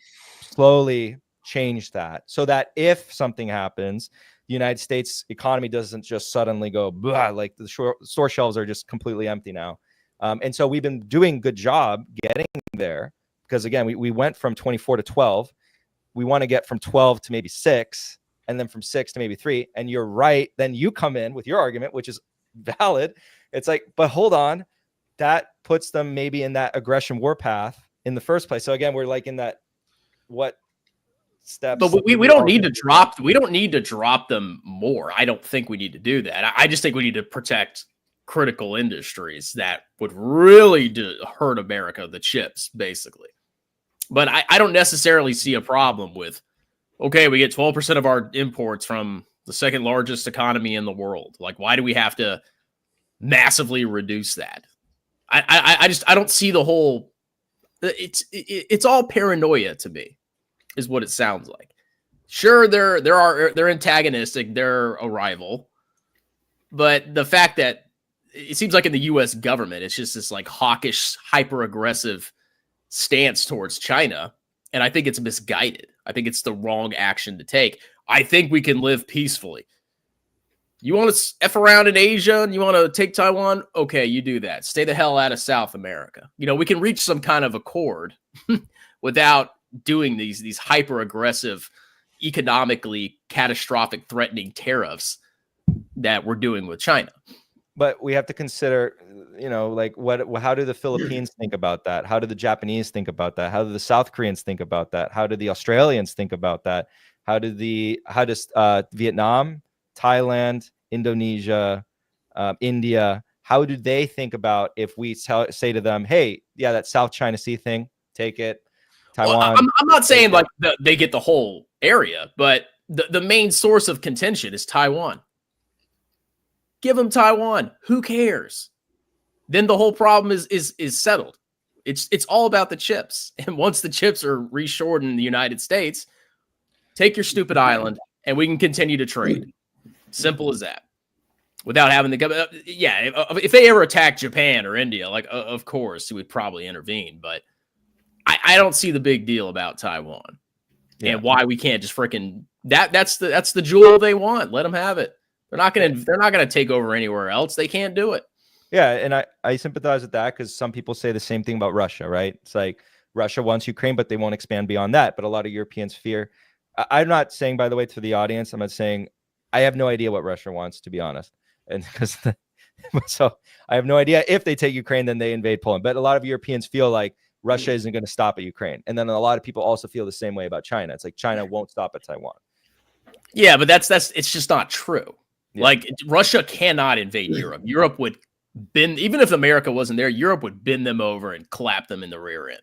S5: slowly change that, so that if something happens, the United States economy doesn't just suddenly go blah, like the store shelves are just completely empty now. And so we've been doing a good job getting there, because again, we went from 24 to 12. We want to get from 12 to maybe 6, and then from 6 to maybe 3. And you're right. Then you come in with your argument, which is valid. It's like, but hold on, that puts them maybe in that aggression war path in the first place. So again, we're like in that, what steps.
S3: But we don't need to drop. We don't need to drop them more. I don't think we need to do that. I just think we need to protect critical industries that would really hurt America, the chips, basically. But I don't necessarily see a problem with, okay, we get 12% of our imports from the second largest economy in the world. Like, why do we have to massively reduce that? I don't see the whole. It's all paranoia to me, is what it sounds like. Sure, they're antagonistic, they're a rival, but the fact that it seems like in the U.S. government, it's just this like hawkish, hyper aggressive stance towards China, and I think it's misguided. I think it's the wrong action to take. I think we can live peacefully. You want to F around in Asia and you want to take Taiwan? Okay, you do that. Stay the hell out of South America. You know, we can reach some kind of accord without doing these hyper aggressive, economically catastrophic, threatening tariffs that we're doing with China.
S5: But we have to consider, you know, like how do the Philippines think about that? How do the Japanese think about that? How do the South Koreans think about that? How do the Australians think about that? How does Vietnam, Thailand, Indonesia, India, how do they think about if we say to them, hey, yeah, that South China Sea thing, take it. Taiwan.
S3: Well, I'm not saying like they get the whole area, but the main source of contention is Taiwan. Give them Taiwan. Who cares? Then the whole problem is settled. It's all about the chips. And once the chips are reshored in the United States, take your stupid island and we can continue to trade. Simple as that. Without having to go. Yeah, if they ever attack Japan or India, like of course, we would probably intervene. But I don't see the big deal about Taiwan and why we can't just freaking that's the jewel they want. Let them have it. They're not gonna take over anywhere else. They can't do it.
S5: Yeah, and I sympathize with that because some people say the same thing about Russia, right? It's like Russia wants Ukraine, but they won't expand beyond that. But a lot of Europeans fear. I'm not saying, by the way, to the audience, I'm not saying I have no idea what Russia wants, to be honest, and because so I have no idea if they take Ukraine, then they invade Poland. But a lot of Europeans feel like Russia isn't going to stop at Ukraine, and then a lot of people also feel the same way about China. It's like China won't stop at Taiwan.
S3: Yeah, but that's it's just not true. Yeah. Like Russia cannot invade Europe. Europe would bend, even if America wasn't there, Europe would bend them over and clap them in the rear end.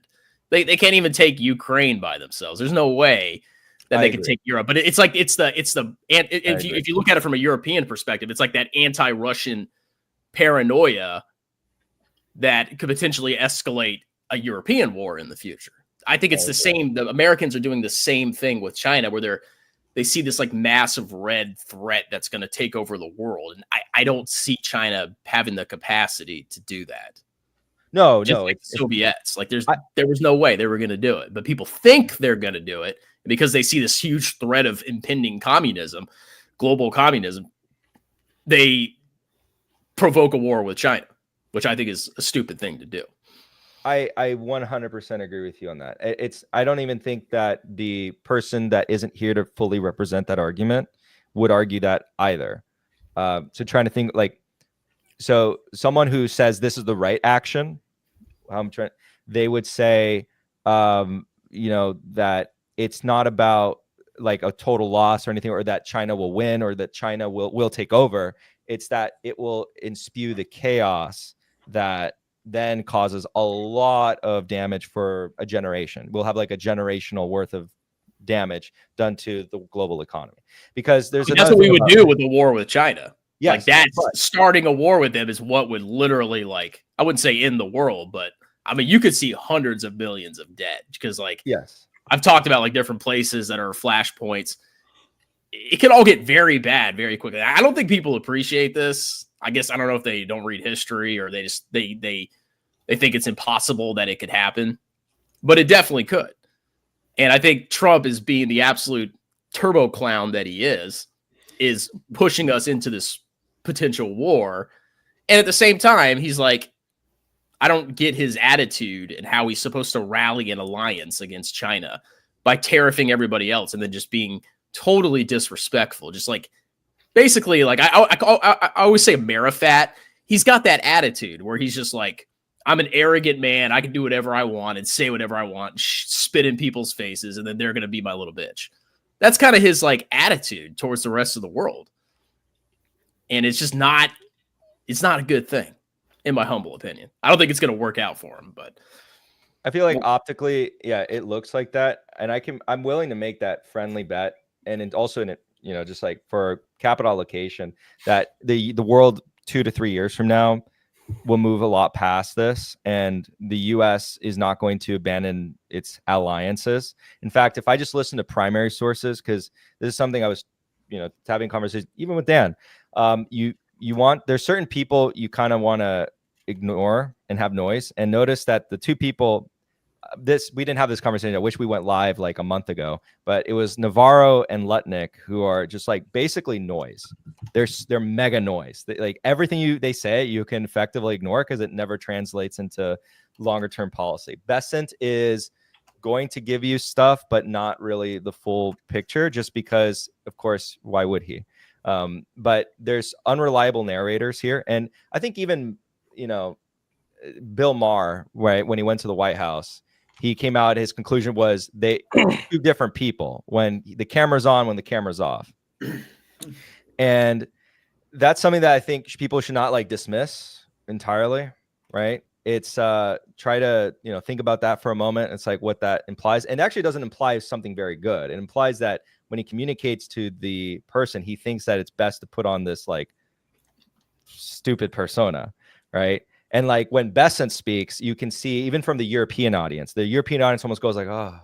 S3: They can't even take Ukraine by themselves. There's no way that they can take Europe. But it's like if you look at it from a European perspective, it's like that anti-Russian paranoia that could potentially escalate a European war in the future. I think it's the same. The Americans are doing the same thing with China, where they see this like massive red threat that's going to take over the world. And I don't see China having the capacity to do that.
S5: No,
S3: like the Soviets. Like there was no way they were going to do it, but people think they're going to do it because they see this huge threat of impending communism, global communism. They provoke a war with China, which I think is a stupid thing to do.
S5: I 100% agree with you on that. I don't even think that the person that isn't here to fully represent that argument would argue that either. So trying to think so someone who says this is the right action, they would say, that it's not about like a total loss or anything, or that China will win or that China will take over. It's that it will enspew the chaos that then causes a lot of damage for a generation. We'll have like a generational worth of damage done to the global economy, because that's
S3: what we would do with the war with China.
S5: Yes,
S3: like starting a war with them is what would literally, like, I wouldn't say end the world, but I mean, you could see hundreds of millions of dead because
S5: yes,
S3: I've talked about like different places that are flashpoints. It could all get very bad very quickly. I don't think people appreciate this. I guess I don't know if they don't read history or they just they think it's impossible that it could happen, but it definitely could. And I think Trump, is being the absolute turbo clown that he is pushing us into this potential war. And at the same time, he's like, I don't get his attitude and how he's supposed to rally an alliance against China by tariffing everybody else and then just being totally disrespectful. Just like, basically, like I always say Marifat, he's got that attitude where he's just like, I'm an arrogant man. I can do whatever I want and say whatever I want, spit in people's faces, and then they're going to be my little bitch. That's kind of his like attitude towards the rest of the world. And it's just not, it's not a good thing, in my humble opinion. I don't think it's going to work out for him, but
S5: I feel like optically, yeah, it looks like that. And I'm willing to make that friendly bet. And also in it, you know, just like for capital allocation, that the world 2 to 3 years from now will move a lot past this, and the US is not going to abandon its alliances. In fact, if I just listen to primary sources, because this is something I was, you know, having conversations even with Dan, there's certain people you kind of want to ignore and have noise. And notice that the two people, we didn't have this conversation. I wish we went live like a month ago, but it was Navarro and Lutnick, who are just like basically noise. They're mega noise. Like everything they say, you can effectively ignore because it never translates into longer term policy. Besant is going to give you stuff, but not really the full picture, just because, of course, why would he? But there's unreliable narrators here, and I think even, you know, Bill Maher, right, when he went to the White House, he came out, his conclusion was they two different people, when the camera's on, when the camera's off. And that's something that I think people should not like dismiss entirely, right? It's try to, you know, think about that for a moment. It's like what that implies. And actually doesn't imply something very good. It implies that when he communicates to the person, he thinks that it's best to put on this like stupid persona, right? And like when Besant speaks, you can see even from the European audience almost goes like, oh,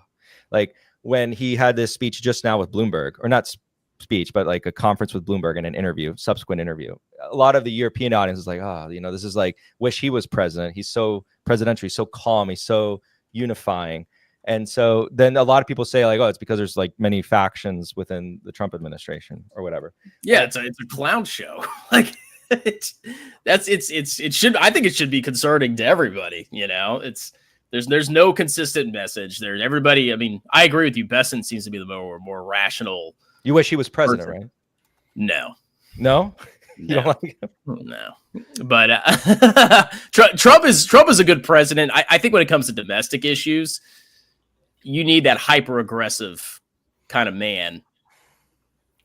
S5: like when he had this speech just now with Bloomberg, or not speech, but like a conference with Bloomberg and an interview, subsequent interview. A lot of the European audience is like, oh, you know, this is like, wish he was president. He's so presidential. He's so calm. He's so unifying. And so then a lot of people say like, oh, it's because there's like many factions within the Trump administration or whatever.
S3: Yeah, it's a clown show. Like, it should, I think it should be concerning to everybody. You know, there's no consistent message there. Everybody, I mean, I agree with you. Besant seems to be the more rational.
S5: You wish he was president, right?
S3: No.
S5: You don't like him?
S3: No. But Trump is a good president. I think when it comes to domestic issues, you need that hyper aggressive kind of man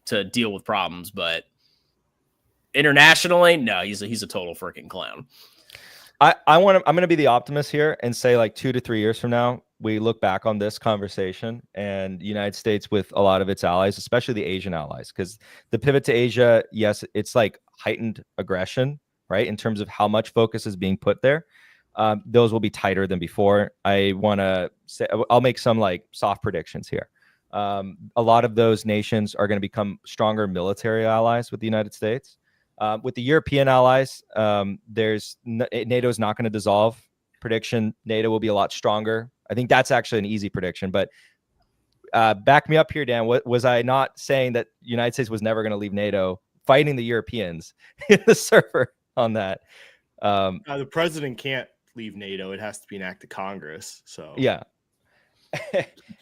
S3: to deal with problems. But internationally, no, he's a total freaking clown.
S5: I'm going to be the optimist here and say like 2 to 3 years from now, we look back on this conversation and the United States with a lot of its allies, especially the Asian allies, because the pivot to Asia, yes, it's like heightened aggression, right? In terms of how much focus is being put there. Those will be tighter than before. I want to say, I'll make some like soft predictions here. A lot of those nations are going to become stronger military allies with the United States. With the European allies, NATO is not going to dissolve. Prediction, NATO will be a lot stronger. I think that's actually an easy prediction, but back me up here, Dan. What was I not saying that the United States was never going to leave NATO, fighting the Europeans in the server on that?
S6: The president can't leave NATO. It has to be an act of Congress. So
S5: yeah.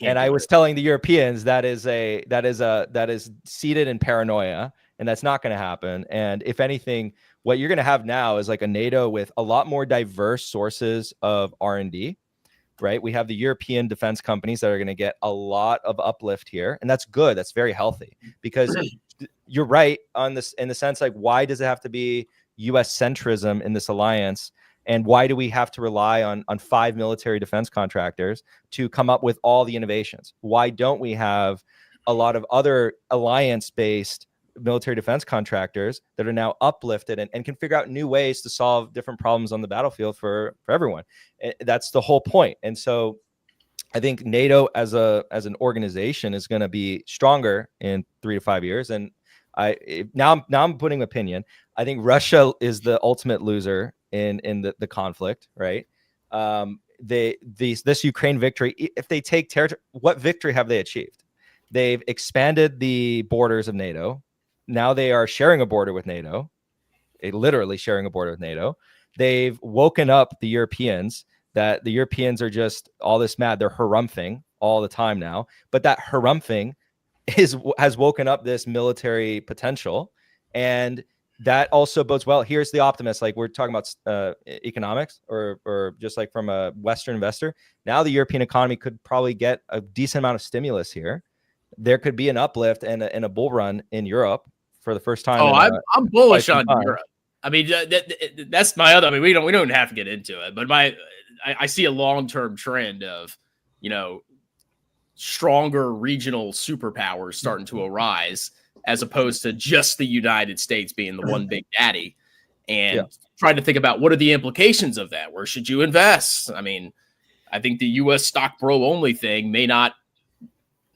S5: And I was telling the Europeans that is seated in paranoia, and that's not going to happen. And if anything, what you're going to have now is like a NATO with a lot more diverse sources of R&D, right? We have the European defense companies that are going to get a lot of uplift here, and that's good. That's very healthy, because you're right on this in the sense like, why does it have to be U.S. centrism in this alliance? And why do we have to rely on 5 military defense contractors to come up with all the innovations? Why don't we have a lot of other alliance-based military defense contractors that are now uplifted and can figure out new ways to solve different problems on the battlefield for everyone? That's the whole point. And so I think NATO as an organization is going to be stronger in 3 to 5 years. And now I'm putting opinion. I think Russia is the ultimate loser in the conflict, right? This Ukraine victory, if they take territory, what victory have they achieved? They've expanded the borders of NATO. Now they are sharing a border with NATO, literally sharing a border with NATO. They've woken up the Europeans, that the Europeans are just all this mad. They're harumphing all the time now, but that harumphing has woken up this military potential. And that also bodes well. Here's the optimist. Like we're talking about economics or just like from a Western investor. Now the European economy could probably get a decent amount of stimulus here. There could be an uplift and a bull run in Europe for the first time.
S3: Oh, I'm bullish on
S5: time.
S3: Europe. I mean, that's my other. I mean, we don't have to get into it, but I see a long-term trend of, you know, stronger regional superpowers starting to arise, as opposed to just the United States being the one big daddy, and trying to think about what are the implications of that. Where should you invest? I mean, I think the U.S. stock bro only thing may not.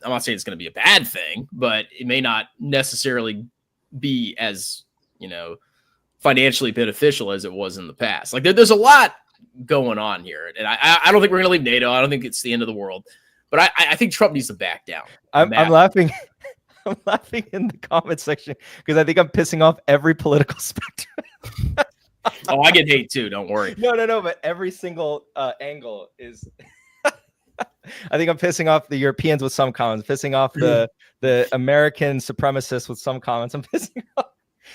S3: I'm not saying it's going to be a bad thing, but it may not necessarily be as, you know, financially beneficial as it was in the past. Like there's a lot going on here, and I don't think we're going to leave NATO. I don't think it's the end of the world, but I think Trump needs to back down.
S5: I'm laughing. I'm laughing in the comment section because I think I'm pissing off every political spectrum.
S3: Oh, I get hate too. Don't worry.
S5: No. But every single angle is. I think I'm pissing off the Europeans with some comments, pissing off the American supremacists with some comments. I'm pissing off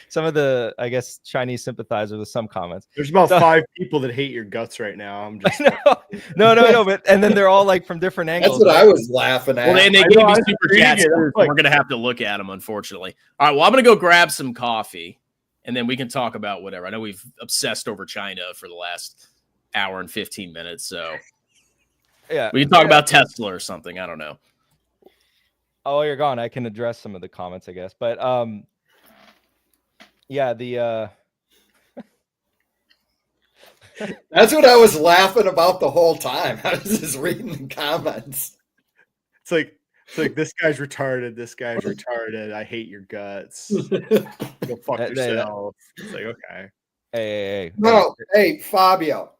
S5: some of the, I guess, Chinese sympathizers with some comments.
S6: There's about 5 people that hate your guts right now. I'm just
S5: no, but and then they're all like from different angles.
S4: That's what I was laughing at.
S3: Well, and they gave me super chats. We're going to have to look at them, unfortunately. All right, well, I'm going to go grab some coffee, and then we can talk about whatever. I know we've obsessed over China for the last hour and 15 minutes, so
S5: yeah,
S3: we can talk about Tesla or something. I don't know.
S5: Oh, you're gone. I can address some of the comments, I guess, but yeah, the
S4: that's what I was laughing about the whole time. I was just reading the comments.
S6: It's like this guy's retarded. This guy's retarded. I hate your guts. Go fuck yourself. It's like, okay.
S5: Hey.
S4: No, hey, Fabio.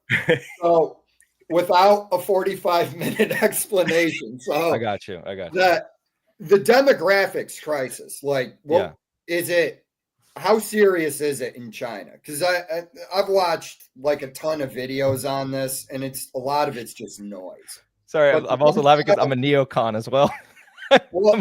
S4: So without a 45-minute explanation, so
S5: I got you.
S4: The demographics crisis, like, what is it? How serious is it in China? Because I've watched like a ton of videos on this, and a lot of it's just noise.
S5: Sorry, I'm also laughing because I'm a neocon as well.
S4: Well,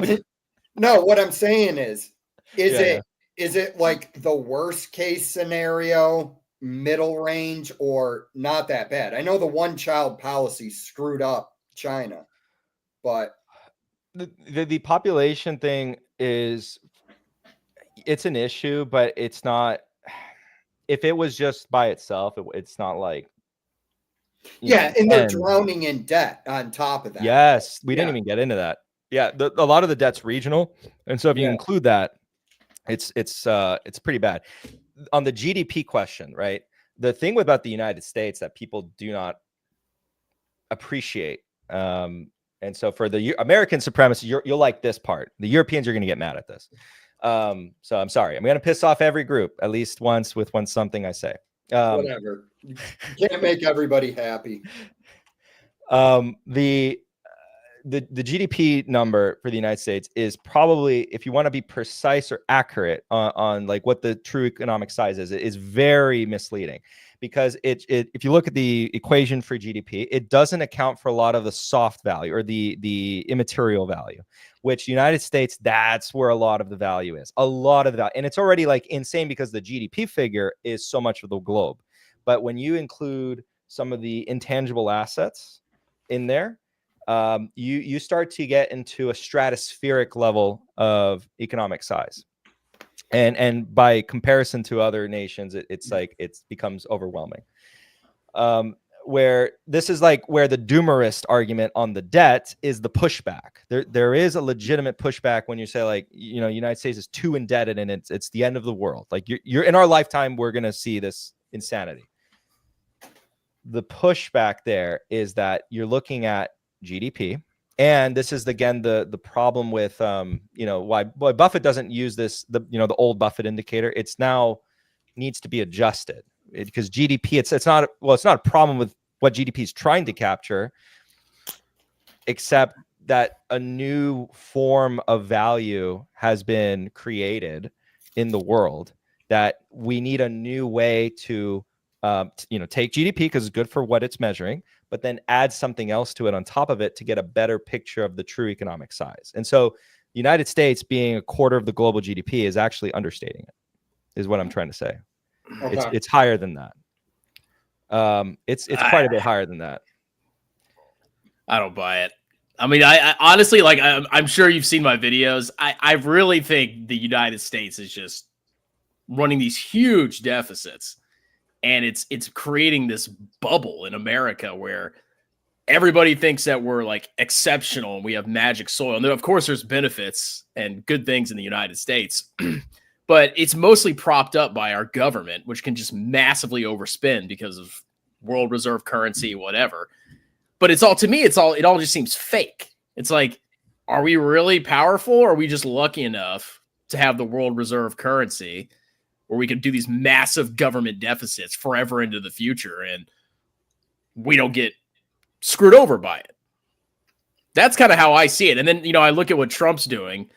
S4: no, what I'm saying is it like the worst case scenario, middle range, or not that bad? I know the one-child policy screwed up China, but
S5: the population thing is. It's an issue, but it's not. If it was just by itself, it's not like.
S4: And they're drowning in debt on top of that.
S5: Yes, we didn't even get into that. Yeah, a lot of the debt's regional, and so if you include that, it's pretty bad. On the GDP question, right? The thing about the United States that people do not appreciate, and so for the American supremacy, you'll like this part. The Europeans are going to get mad at this. So I'm sorry. I'm going to piss off every group at least once with something I say.
S4: Whatever. You can't make everybody happy.
S5: The GDP number for the United States is probably, if you want to be precise or accurate on like what the true economic size is very misleading, because if you look at the equation for GDP, it doesn't account for a lot of the soft value or the immaterial value, which United States, that's where a lot of the value is. A lot of the value. And it's already like insane because the GDP figure is so much of the globe. But when you include some of the intangible assets in there, you start to get into a stratospheric level of economic size. And by comparison to other nations, it becomes overwhelming. Where this is like where the doomerist argument on the debt is the pushback. There is a legitimate pushback when you say like, United States is too indebted and it's the end of the world. Like you're in our lifetime, we're going to see this insanity. The pushback there is that you're looking at GDP. And this is again the problem with why Buffett doesn't use this, the old Buffett indicator. It's now needs to be adjusted because GDP it's not a problem with what GDP is trying to capture, except that a new form of value has been created in the world that we need a new way to take GDP because it's good for what it's measuring, but then add something else to it on top of it to get a better picture of the true economic size. And so the United States being a quarter of the global GDP is actually understating it. is what I'm trying to say.
S4: Okay.
S5: It's higher than that. It's quite a bit higher than that.
S3: I don't buy it. I mean, I honestly, like, I'm sure you've seen my videos. I really think the United States is just running these huge deficits, and it's creating this bubble in America where everybody thinks that we're like exceptional and we have magic soil. And of course, there's benefits and good things in the United States, but it's mostly propped up by our government, which can just massively overspend because of world reserve currency, whatever. But it all just seems fake. It's like, are we really powerful, or are we just lucky enough to have the world reserve currency where we could do these massive government deficits forever into the future and we don't get screwed over by it? That's kind of how I see it. And then, I look at what Trump's doing.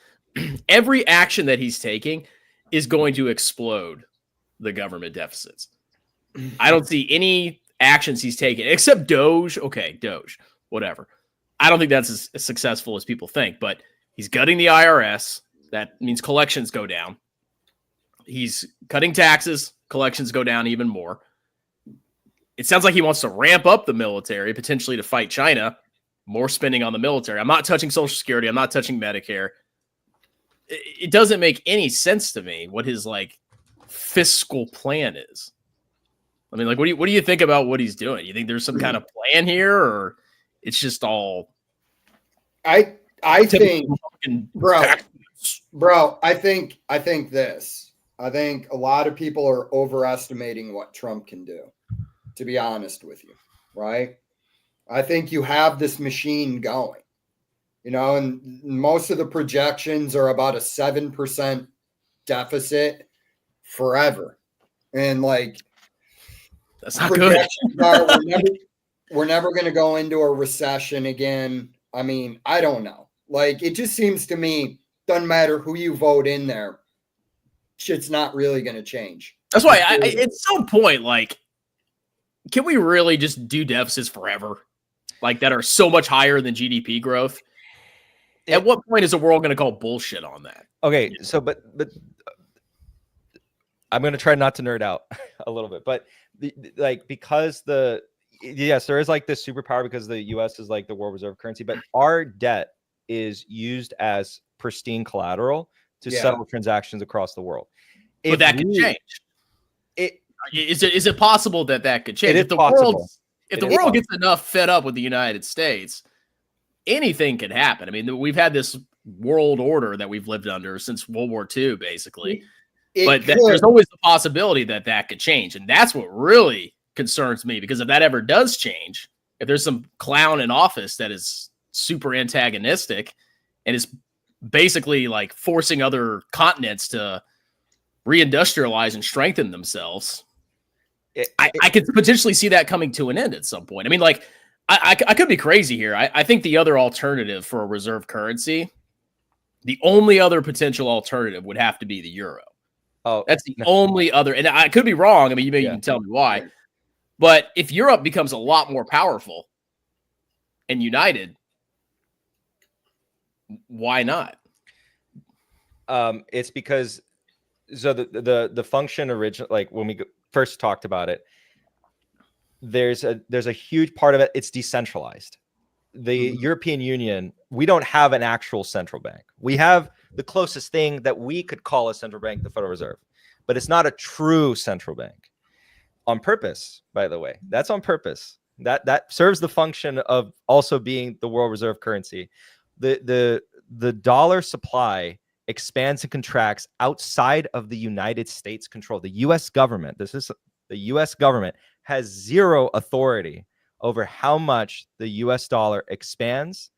S3: Every action that he's taking is going to explode the government deficits. I don't see any actions he's taken except Doge. Okay, Doge, whatever. I don't think that's as successful as people think, but he's gutting the IRS. That means collections go down. He's cutting taxes. Collections go down even more. It sounds like he wants to ramp up the military, potentially to fight China. More spending on the military. I'm not touching Social Security. I'm not touching Medicare. It doesn't make any sense to me what his like fiscal plan is. I mean, like, what do you think about what he's doing? You think there's some kind of plan here, or it's just all?
S4: I think, bro. I think this. I think a lot of people are overestimating what Trump can do. To be honest with you, right? I think you have this machine going, and most of the projections are about a 7% deficit forever, and like.
S3: That's not good.
S4: We're never going to go into a recession again. I mean, I don't know. Like, it just seems to me, doesn't matter who you vote in there, shit's not really going to change.
S3: That's why at some point, like, can we really just do deficits forever? Like, that are so much higher than GDP growth? At what point is the world going to call bullshit on that?
S5: Okay, so but I'm going to try not to nerd out a little bit, but because yes, there is like this superpower because the US is like the world reserve currency, but our debt is used as pristine collateral to settle transactions across the world.
S3: But that could change. Is it possible that could change?
S5: If the world
S3: gets enough fed up with the United States, anything can happen. I mean, we've had this world order that we've lived under since World War II, basically. There's always the possibility that could change. And that's what really concerns me, because if that ever does change, if there's some clown in office that is super antagonistic and is basically like forcing other continents to reindustrialize and strengthen themselves, I could potentially see that coming to an end at some point. I mean, like, I could be crazy here. I think the other alternative for a reserve currency, the only other potential alternative would have to be the euro. Oh, that's the only other, and I could be wrong. I mean, you can tell me why. But if Europe becomes a lot more powerful and united, why not?
S5: It's because the function original, like when we first talked about it, there's a huge part of it. It's decentralized. The European Union, we don't have an actual central bank. We have the closest thing that we could call a central bank, the Federal Reserve, but it's not a true central bank. On purpose, by the way. That's on purpose. That serves the function of also being the world reserve currency. The dollar supply expands and contracts outside of the United States control. The US government, the US government has zero authority over how much the US dollar expands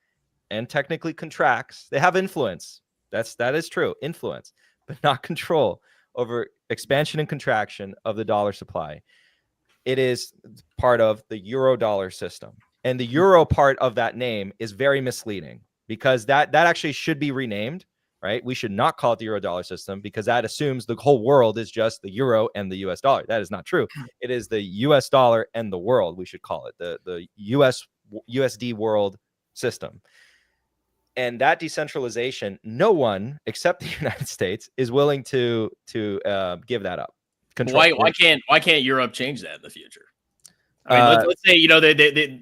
S5: and technically contracts. They have influence. That is true, influence, but not control over expansion and contraction of the dollar supply. It is part of the euro dollar system. And the euro part of that name is very misleading, because that actually should be renamed, right? We should not call it the euro dollar system, because that assumes the whole world is just the euro and the US dollar. That is not true. It is the US dollar and the world, we should call it, the USD world system. And that decentralization, no one except the United States is willing to give that up. Control.
S3: Why can't Europe change that in the future? I mean, let's say, you know,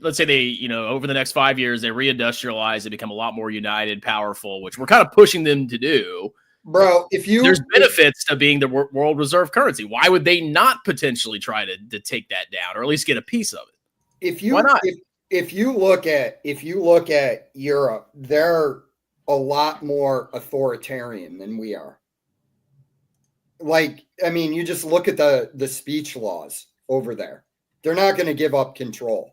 S3: let's say they, you know, over the next 5 years, they reindustrialize and become a lot more united, powerful, which we're kind of pushing them to do.
S4: Bro,
S3: there's benefits to being the world reserve currency. Why would they not potentially try to take that down, or at least get a piece of it? Why not?
S4: If you look at Europe, they're a lot more authoritarian than we are. Like, I mean, you just look at the speech laws over there. They're not going to give up control.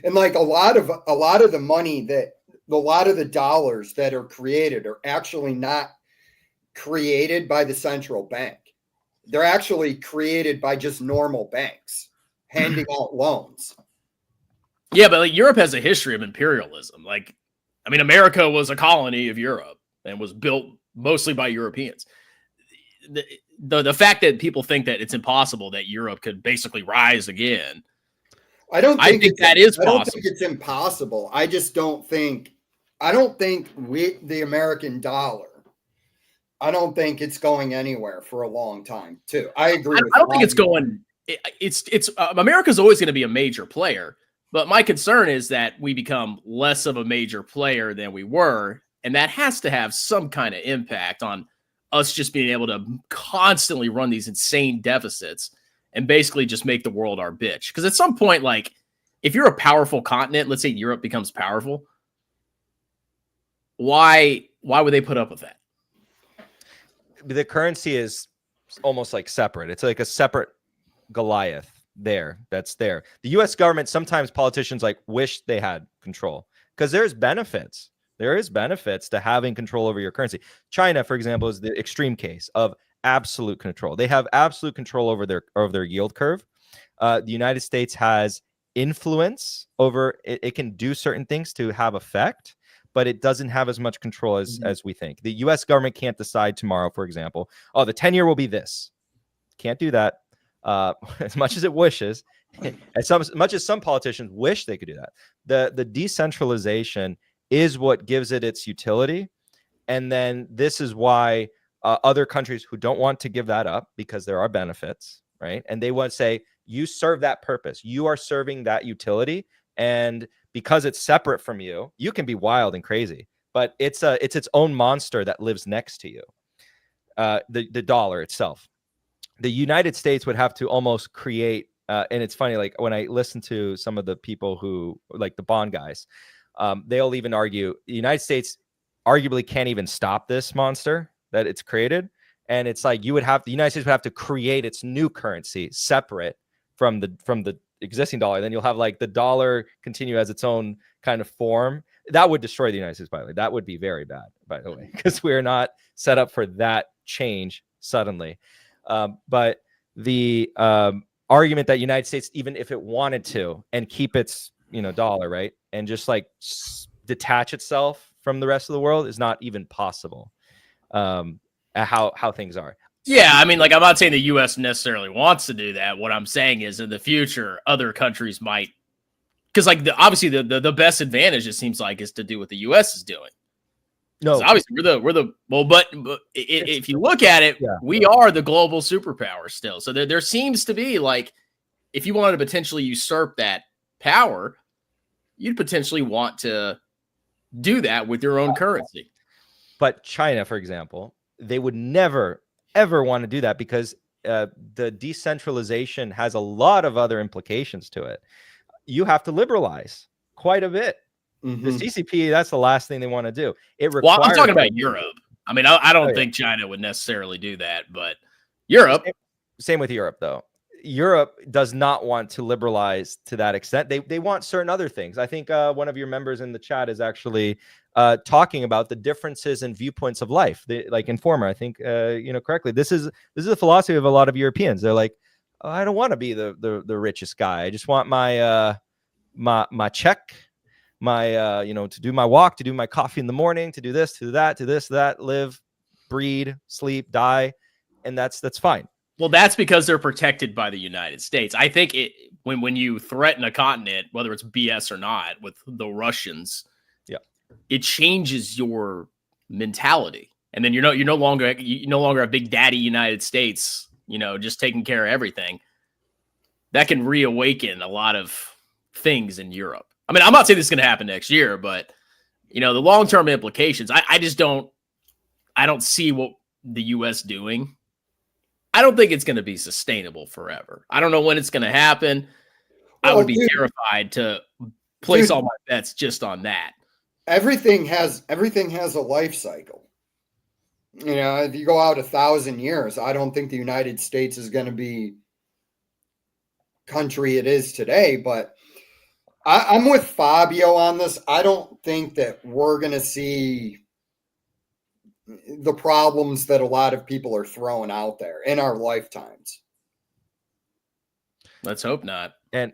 S4: And like a lot of the money a lot of the dollars that are created are actually not created by the central bank. They're actually created by just normal banks handing out loans.
S3: Yeah, but like Europe has a history of imperialism. Like, I mean, America was a colony of Europe and was built mostly by Europeans. The fact that people think that it's impossible that Europe could basically rise again, I think that is possible. I don't think
S4: it's impossible. I just don't think the American dollar, I don't think it's going anywhere for a long time too. I agree.
S3: I don't think it's going. It's America's always going to be a major player, but my concern is that we become less of a major player than we were, and that has to have some kind of impact on us just being able to constantly run these insane deficits and basically just make the world our bitch. Because at some point, like, if you're a powerful continent, let's say Europe becomes powerful, why would they put up with that?
S5: The currency is almost like separate. It's like a separate Goliath that's there. The US government, sometimes politicians like wish they had control because there's benefits. There is benefits to having control over your currency. China, for example, is the extreme case of absolute control. They have absolute control over their yield curve. The United States has influence over it. It can do certain things to have effect, but it doesn't have as much control as we think. The US government can't decide tomorrow, for example, oh, the 10-year will be this. Can't do that. As much as it wishes, as much as some politicians wish they could do that. The decentralization is what gives it its utility. And then this is why other countries who don't want to give that up, because there are benefits, right? And they want to say, you serve that purpose. You are serving that utility. And because it's separate from you, you can be wild and crazy, but it's its own monster that lives next to you. The dollar itself. The United States would have to almost create, and it's funny, like when I listen to some of the people who, like the bond guys, they'll even argue the United States arguably can't even stop this monster that it's created. And it's like the United States would have to create its new currency separate from the existing dollar. Then you'll have like the dollar continue as its own kind of form. That would destroy the United States, by the way. That would be very bad, by the way, because we're not set up for that change suddenly. But the argument that United States, even if it wanted to, and keep its dollar, right, and just like detach itself from the rest of the world is not even possible. How things are.
S3: Yeah, I mean, like, I'm not saying the U.S. necessarily wants to do that. What I'm saying is, in the future, other countries might, because like obviously the best advantage, it seems like, is to do what the U.S. is doing. No, obviously but if you look at it, we are the global superpower still. So there seems to be, like, if you wanted to potentially usurp that power, you'd potentially want to do that with your own currency.
S5: But China, for example, they would never, ever want to do that because the decentralization has a lot of other implications to it. You have to liberalize quite a bit. Mm-hmm. The CCP, that's the last thing they want to do.
S3: Well, I'm talking about Europe. I mean, I don't think China would necessarily do that, but Europe.
S5: Same with Europe, though. Europe does not want to liberalize to that extent. They want certain other things. I think one of your members in the chat is actually talking about the differences in viewpoints of life. Like Informer, I think correctly. This is the philosophy of a lot of Europeans. They're like, oh, I don't want to be the richest guy. I just want my my check, my to do my walk, to do my coffee in the morning, to do this, to that, to this, that, live, breed, sleep, die, and that's fine.
S3: Well, that's because they're protected by the United States. I think when you threaten a continent, whether it's BS or not, with the Russians, it changes your mentality. And then you're no longer a big daddy United States, just taking care of everything. That can reawaken a lot of things in Europe. I mean, I'm not saying this is going to happen next year, but the long-term implications, I just don't see what the U.S. doing. I don't think it's going to be sustainable forever. I don't know when it's going to happen. I would be terrified to place all my bets just on that.
S4: Everything has a life cycle. If you go out 1,000 years, I don't think the United States is going to be country it is today, but I'm with Fabio on this. I don't think that we're going to see the problems that a lot of people are throwing out there in our lifetimes.
S3: Let's hope not.
S5: And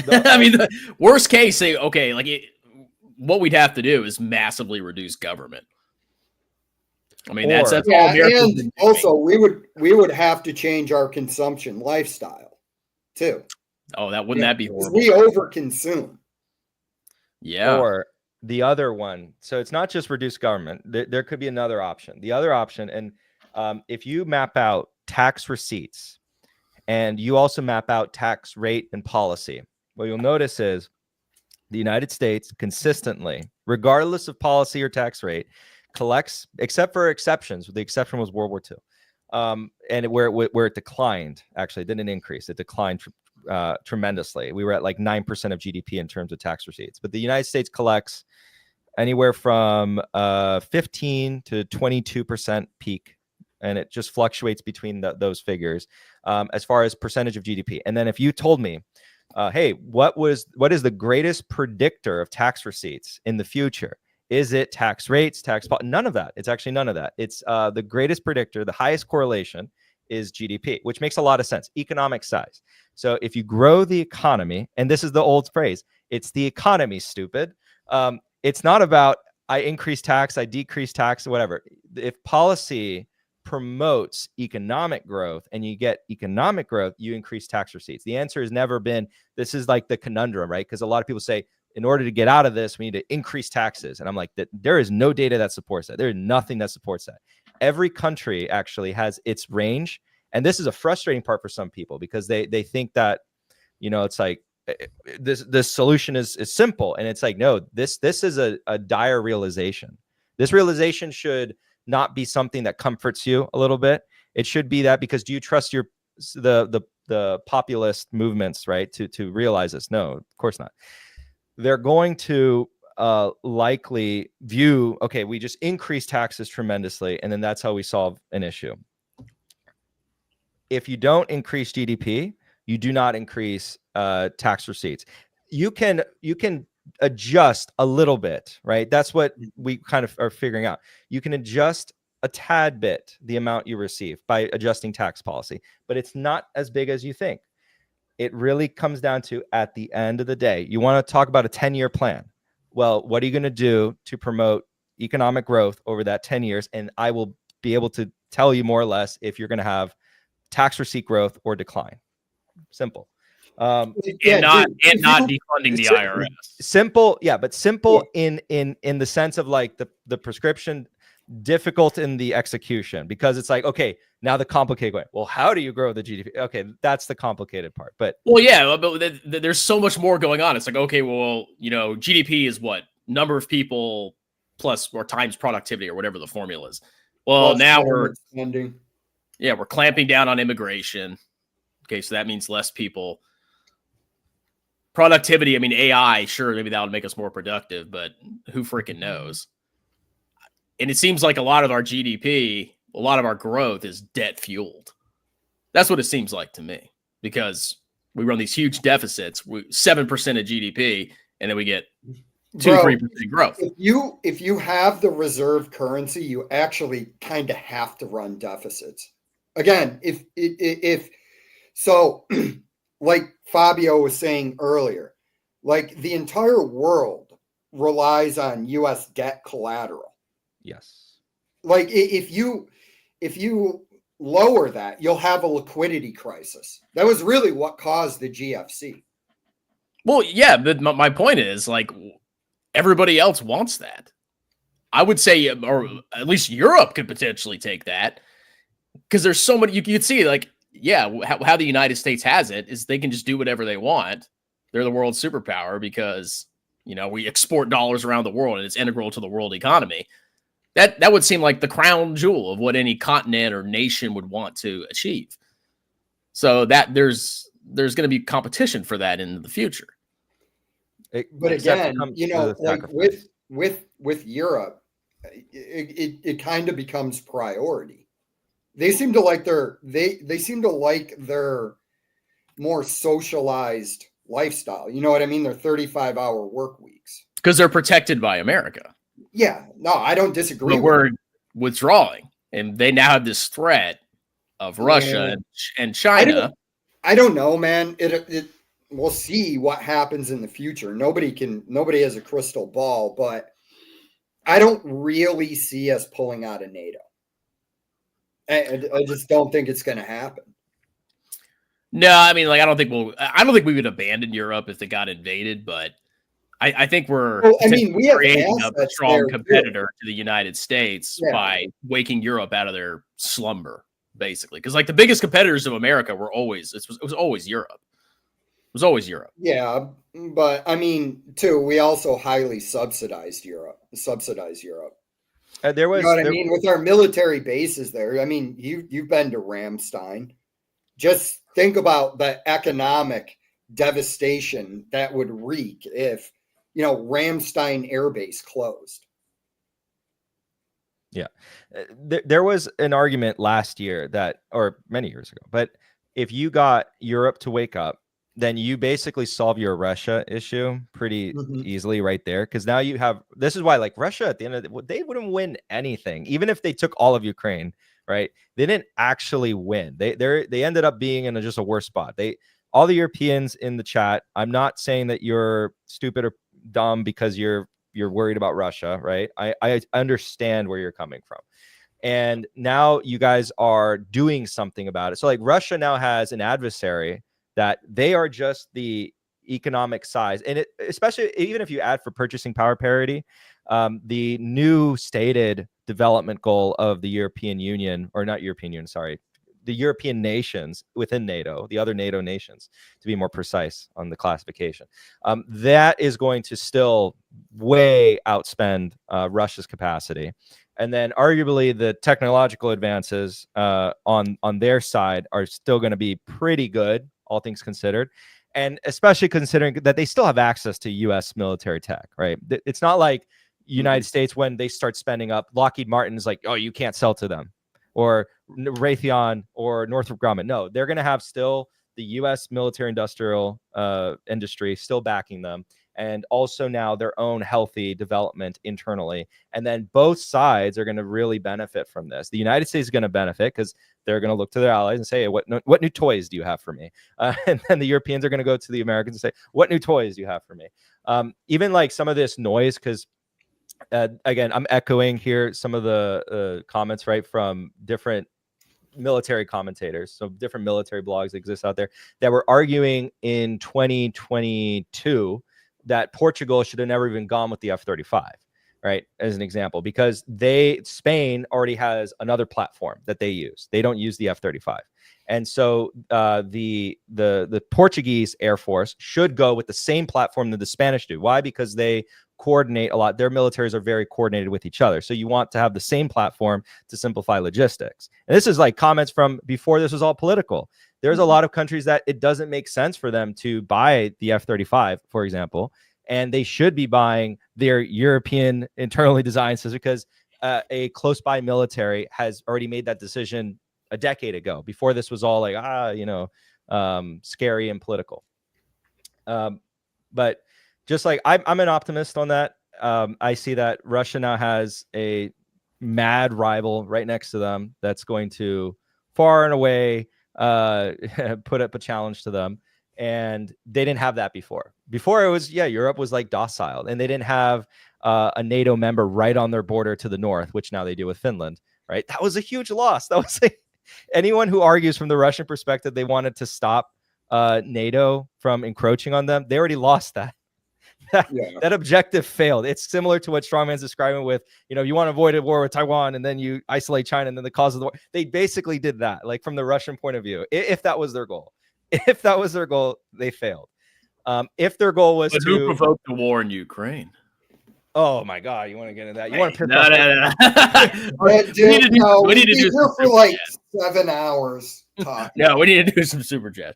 S3: I mean, the worst case, say, okay, what we'd have to do is massively reduce government. I mean, that's all Americans
S4: and also we would have to change our consumption lifestyle too.
S3: Oh, that be horrible?
S4: We overconsume.
S3: Yeah.
S5: Or the other one. So it's not just reduce government. There could be another option. The other option, and if you map out tax receipts and you also map out tax rate and policy, what you'll notice is the United States consistently, regardless of policy or tax rate, collects, except for exceptions. The exception was World War II, and where it declined. Actually, it didn't increase. It declined tremendously. We were at like 9% of GDP in terms of tax receipts. But the United States collects anywhere from 15 to 22% peak, and it just fluctuates between those figures as far as percentage of GDP. And then if you told me, hey, what is the greatest predictor of tax receipts in the future? Is it tax rates, none of that. It's actually none of that. It's the greatest predictor, the highest correlation is GDP, which makes a lot of sense. Economic size. So if you grow the economy, and this is the old phrase, it's the economy, stupid. It's not about I increase tax, I decrease tax, or whatever. If policy promotes economic growth and you get economic growth, you increase tax receipts. The answer has never been, this is like the conundrum, right? Because a lot of people say, in order to get out of this, we need to increase taxes. And I'm like, there is no data that supports that. There is nothing that supports that. Every country actually has its range. And this is a frustrating part for some people because they think that, it's like this solution is simple. And it's like, no, this is a dire realization. This realization should not be something that comforts you a little bit. It should be that because do you trust the populist movements, right, to realize this? No, of course not. They're going to likely view, okay, we just increase taxes tremendously, and then that's how we solve an issue. If you don't increase GDP, you do not increase tax receipts. You can adjust a little bit, right? That's what we kind of are figuring out. You can adjust a tad bit the amount you receive by adjusting tax policy, but it's not as big as you think. It really comes down to, at the end of the day, you want to talk about a 10-year plan. Well, what are you going to do to promote economic growth over that 10 years? And I will be able to tell you more or less if you're going to have tax receipt growth or decline. Simple.
S3: And not defunding the IRS.
S5: Simple, yeah, but simple in the sense of like the prescription, difficult in the execution, because it's like, okay, now the complicated way. Well, how do you grow the GDP? Okay, that's the complicated part. But
S3: there's so much more going on. It's like, okay, well, GDP is what? Number of people plus or times productivity or whatever the formula is. Well, plus now we're clamping down on immigration. Okay, so that means less people. Productivity, I mean, AI, sure, maybe that'll make us more productive, but who freaking knows? And it seems like a lot of our GDP, a lot of our growth is debt fueled. That's what it seems like to me, because we run these huge deficits, 7% of GDP, and then we get 2-3% growth.
S4: If you have the reserve currency, you actually kind of have to run deficits. Again, if so, like Fabio was saying earlier, like the entire world relies on U.S. debt collateral.
S5: Yes.
S4: Like if you lower that, you'll have a liquidity crisis. That was really what caused the GFC.
S3: Well, yeah, but my point is, like, everybody else wants that. I would say, or at least Europe could potentially take that, because there's so many. You could see, like, yeah, how the United States has it is they can just do whatever they want. They're the world superpower because, you know, we export dollars around the world and it's integral to the world economy. That would seem like the crown jewel of what any continent or nation would want to achieve. So that there's going to be competition for that in the future.
S4: But again, you know, like with Europe, it kind of becomes priority. They seem to like their more socialized lifestyle. You know what I mean? Their 35-hour work weeks.
S3: Because they're protected by America.
S4: Yeah, no, I don't disagree.
S3: But we're withdrawing, and they now have this threat of Russia and China.
S4: I don't know, man. We'll see what happens in the future. Nobody has a crystal ball, but I don't really see us pulling out of NATO. I just don't think it's going to happen.
S3: No, I mean, like, I don't think we would abandon Europe if they got invaded, but I think we're
S4: we have
S3: creating a strong competitor to the United States by waking Europe out of their slumber, basically. Because, like, the biggest competitors of America were always it was always Europe. It was always Europe. Yeah,
S4: but I mean, too, we also highly subsidize Europe.
S5: There was,
S4: you know what I mean? With our military bases there. I mean, you've been to Ramstein. Just think about the economic devastation that would wreak if, you know, Ramstein Air Base closed.
S5: Yeah. There was an argument last year or many years ago, but if you got Europe to wake up, then you basically solve your Russia issue pretty easily right there. Because now this is why, like, Russia at the end of they wouldn't win anything, even if they took all of Ukraine, right? They didn't actually win. They ended up being in just a worse spot. All the Europeans in the chat, I'm not saying that you're stupid or dumb because you're worried about Russia, right? I understand where you're coming from. And now you guys are doing something about it. So, like, Russia now has an adversary that they are just the economic size. And especially even if you add for purchasing power parity, the new stated development goal of the European Union, or not European Union, sorry, the European nations within NATO, the other NATO nations, to be more precise on the classification, that is going to still way outspend Russia's capacity. And then arguably the technological advances on their side are still going to be pretty good, all things considered. And especially considering that they still have access to U.S. military tech, right? It's not like United States, when they start spending up, Lockheed Martin is like, oh, you can't sell to them. Or Raytheon or Northrop Grumman. No, they're going to have still the U.S. military industrial industry still backing them. And also now their own healthy development internally. And then both sides are going to really benefit from this. The United States is going to benefit because they're going to look to their allies and say, hey, what new toys do you have for me? And then the Europeans are going to go to the Americans and say, what new toys do you have for me? Even like some of this noise, because again, I'm echoing here some of the comments, right, from different military commentators. So different military blogs exist out there that were arguing in 2022 that Portugal should have never even gone with the F-35, right? As an example, because Spain already has another platform that they use. They don't use the F-35. And so the Portuguese Air Force should go with the same platform that the Spanish do. Why? Because they coordinate a lot. Their militaries are very coordinated with each other. So you want to have the same platform to simplify logistics. And this is like comments from before this was all political. There's a lot of countries that it doesn't make sense for them to buy the F-35, for example, and they should be buying their European internally designed system because a close by military has already made that decision a decade ago, before this was all like, scary and political. But just like I'm an optimist on that. I see that Russia now has a mad rival right next to them that's going to far and away put up a challenge to them. And they didn't have that before. Before it was, Europe was like docile, and they didn't have a NATO member right on their border to the north, which now they do with Finland, right? That was a huge loss. That was like, anyone who argues from the Russian perspective, they wanted to stop NATO from encroaching on them. They already lost that. that objective failed. It's similar to what Strongman's describing with, you want to avoid a war with Taiwan and then you isolate China and then the cause of the war. They basically did that, like from the Russian point of view, if that was their goal. If that was their goal, they failed. If their goal was
S3: who provoked the war in Ukraine?
S5: Oh my God, you want to get into that? You want to pick
S3: no.
S4: We need to do here for like 7 hours talking.
S3: No, we need to do some super chat.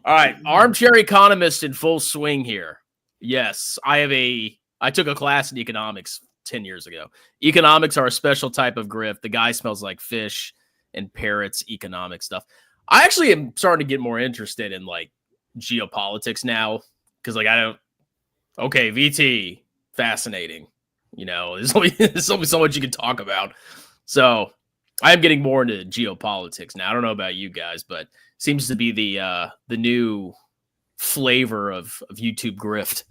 S3: All right, armchair economist in full swing here. Yes, I took a class in economics 10 years ago. Economics are a special type of grift. The guy smells like fish and parrots economic stuff. I actually am starting to get more interested in like geopolitics now because VT, fascinating. There's only so much you can talk about. So I am getting more into geopolitics now. I don't know about you guys, but seems to be the new flavor of YouTube grift.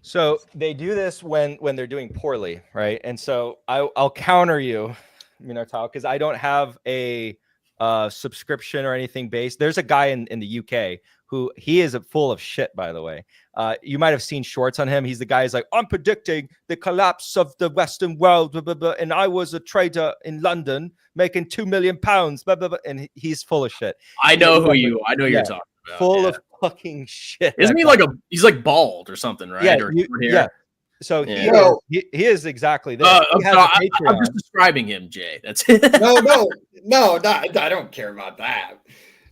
S5: So they do this when they're doing poorly, right? And so I'll counter you, Minotaur, because I don't have a subscription or anything based. There's a guy in the UK who he is full of shit, by the way. You might have seen shorts on him. He's the guy who's like, I'm predicting the collapse of the Western world, blah, blah, blah, and I was a trader in London making £2 million, blah, blah, blah, and he's full of shit.
S3: I know you're talking about.
S5: Full of fucking shit.
S3: Isn't he he's like bald or something, right?
S5: Yeah. So he is exactly this.
S3: I'm just describing him, Jay. That's it.
S4: No, I don't care about that.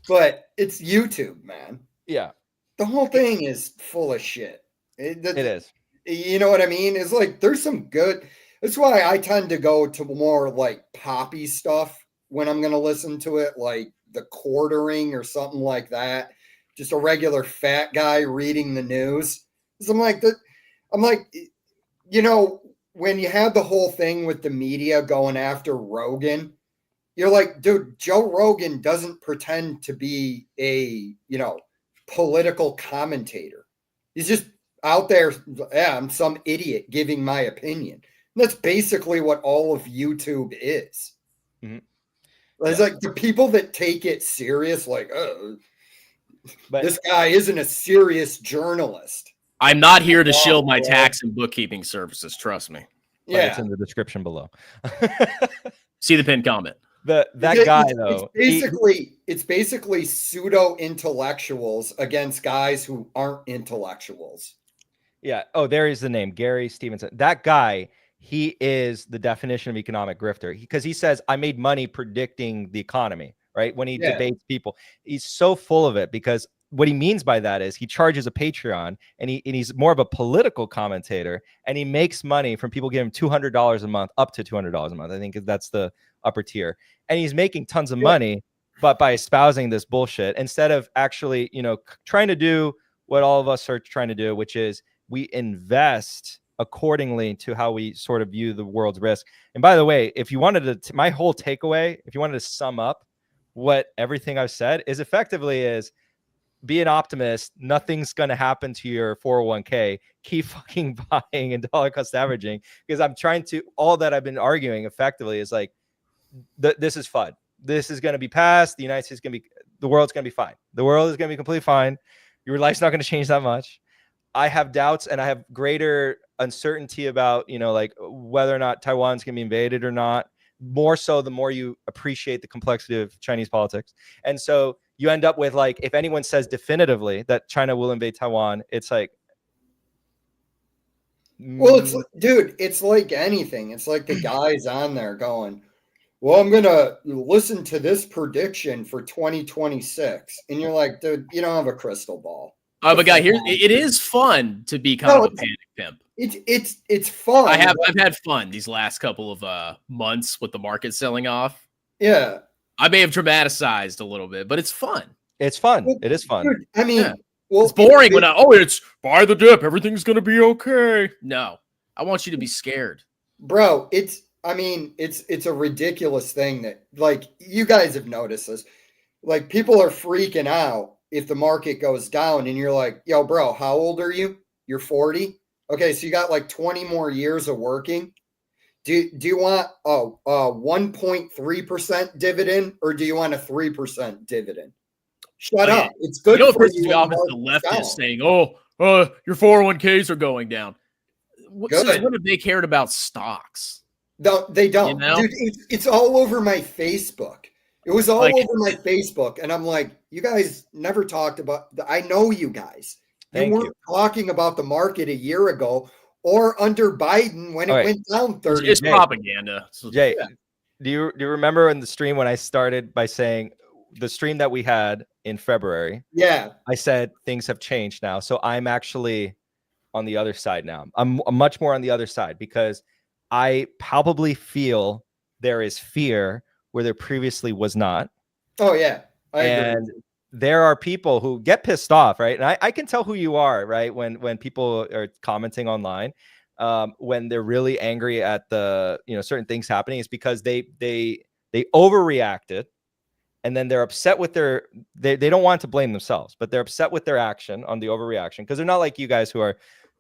S4: But it's YouTube, man.
S5: Yeah.
S4: The whole thing is full of shit. It
S5: is.
S4: You know what I mean? It's like there's some good. That's why I tend to go to more like poppy stuff when I'm going to listen to it, like the quartering or something like that. Just a regular fat guy reading the news. I'm like, when you had the whole thing with the media going after Rogan, you're like, dude, Joe Rogan doesn't pretend to be a, political commentator. He's just out there. Yeah, I'm some idiot giving my opinion. And that's basically what all of YouTube is. Mm-hmm. It's like the people that take it serious, like, but this guy isn't a serious journalist.
S3: I'm not here to shield my tax and bookkeeping services. Trust me.
S5: Yeah, it's in the description below.
S3: See the pinned comment.
S4: It's basically pseudo intellectuals against guys who aren't intellectuals.
S5: Yeah. Oh, there is the name, Gary Stevenson. That guy, he is the definition of economic grifter because he says, I made money predicting the economy, right? When he debates people, he's so full of it because what he means by that is he charges a Patreon and he's more of a political commentator and he makes money from people giving him $200 a month, up to $200 a month. I think that's the upper tier. And he's making tons of money, but by espousing this bullshit instead of actually, trying to do what all of us are trying to do, which is we invest accordingly to how we sort of view the world's risk. And by the way, if you wanted to, my whole takeaway, if you wanted to sum up what everything I've said is effectively is be an optimist. Nothing's going to happen to your 401k. Keep fucking buying and dollar cost averaging because I'm trying to, all that I've been arguing effectively is like, this is fun. This is going to be past. The United States is going to be, the world's going to be fine. The world is going to be completely fine. Your life's not going to change that much. I have doubts and I have greater uncertainty about, like whether or not Taiwan's going to be invaded or not. More so the more you appreciate the complexity of Chinese politics. And so you end up with like, if anyone says definitively that China will invade Taiwan, it's like,
S4: well, it's like anything. It's like the guys on there going, well, I'm going to listen to this prediction for 2026. And you're like, dude, you don't have a crystal ball.
S3: But guy, here it is fun to be kind of a panic pimp.
S4: It's fun.
S3: I've had fun these last couple of months with the market selling off.
S4: Yeah.
S3: I may have dramatized a little bit, but it's fun.
S5: It's fun. It is fun.
S4: Dude, I mean,
S3: it's boring when it's buy the dip. Everything's going to be okay. No, I want you to be scared.
S4: Bro, it's a ridiculous thing that like you guys have noticed this. Like people are freaking out if the market goes down and you're like, yo, bro, how old are you? You're 40. Okay. So you got like 20 more years of working. Do you want a 1.3% dividend or do you want a 3% dividend? Shut up. It's good for you.
S3: The left is saying, oh, your 401ks are going down. Since
S4: Good.
S3: when have they cared about stocks?
S4: No, they don't.
S3: You know?
S4: Dude, it's all over my Facebook. It was all
S3: Like-
S4: over my Facebook. And I'm like, you guys never talked about, I know you guys. You
S5: Thank
S4: weren't
S5: you.
S4: talking about the market a year ago or under Biden when it
S5: Okay.
S4: went down 30
S3: It's
S5: Jay.
S3: propaganda. So-
S5: Jay,
S3: yeah.
S5: do you remember in the stream when I started by saying the stream that we had in February?
S4: Yeah.
S5: I said things have changed now, so I'm actually on the other side now. I'm much more on the other side because I palpably feel there is fear where there previously was not.
S4: Oh, yeah. I
S5: And
S4: agree.
S5: there are people who get pissed off, right? And I can tell who you are, right? When people are commenting online, when they're really angry at the certain things happening, it's because they overreacted, and then they're upset with they don't want to blame themselves, but they're upset with their action on the overreaction because they're not like you guys who are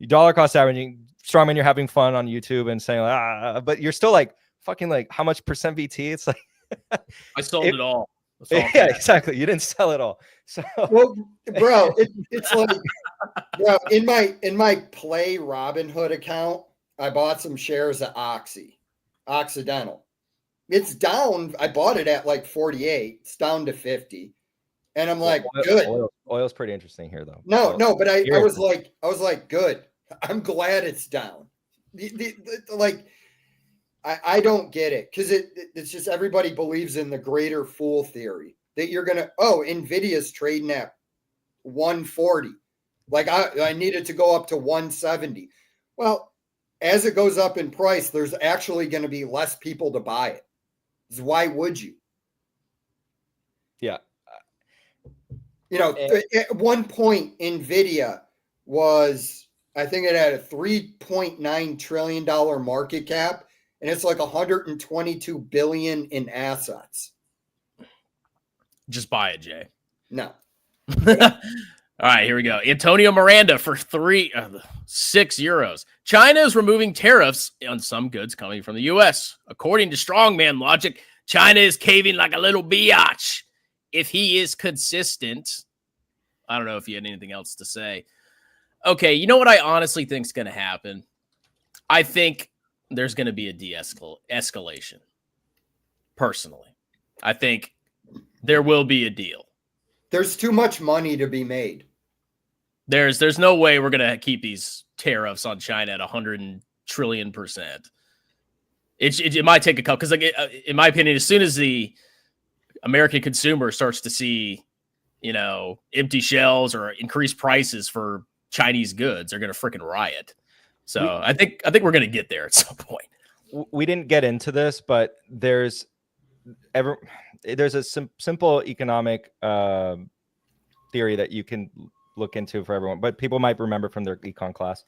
S5: dollar cost averaging strongman. You're having fun on YouTube and saying but you're still like fucking like how much percent VT? It's like
S3: I sold it all. That's all
S5: yeah,
S3: cash.
S5: exactly. You didn't sell it all. So
S4: Well, bro, it's like, bro, in my Play Robinhood account, I bought some shares of Occidental. It's down. I bought it at like 48. It's down to 50. And I'm like, good.
S5: Oil's pretty interesting here, though.
S4: No, but I
S5: Here.
S4: was like, good. I'm glad it's down. Like, I don't get it because it's just everybody believes in the greater fool theory that you're gonna. Oh, Nvidia's trading at 140. Like I needed to go up to 170. Well, as it goes up in price, there's actually going to be less people to buy it. Why would you?
S5: Yeah.
S4: At one point, Nvidia was, I think it had a $3.9 trillion market cap, and it's like 122 billion in assets.
S3: Just buy it, Jay.
S4: No.
S3: All right, here we go. Antonio Miranda for 6 euros. China is removing tariffs on some goods coming from the U.S. According to strongman logic, China is caving like a little biatch. If he is consistent, I don't know if you had anything else to say. Okay, you know what I honestly think is going to happen? I think there's going to be a de-escalation. Personally, I think there will be a deal.
S4: There's too much money to be made.
S3: There's no way we're going to keep these tariffs on China at 100 trillion%. It might take a couple, because like in my opinion, as soon as the American consumer starts to see, empty shelves or increased prices for Chinese goods, they're going to freaking riot. So I think we're going to get there at some point.
S5: We didn't get into this, but there's a simple economic theory that you can look into for everyone, but people might remember from their econ class: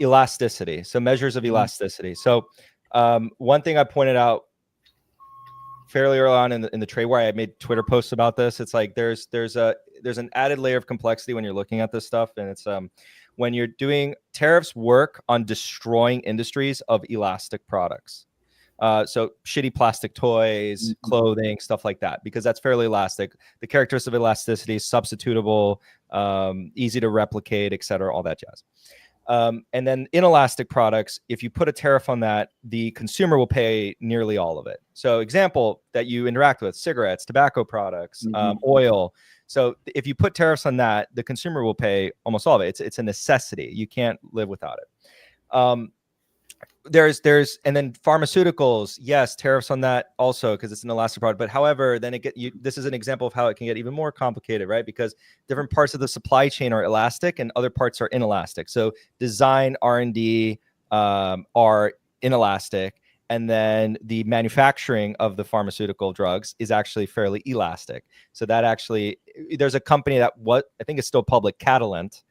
S5: elasticity. So measures of elasticity. So one thing I pointed out fairly early on in the trade war, I made Twitter posts about this. It's like there's an added layer of complexity when you're looking at this stuff, and it's when you're doing tariffs work on destroying industries of elastic products. So shitty plastic toys, clothing, stuff like that, because that's fairly elastic. The characteristic of elasticity is substitutable, easy to replicate, et cetera, all that jazz. And then inelastic products, if you put a tariff on that, the consumer will pay nearly all of it. So example that you interact with: cigarettes, tobacco products, oil. So if you put tariffs on that, the consumer will pay almost all of it. It's a necessity. You can't live without it. And then pharmaceuticals, yes, tariffs on that also, because it's an elastic product. But however, then this is an example of how it can get even more complicated, right? Because different parts of the supply chain are elastic and other parts are inelastic. So design, R&D are inelastic, and then the manufacturing of the pharmaceutical drugs is actually fairly elastic. So that actually, there's a company that I think it's still public, Catalent.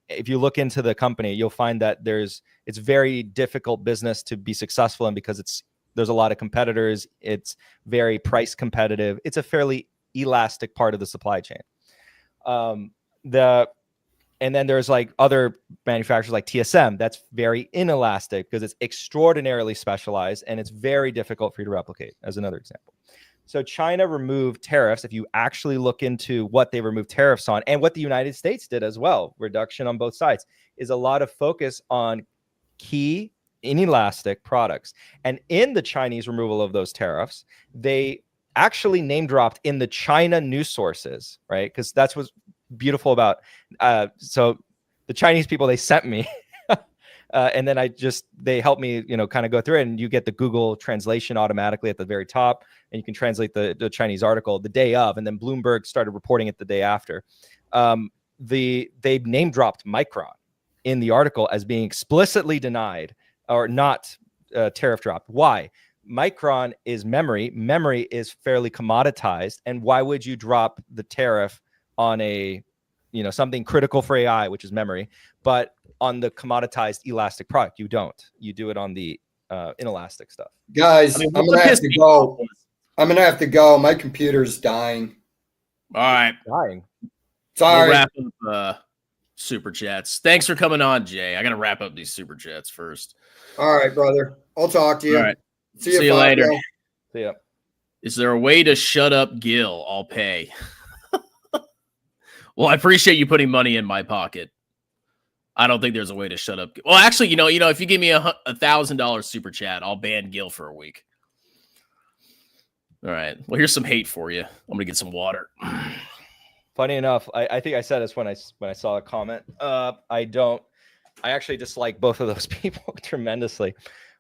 S5: If you look into the company, you'll find that it's very difficult business to be successful in, because there's a lot of competitors. It's very price competitive. It's a fairly elastic part of the supply chain. And then there's like other manufacturers like TSM that's very inelastic because it's extraordinarily specialized and it's very difficult for you to replicate, as another example. So China removed tariffs. If you actually look into what they removed tariffs on and what the United States did as well, reduction on both sides, is a lot of focus on key inelastic products. And in the Chinese removal of those tariffs, they actually name dropped in the China news sources, right? Because that's what's beautiful about. So the Chinese people, they sent me. And then they helped me, kind of go through it, and you get the Google translation automatically at the very top, and you can translate the Chinese article the day of, and then Bloomberg started reporting it the day after. They name dropped Micron in the article as being explicitly denied or not tariff dropped. Why? Micron is memory. Memory is fairly commoditized, and why would you drop the tariff on something critical for AI, which is memory, but on the commoditized elastic product? You don't. You do it on the inelastic stuff.
S4: Guys, I'm gonna have to go. I'm gonna have to go. My computer's dying.
S3: All right.
S5: Dying.
S4: Sorry.
S3: We'll wrap up super chats. Thanks for coming on, Jay. I gotta wrap up these super chats first.
S4: All right, brother. I'll talk to you.
S3: All right.
S4: See you
S3: Fabio. Later.
S5: See ya.
S3: Is there a way to shut up Gil? I'll pay. Well, I appreciate you putting money in my pocket. I don't think there's a way to shut up. Well, actually, if you give me $1,000 super chat, I'll ban Gil for a week. All right. Well, here's some hate for you. I'm gonna get some water.
S5: Funny enough, I think I said this when I saw a comment. I actually dislike both of those people tremendously.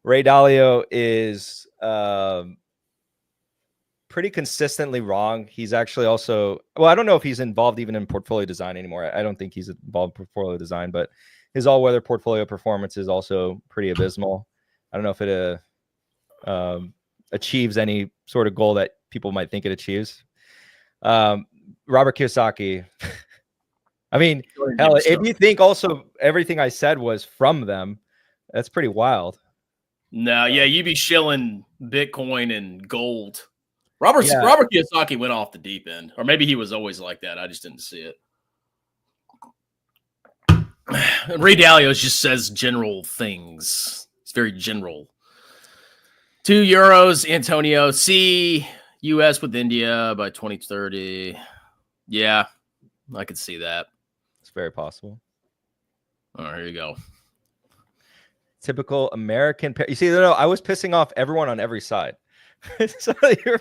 S5: Ray Dalio is pretty consistently wrong. He's actually also, I don't know if he's involved even in portfolio design anymore. I don't think he's involved in portfolio design, but his all-weather portfolio performance is also pretty abysmal. I don't know if it achieves any sort of goal that people might think it achieves. Robert Kiyosaki. I mean, hell, if you think also everything I said was from them, that's pretty wild.
S3: No, yeah, you'd be shilling Bitcoin and gold. Robert Kiyosaki went off the deep end, or maybe he was always like that. I just didn't see it. Ray Dalio just says general things. It's very general. €2, Antonio. See U.S. with India by 2030. Yeah, I could see that.
S5: It's very possible.
S3: All right, here you go.
S5: Typical American. You see, I was pissing off everyone on every side. So we'll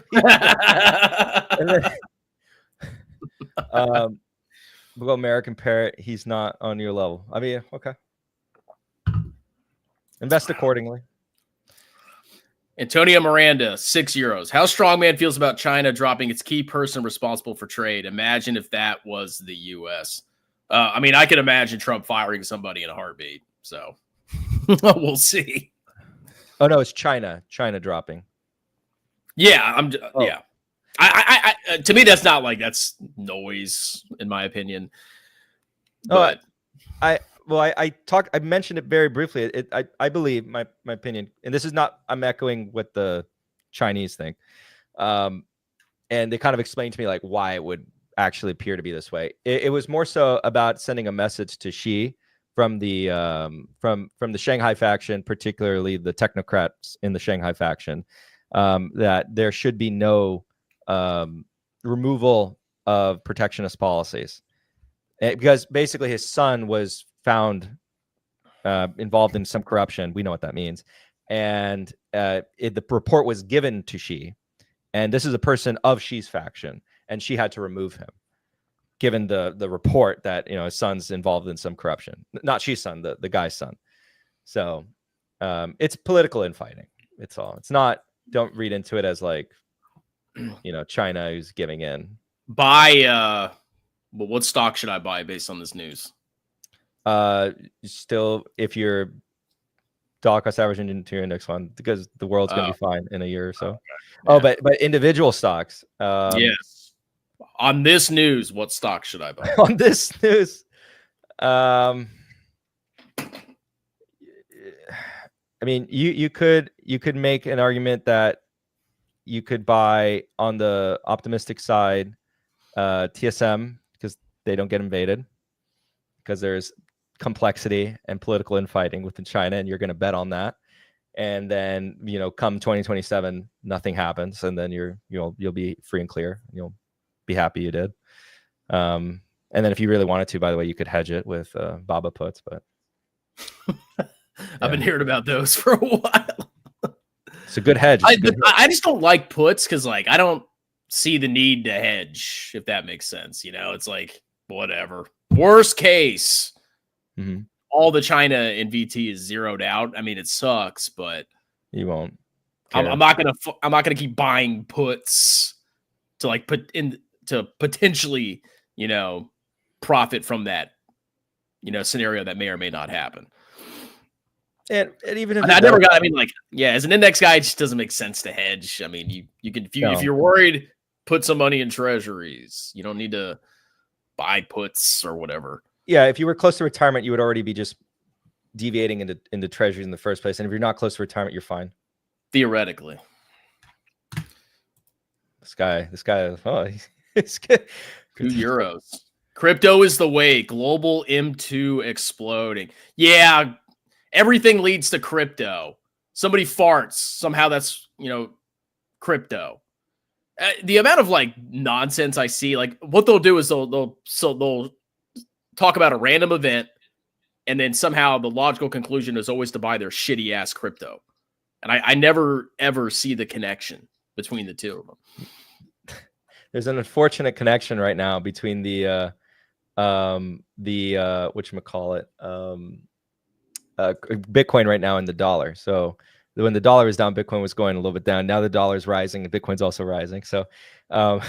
S5: go American parrot. He's not on your level. I mean, okay. Invest accordingly.
S3: Antonio Miranda, €6. How Strongman feels about China dropping its key person responsible for trade. Imagine if that was the U.S. I mean, I could imagine Trump firing somebody in a heartbeat. So we'll see.
S5: Oh no, it's China. China dropping.
S3: Yeah, yeah. I to me, that's noise, in my opinion. But
S5: I mentioned it very briefly. I believe my opinion, and this is not, I'm echoing what the Chinese think. And they kind of explained to me like why it would actually appear to be this way. It was more so about sending a message to Xi from the Shanghai faction, particularly the technocrats in the Shanghai faction, that there should be no removal of protectionist policies, because basically his son was found involved in some corruption. We know what that means, and the report was given to Xi, and this is a person of Xi's faction, and Xi had to remove him, given the report that his son's involved in some corruption. Not Xi's son, the guy's son. So it's political infighting. It's all. It's not. Don't read into it as like, China who's giving in.
S3: Buy. But what stock should I buy based on this news?
S5: Still, if you're dollar cost average into your index fund, because the world's gonna be fine in a year or so. Okay. Oh, but individual stocks.
S3: Yes. On this news, what stock should I buy?
S5: On this news, I mean, you could make an argument that you could buy on the optimistic side, TSM, because they don't get invaded, because there's complexity and political infighting within China, and you're going to bet on that. and then come 2027, nothing happens, and then you'll be free and clear. You'll be happy you did. And then if you really wanted to, by the way, you could hedge it with Baba puts, but
S3: I've been hearing about those for a while.
S5: It's a good hedge.
S3: I just don't like puts because like I don't see the need to hedge, if that makes sense. It's like whatever. Worst case, all the China in VT is zeroed out. I mean, it sucks, but
S5: you won't.
S3: I'm not gonna keep buying puts to like put in to potentially profit from that scenario that may or may not happen.
S5: And even if
S3: as an index guy, it just doesn't make sense to hedge. I mean, you can if you're worried, put some money in treasuries. You don't need to buy puts or whatever.
S5: Yeah, if you were close to retirement, you would already be just deviating into treasuries in the first place. And if you're not close to retirement, you're fine.
S3: Theoretically.
S5: This guy, oh, he's good.
S3: €2. Crypto is the way. Global M2 exploding. Yeah, everything leads to crypto. Somebody farts. Somehow that's, crypto. The amount of like nonsense I see, like what they'll do is they'll talk about a random event, and then somehow the logical conclusion is always to buy their shitty ass crypto. And I never ever see the connection between the two of them.
S5: There's an unfortunate connection right now between the whatchamacallit, Bitcoin right now and the dollar. So when the dollar was down, Bitcoin was going a little bit down. Now the dollar is rising and Bitcoin's also rising. So, by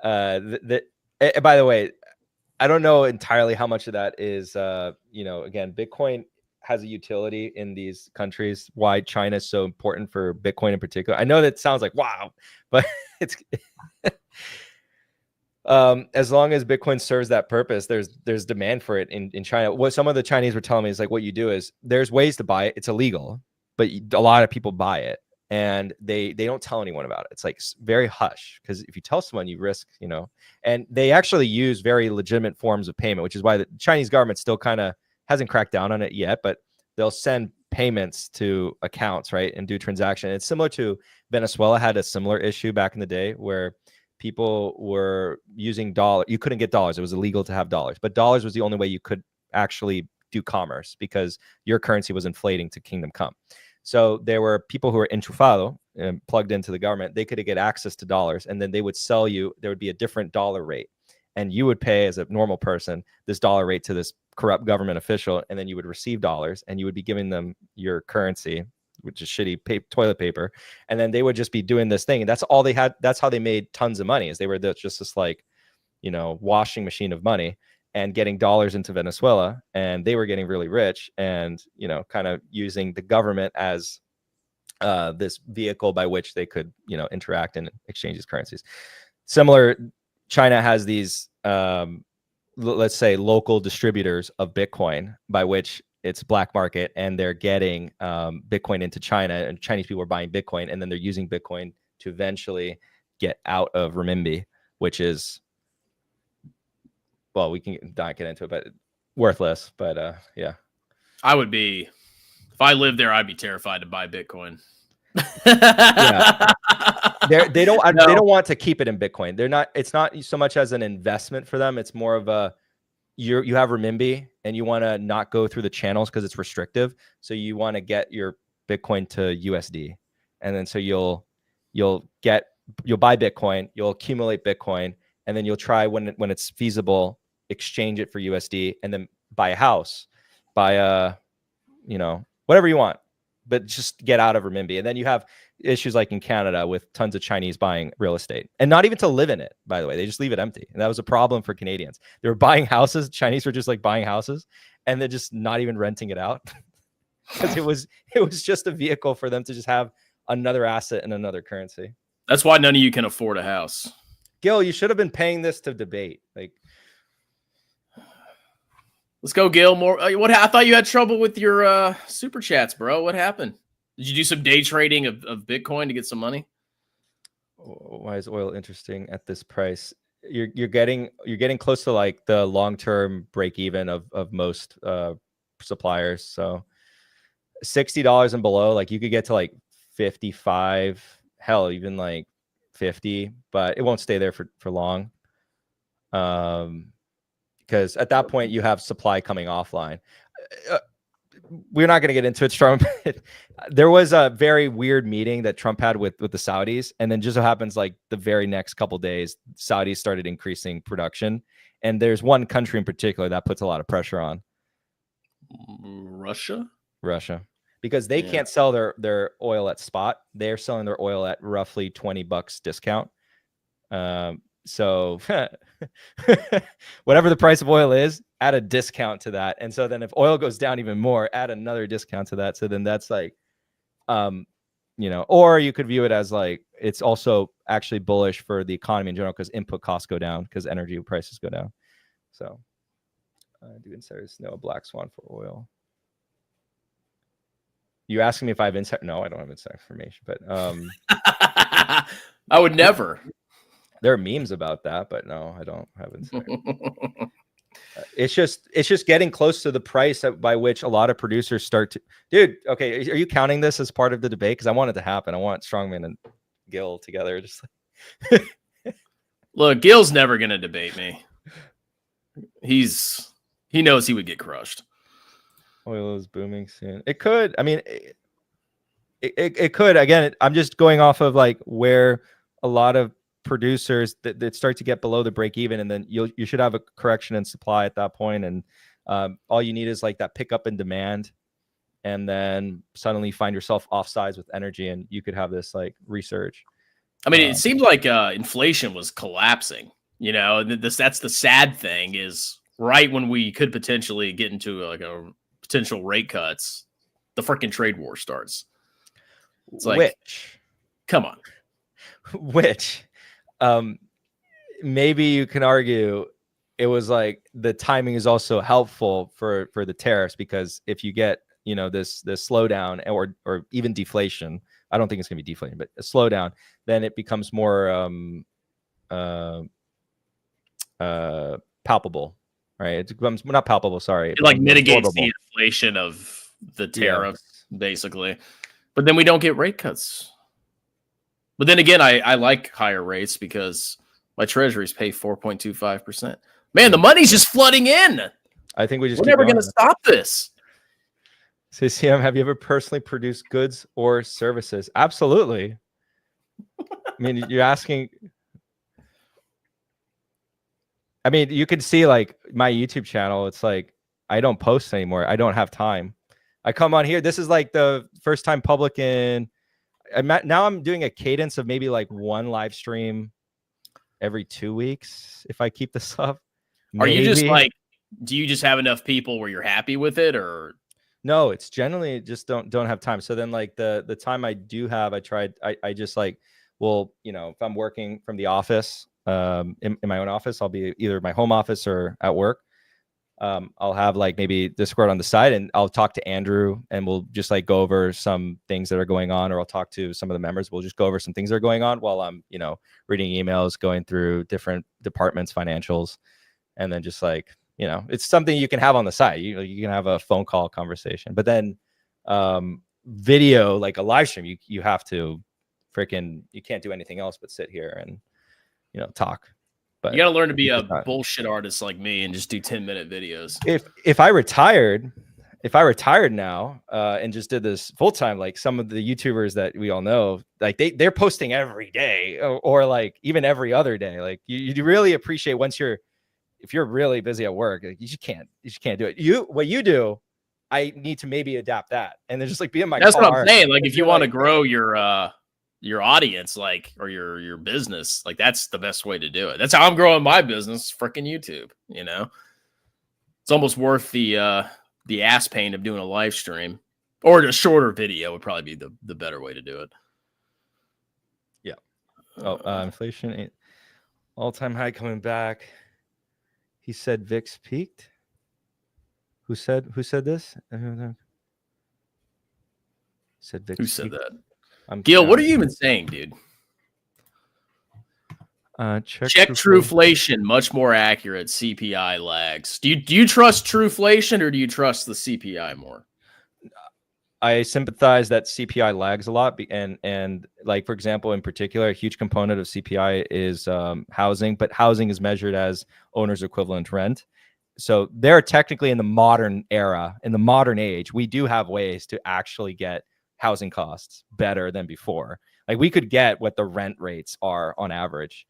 S5: the way, I don't know entirely how much of that is, again, Bitcoin has a utility in these countries. Why China is so important for Bitcoin in particular. I know that sounds like, wow, but it's, as long as Bitcoin serves that purpose, there's demand for it in China. What some of the Chinese were telling me is like, what you do is there's ways to buy it. It's illegal, but a lot of people buy it and they don't tell anyone about it. It's like very hush, because if you tell someone, you risk, and they actually use very legitimate forms of payment, which is why the Chinese government still kind of hasn't cracked down on it yet, but they'll send payments to accounts, right, and do transaction. It's similar to Venezuela had a similar issue back in the day where people were using dollars. You couldn't get dollars. It was illegal to have dollars, but dollars was the only way you could actually do commerce because your currency was inflating to kingdom come. So there were people who were enchufado and plugged into the government. They could get access to dollars, and then they would sell you. There would be a different dollar rate, and you would pay as a normal person this dollar rate to this corrupt government official, and then you would receive dollars, and you would be giving them your currency, which is shitty toilet paper, and then they would just be doing this thing, and that's all they had. That's how they made tons of money. Is they were just this like, washing machine of money and getting dollars into Venezuela, and they were getting really rich, and kind of using the government as this vehicle by which they could interact and exchange these currencies. Similar, China has these let's say local distributors of Bitcoin by which it's black market, and they're getting Bitcoin into China, and Chinese people are buying Bitcoin, and then they're using Bitcoin to eventually get out of renminbi, which is, well, we can not get into it, but worthless. But yeah,
S3: I would be, if I lived there, I'd be terrified to buy Bitcoin.
S5: Yeah. They don't want to keep it in Bitcoin. It's not so much as an investment for them. It's more of a, you have renminbi and you want to not go through the channels because it's restrictive. So you want to get your Bitcoin to USD, and then so you'll buy Bitcoin, you'll accumulate Bitcoin, and then you'll try when it's feasible, exchange it for USD, and then buy a house, buy a, whatever you want, but just get out of renminbi. And then you have issues like in Canada with tons of Chinese buying real estate, and not even to live in it, by the way. They just leave it empty. And that was a problem for Canadians. They were buying houses. Chinese were just like buying houses, and they're just not even renting it out because it was just a vehicle for them to just have another asset and another currency.
S3: That's why none of you can afford a house.
S5: Gil, you should have been paying this to debate. Like,
S3: let's go, Gil. More. I thought you had trouble with your super chats, bro. What happened? Did you do some day trading of Bitcoin to get some money?
S5: Why is oil interesting at this price? You're getting close to like the long-term break even of most suppliers. So $60 and below, like you could get to like 55, hell, even like 50, but it won't stay there for long. Because at that point you have supply coming offline. We're not going to get into it, Trump. There was a very weird meeting that Trump had with the Saudis, and then just so happens like the very next couple days, Saudis started increasing production, and there's one country in particular that puts a lot of pressure on.
S3: Russia,
S5: because they can't sell their oil at spot. They're selling their oil at roughly $20 discount. So whatever the price of oil is, add a discount to that. And so then if oil goes down even more, add another discount to that. So then that's like, or you could view it as like, it's also actually bullish for the economy in general because input costs go down because energy prices go down. So do insiders know a black swan for oil? You asking me if I have inside? No, I don't have inside information, but
S3: I would never.
S5: There are memes about that, but no, I don't have inside. It's just getting close to the price by which a lot of producers start to. Dude, okay, are you counting this as part of the debate? Because I want it to happen. I want Strongman and Gil together. Just like...
S3: Look, Gil's never gonna debate me. He knows he would get crushed.
S5: Oil is booming soon. It could. I mean, it could. Again, I'm just going off of like where a lot of producers that start to get below the break even, and then you should have a correction in supply at that point, and all you need is like that pickup in demand, and then suddenly find yourself offsides with energy, and you could have this like resurge.
S3: I mean, it seemed like inflation was collapsing. That's the sad thing is right when we could potentially get into like a potential rate cuts, the freaking trade war starts. It's like, come on.
S5: Which maybe you can argue it was like the timing is also helpful for the tariffs, because if you get this slowdown or even deflation, I don't think it's gonna be deflation, but a slowdown, then it becomes more palpable, right? It becomes not palpable, sorry.
S3: It like mitigates the inflation of the tariffs, basically. But then we don't get rate cuts. But then again, I like higher rates because my treasuries pay 4.25%. Man, the money's just flooding in.
S5: I think we're
S3: never going to stop this.
S5: So, CM, have you ever personally produced goods or services? Absolutely. I mean, you're asking. I mean, you can see like my YouTube channel. It's like I don't post anymore. I don't have time. I come on here. This is like the first time public in. Now I'm doing a cadence of maybe like one live stream every 2 weeks if I keep this up.
S3: Are you just like, do you just have enough people where you're happy with it, or?
S5: No, it's generally just don't have time. So then like the time I do have, I just like, well, if I'm working from the office, in my own office, I'll be either my home office or at work. I'll have like maybe Discord on the side, and I'll talk to Andrew, and we'll just like go over some things that are going on, or I'll talk to some of the members. We'll just go over some things that are going on while I'm, reading emails, going through different departments, financials, and then just like, it's something you can have on the side. You can have a phone call conversation, but then video, like a live stream, you have to you can't do anything else but sit here and, talk. But
S3: you got to learn to be a bullshit artist like me and just do 10-minute videos.
S5: If I retired now and just did this full time, like some of the YouTubers that we all know, like they're posting every day or like even every other day. Like you really appreciate if you're really busy at work, like you just can't do it. What you do, I need to maybe adapt that, and then just like be in my car.
S3: That's what I'm saying. Like if you want to grow your audience, like, or your business, like that's the best way to do it. That's how I'm growing my business, freaking YouTube. It's almost worth the ass pain of doing a live stream, or a shorter video would probably be the better way to do it.
S5: Yeah. Inflation all-time high coming back. He said VIX peaked. Who said this? Said VIX.
S3: Who said
S5: peaked?
S3: that? Gil, what are you even saying, dude?
S5: Check
S3: Trueflation, much more accurate. CPI lags. Do you trust Trueflation, or do you trust the CPI more?
S5: I sympathize that CPI lags a lot, and like, for example, in particular, a huge component of CPI is housing, but housing is measured as owner's equivalent rent. So they're technically in the modern era, in the modern age, we do have ways to actually get housing costs better than before. Like we could get what the rent rates are on average,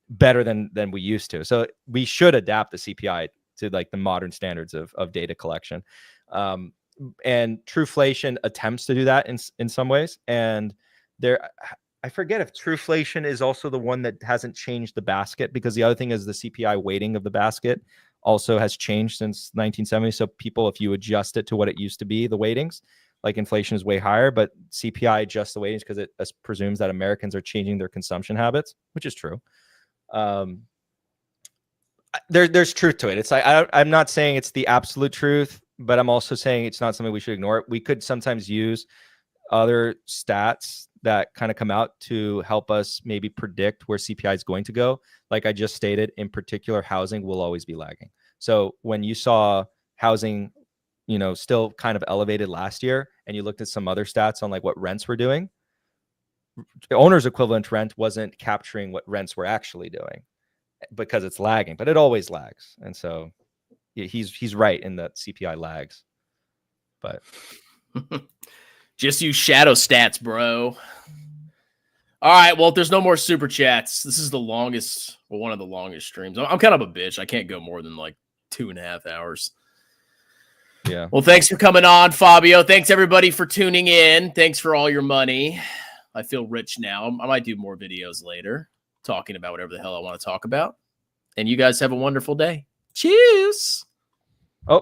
S5: better than we used to. So we should adapt the CPI to like the modern standards of data collection. And Trueflation attempts to do that in some ways. And I forget if Trueflation is also the one that hasn't changed the basket, because the other thing is the CPI weighting of the basket also has changed since 1970. So people, if you adjust it to what it used to be, the weightings, like inflation is way higher, but CPI adjusts the weightings because it presumes that Americans are changing their consumption habits, which is true. There's truth to it. It's like, I'm not saying it's the absolute truth, but I'm also saying it's not something we should ignore. We could sometimes use other stats that kind of come out to help us maybe predict where CPI is going to go. Like I just stated, in particular, housing will always be lagging. So when you saw housing, still kind of elevated last year, and you looked at some other stats on like what rents were doing, owner's equivalent rent wasn't capturing what rents were actually doing because it's lagging, but it always lags. And so he's right in that CPI lags, but
S3: just use shadow stats, bro. All right. Well, if there's no more super chats, this is the longest, well, one of the longest streams. I'm kind of a bitch. I can't go more than like 2.5 hours.
S5: Yeah.
S3: Well, thanks for coming on, Fabio. Thanks everybody for tuning in. Thanks for all your money. I feel rich now. I might do more videos later talking about whatever the hell I want to talk about. And you guys have a wonderful day. Cheers.
S5: Oh,